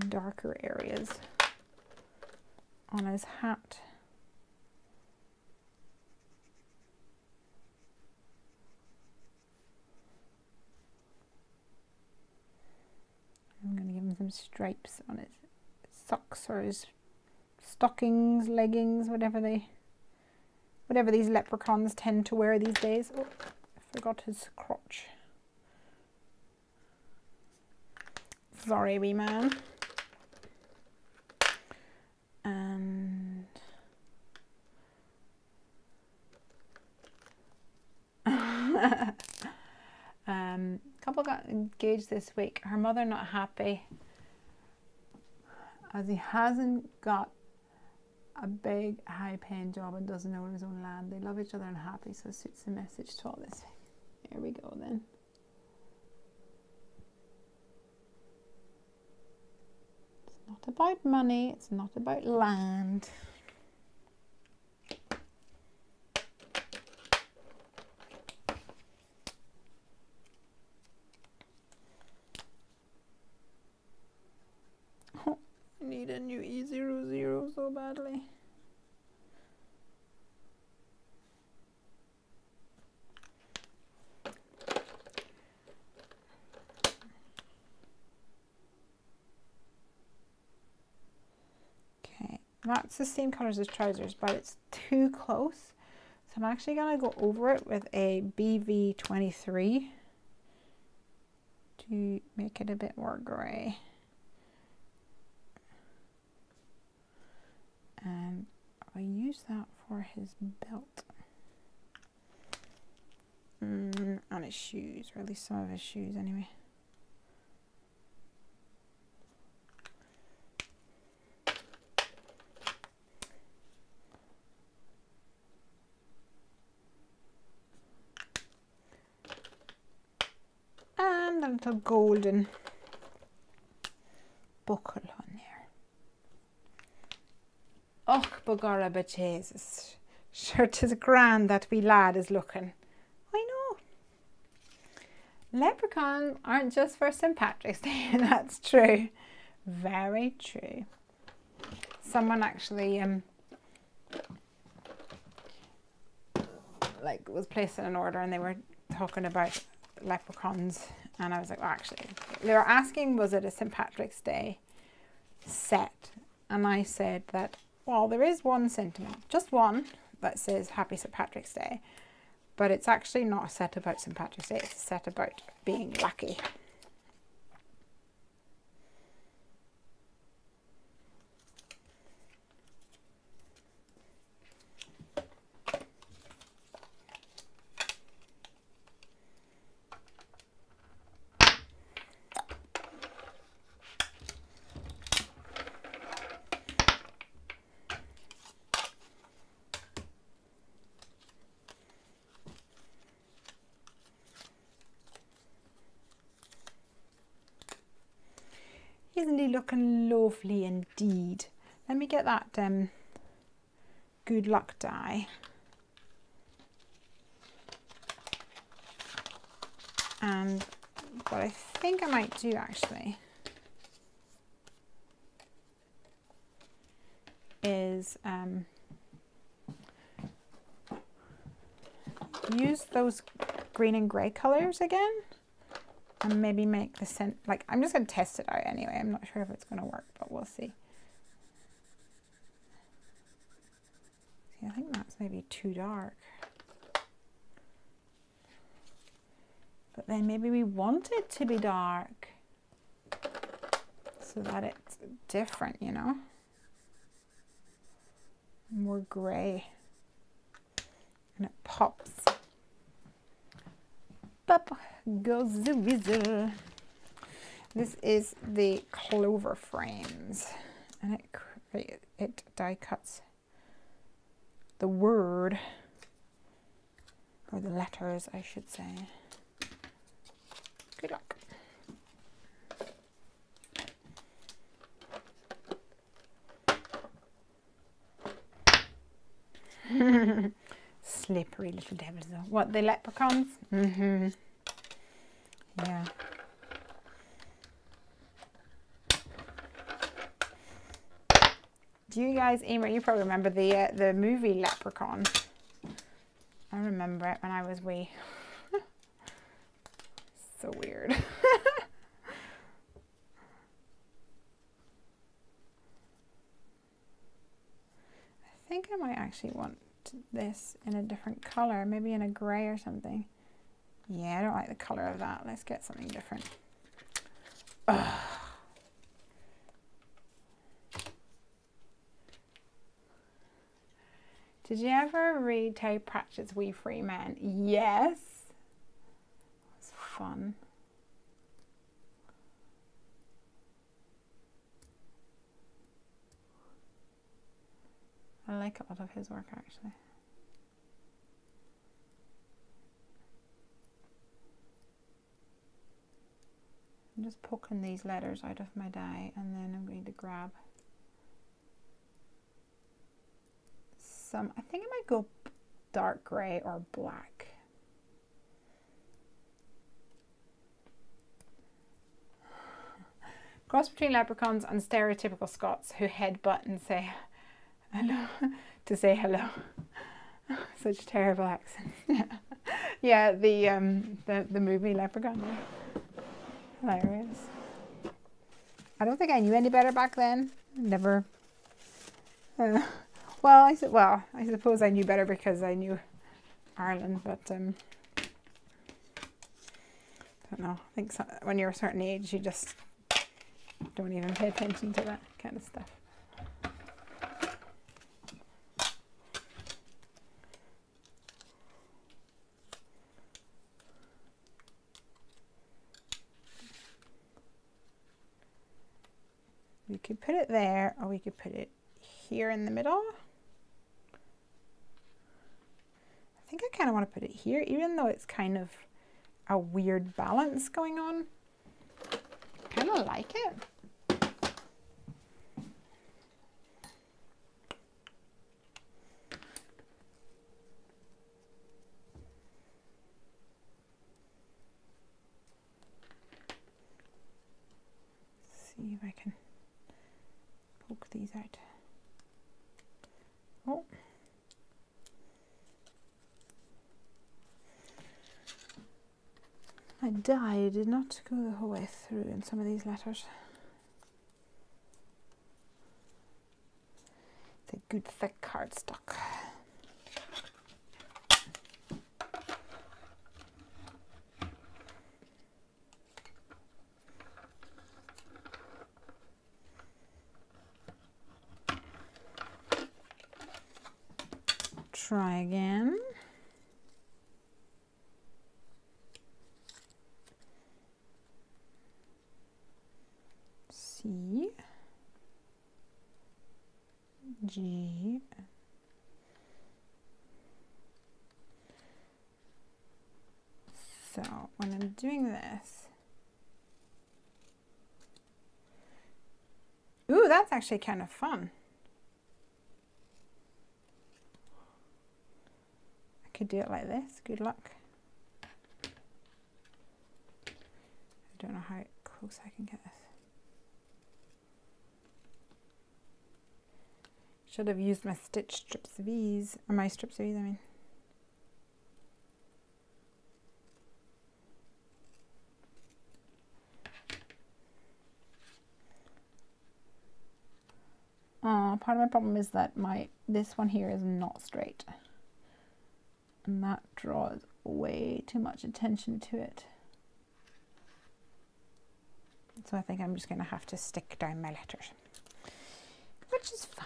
Darker areas on his hat. I'm going to give him some stripes on his socks or his stockings, leggings, whatever these leprechauns tend to wear these days. Oh, I forgot his crotch. Sorry, wee man. And couple got engaged this week. Her mother not happy as he hasn't got a big high-paying job and doesn't own his own land. They love each other and happy, so suits the message to all this. Here we go then. Not about money, it's not about land. Oh, I need a new E00 so badly. That's the same color as his trousers, but it's too close. So I'm actually going to go over it with a BV23 to make it a bit more grey. And I'll use that for his belt. And his shoes, or at least some of his shoes anyway. And a little golden buckle on there. Och, bugara ba Jesus. Sure, 'tis grand that wee lad is looking. I know. Leprechauns aren't just for St. Patrick's Day. That's true. Very true. Someone actually like was placing an order and they were talking about leprechauns, and I was like, well, actually they were asking was it a St. Patrick's Day set, and I said that well, there is one sentiment, just one, that says Happy St. Patrick's Day, but it's actually not a set about St. Patrick's Day, it's a set about being lucky. Isn't he looking lovely indeed? Let me get that good luck die. And what I think I might do actually is use those green and grey colours again. And maybe make the scent, like, I'm just going to test it out anyway. I'm not sure if it's going to work, but we'll see. See, I think that's maybe too dark. But then maybe we want it to be dark so that it's different, you know? More grey. And it pops. Pop goes the whistle. This is the Clover frames, and it die cuts the word, or the letters I should say. Good luck. Slippery little devils though. What, the leprechauns? Mm-hmm. Yeah. Do you guys, Emer, you probably remember the movie Leprechaun. I remember it when I was wee. So weird. I think I might actually want this in a different color, maybe in a grey or something. Yeah, I don't like the color of that. Let's get something different. Ugh. Did you ever read Terry Pratchett's We Free Men? Yes. It was fun. I like a lot of his work actually. I'm just poking these letters out of my die, and then I'm going to grab some, I think I might go dark grey or black. Cross between leprechauns and stereotypical Scots who headbutt and say hello to say hello. Such terrible accents. Yeah, the movie Leprechaun. Hilarious. I don't think I knew any better back then. Never. Well, I suppose I knew better because I knew Ireland, but I don't know. I think when you're a certain age, you just don't even pay attention to that kind of stuff. We could put it there, or we could put it here in the middle. I think I kind of want to put it here, even though it's kind of a weird balance going on. I kind of like it. See if I can poke these out. Oh. My die did not go the whole way through in some of these letters. It's a good thick cardstock. Try again. C, G, so when I'm doing this, ooh, that's actually kind of fun. I could do it like this. Good luck. I don't know how close I can get this. Should have used my stitch strips of ease, or my strips of ease, I mean. Part of my problem is that this one here is not straight. And that draws way too much attention to it. So I think I'm just going to have to stick down my letters, which is fine.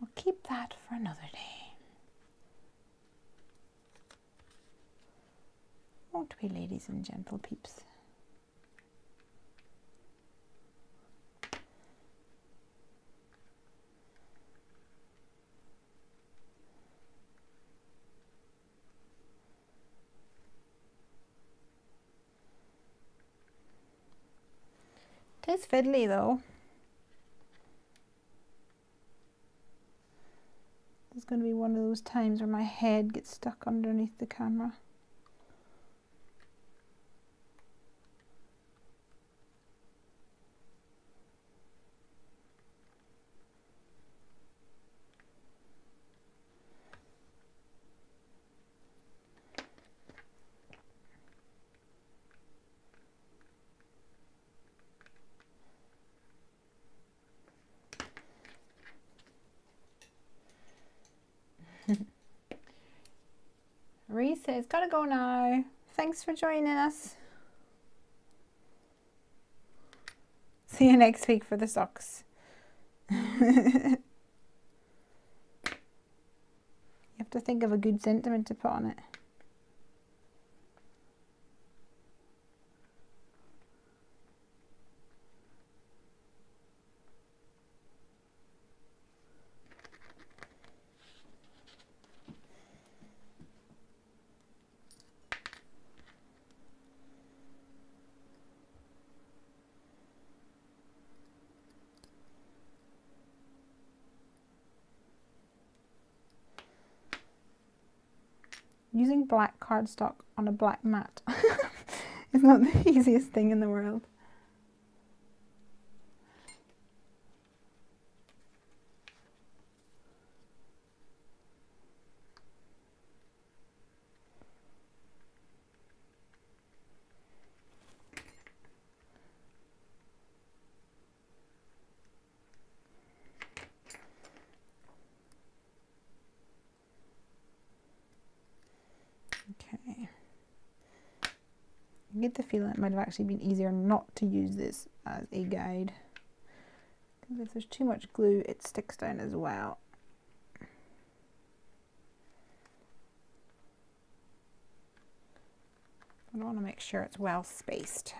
We'll keep that for another day. Won't we, ladies and gentle peeps? It is fiddly though. It's going to be one of those times where my head gets stuck underneath the camera. Reese says, gotta go now. Thanks for joining us. See you next week for the socks. You have to think of a good sentiment to put on it. Using black cardstock on a black mat is not the easiest thing in the world. Okay. I get the feeling it might have actually been easier not to use this as a guide, because if there's too much glue it sticks down as well. I want to make sure it's well spaced.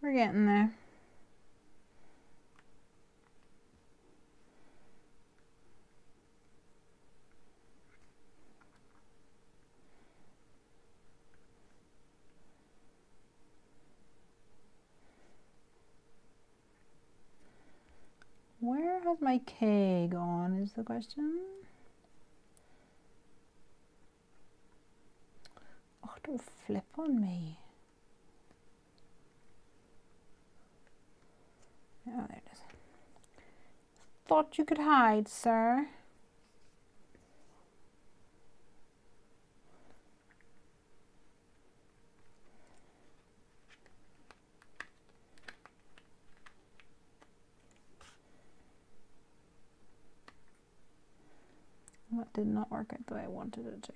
We're getting there. Where has my K gone is the question. Oh, don't flip on me. Oh, there it is. Thought you could hide, sir. That did not work out the way I wanted it to.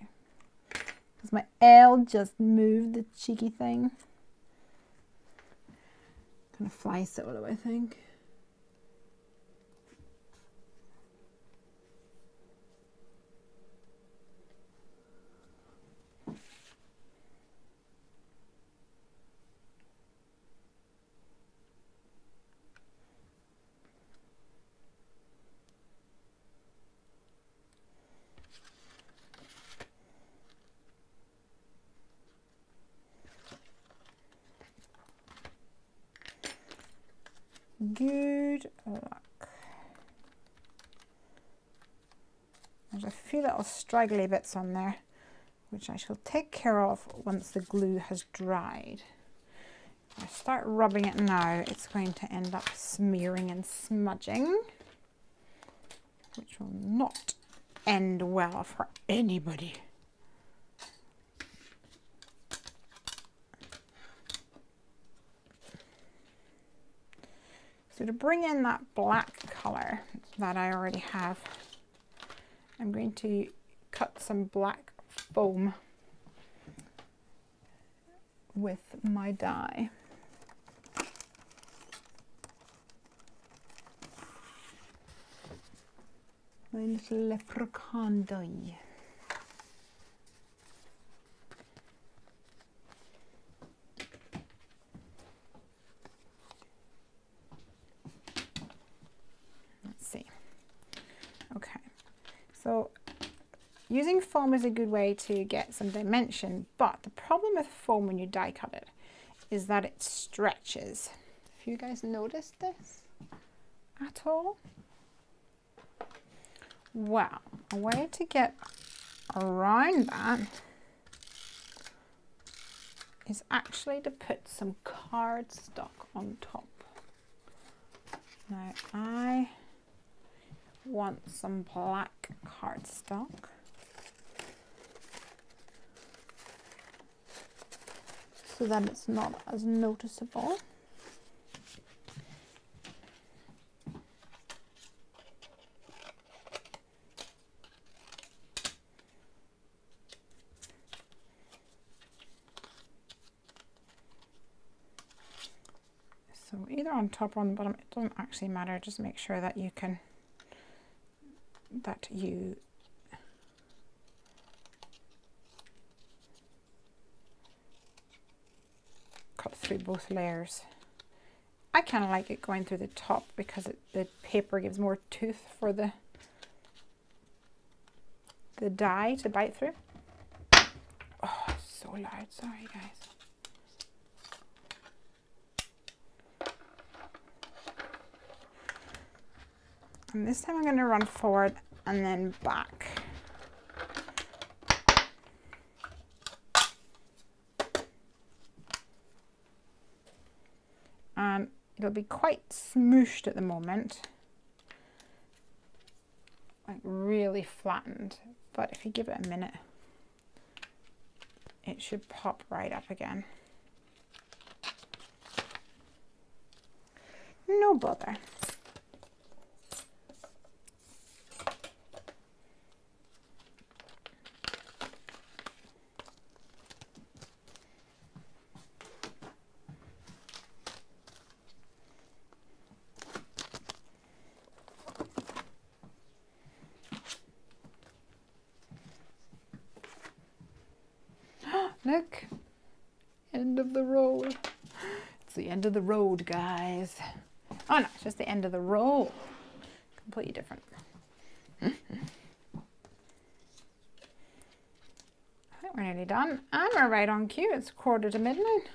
Because my L just moved the cheeky thing. Kind of fly solo, I think. Good luck. There's a few little straggly bits on there, which I shall take care of once the glue has dried. If I start rubbing it now, it's going to end up smearing and smudging, which will not end well for anybody. So to bring in that black color that I already have, I'm going to cut some black foam with my die. My little leprechaun die. So using foam is a good way to get some dimension, but the problem with foam when you die cut it is that it stretches. Have you guys noticed this at all? Well, a way to get around that is actually to put some cardstock on top. Now I want some black cardstock. So that it's not as noticeable. So either on top or on the bottom, it doesn't actually matter, just make sure that you can cut through both layers. I kind of like it going through the top because the paper gives more tooth for the die to bite through. Oh, it's so loud, sorry guys. And this time I'm going to run forward and then back. And it'll be quite smooshed at the moment, like really flattened, but if you give it a minute, it should pop right up again. No bother. Look, end of the road. It's the end of the road, guys. Oh no, it's just the end of the roll. Completely different. I think we're nearly done. And we're right on cue. It's midnight.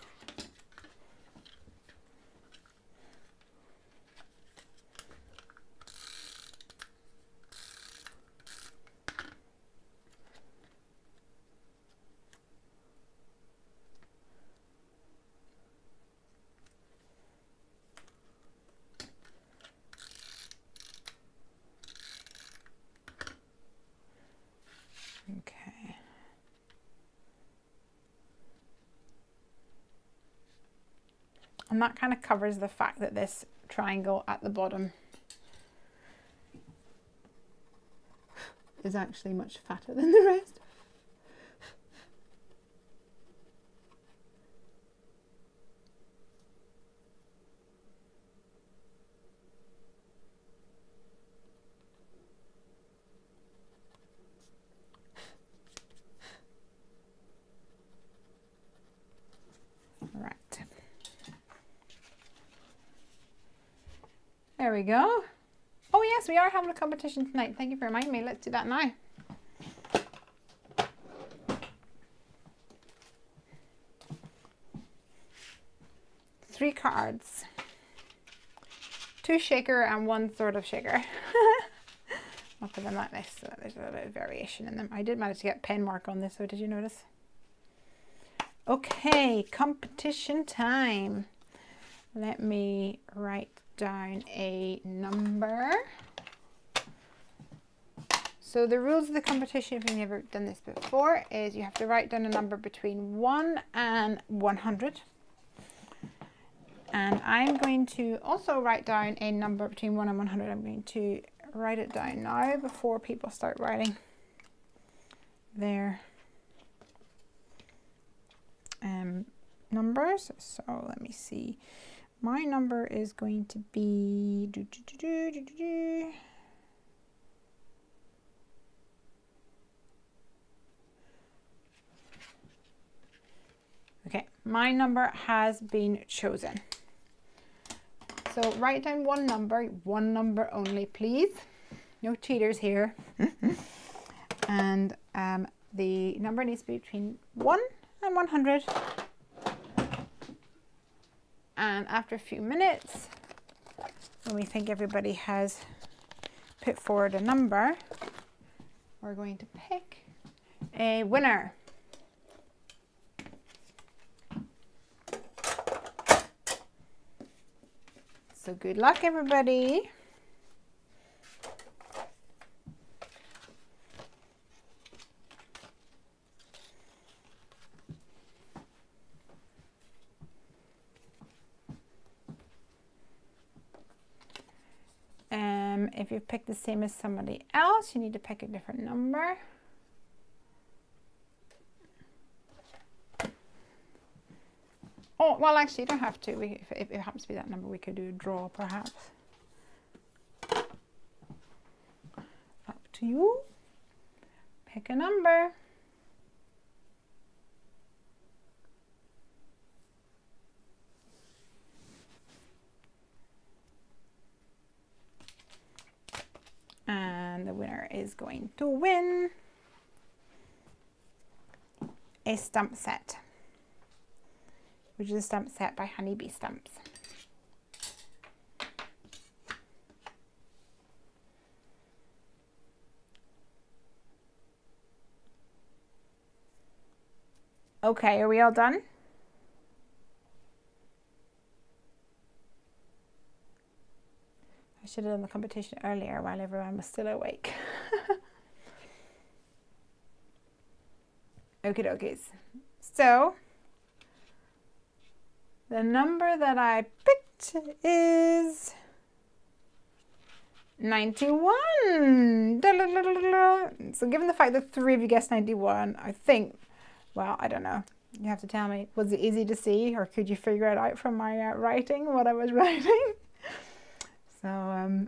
And that kind of covers the fact that this triangle at the bottom is actually much fatter than the rest. Right. There we go. Oh yes, we are having a competition tonight. Thank you for reminding me. Let's do that now. Three cards. 2 shaker and 1 sort of shaker. I'll put them like this so that there's a little bit of variation in them. I did manage to get pen mark on this, so did you notice? Okay, competition time. Let me write down a number. So the rules of the competition, if you've never done this before, is you have to write down a number between 1 and 100. And I'm going to also write down a number between 1 and 100. I'm going to write it down now before people start writing their numbers. So let me see. My number is going to be okay, my number has been chosen. So write down one number only, please. No cheaters here. And the number needs to be between 1 and 100. And after a few minutes, when we think everybody has put forward a number, we're going to pick a winner. So good luck, everybody. If you've picked the same as somebody else, you need to pick a different number. Oh, well, actually, you don't have to. If it happens to be that number, we could do a draw, perhaps. Up to you. Pick a number. And the winner is going to win a stamp set, which is a stamp set by Honeybee Stamps. Okay, are we all done? I should have done the competition earlier while everyone was still awake. Okie dokies. So, the number that I picked is 91. Da, da, da, da, da. So given the fact that 3 of you guessed 91, I think, well, I don't know. You have to tell me, was it easy to see, or could you figure it out from my writing, what I was writing? So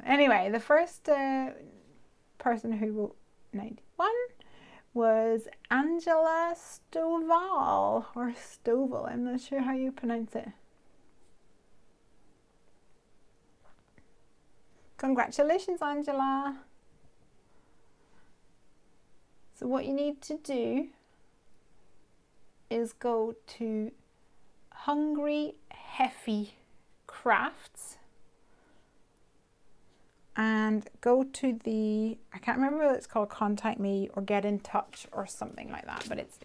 anyway, the first person who wrote 91 was Angela Stovall, or Stovall, I'm not sure how you pronounce it. Congratulations, Angela. So what you need to do is go to Hungry Heffy Crafts and go to the, I can't remember what it's called, contact me or get in touch or something like that, but it's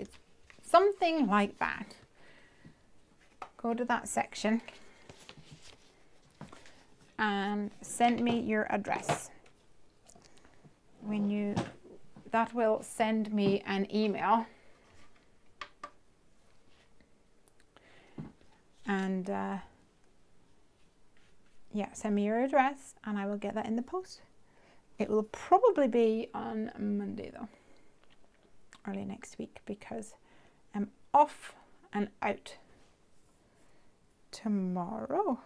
something like that. Go to that section and send me your address. That will send me an email, and yeah, send me your address and I will get that in the post. It will probably be on Monday though, early next week, because I'm off and out tomorrow,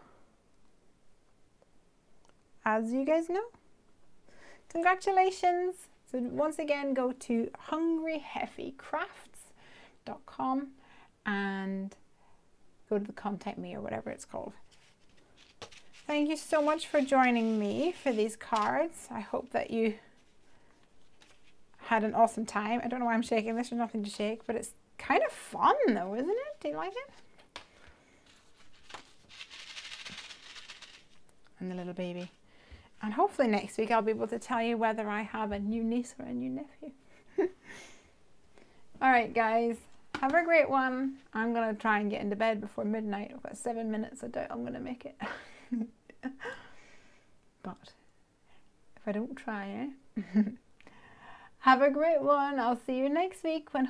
as you guys know. Congratulations. So once again, go to hungryheffycrafts.com and go to the contact me or whatever it's called. Thank you so much for joining me for these cards. I hope that you had an awesome time. I don't know why I'm shaking this, there's nothing to shake, but it's kind of fun though, isn't it? Do you like it? And the little baby. And hopefully next week I'll be able to tell you whether I have a new niece or a new nephew. Alright guys, have a great one. I'm going to try and get into bed before midnight. I've got 7 minutes. I doubt I'm going to make it. But if I don't try, Have a great one. I'll see you next week when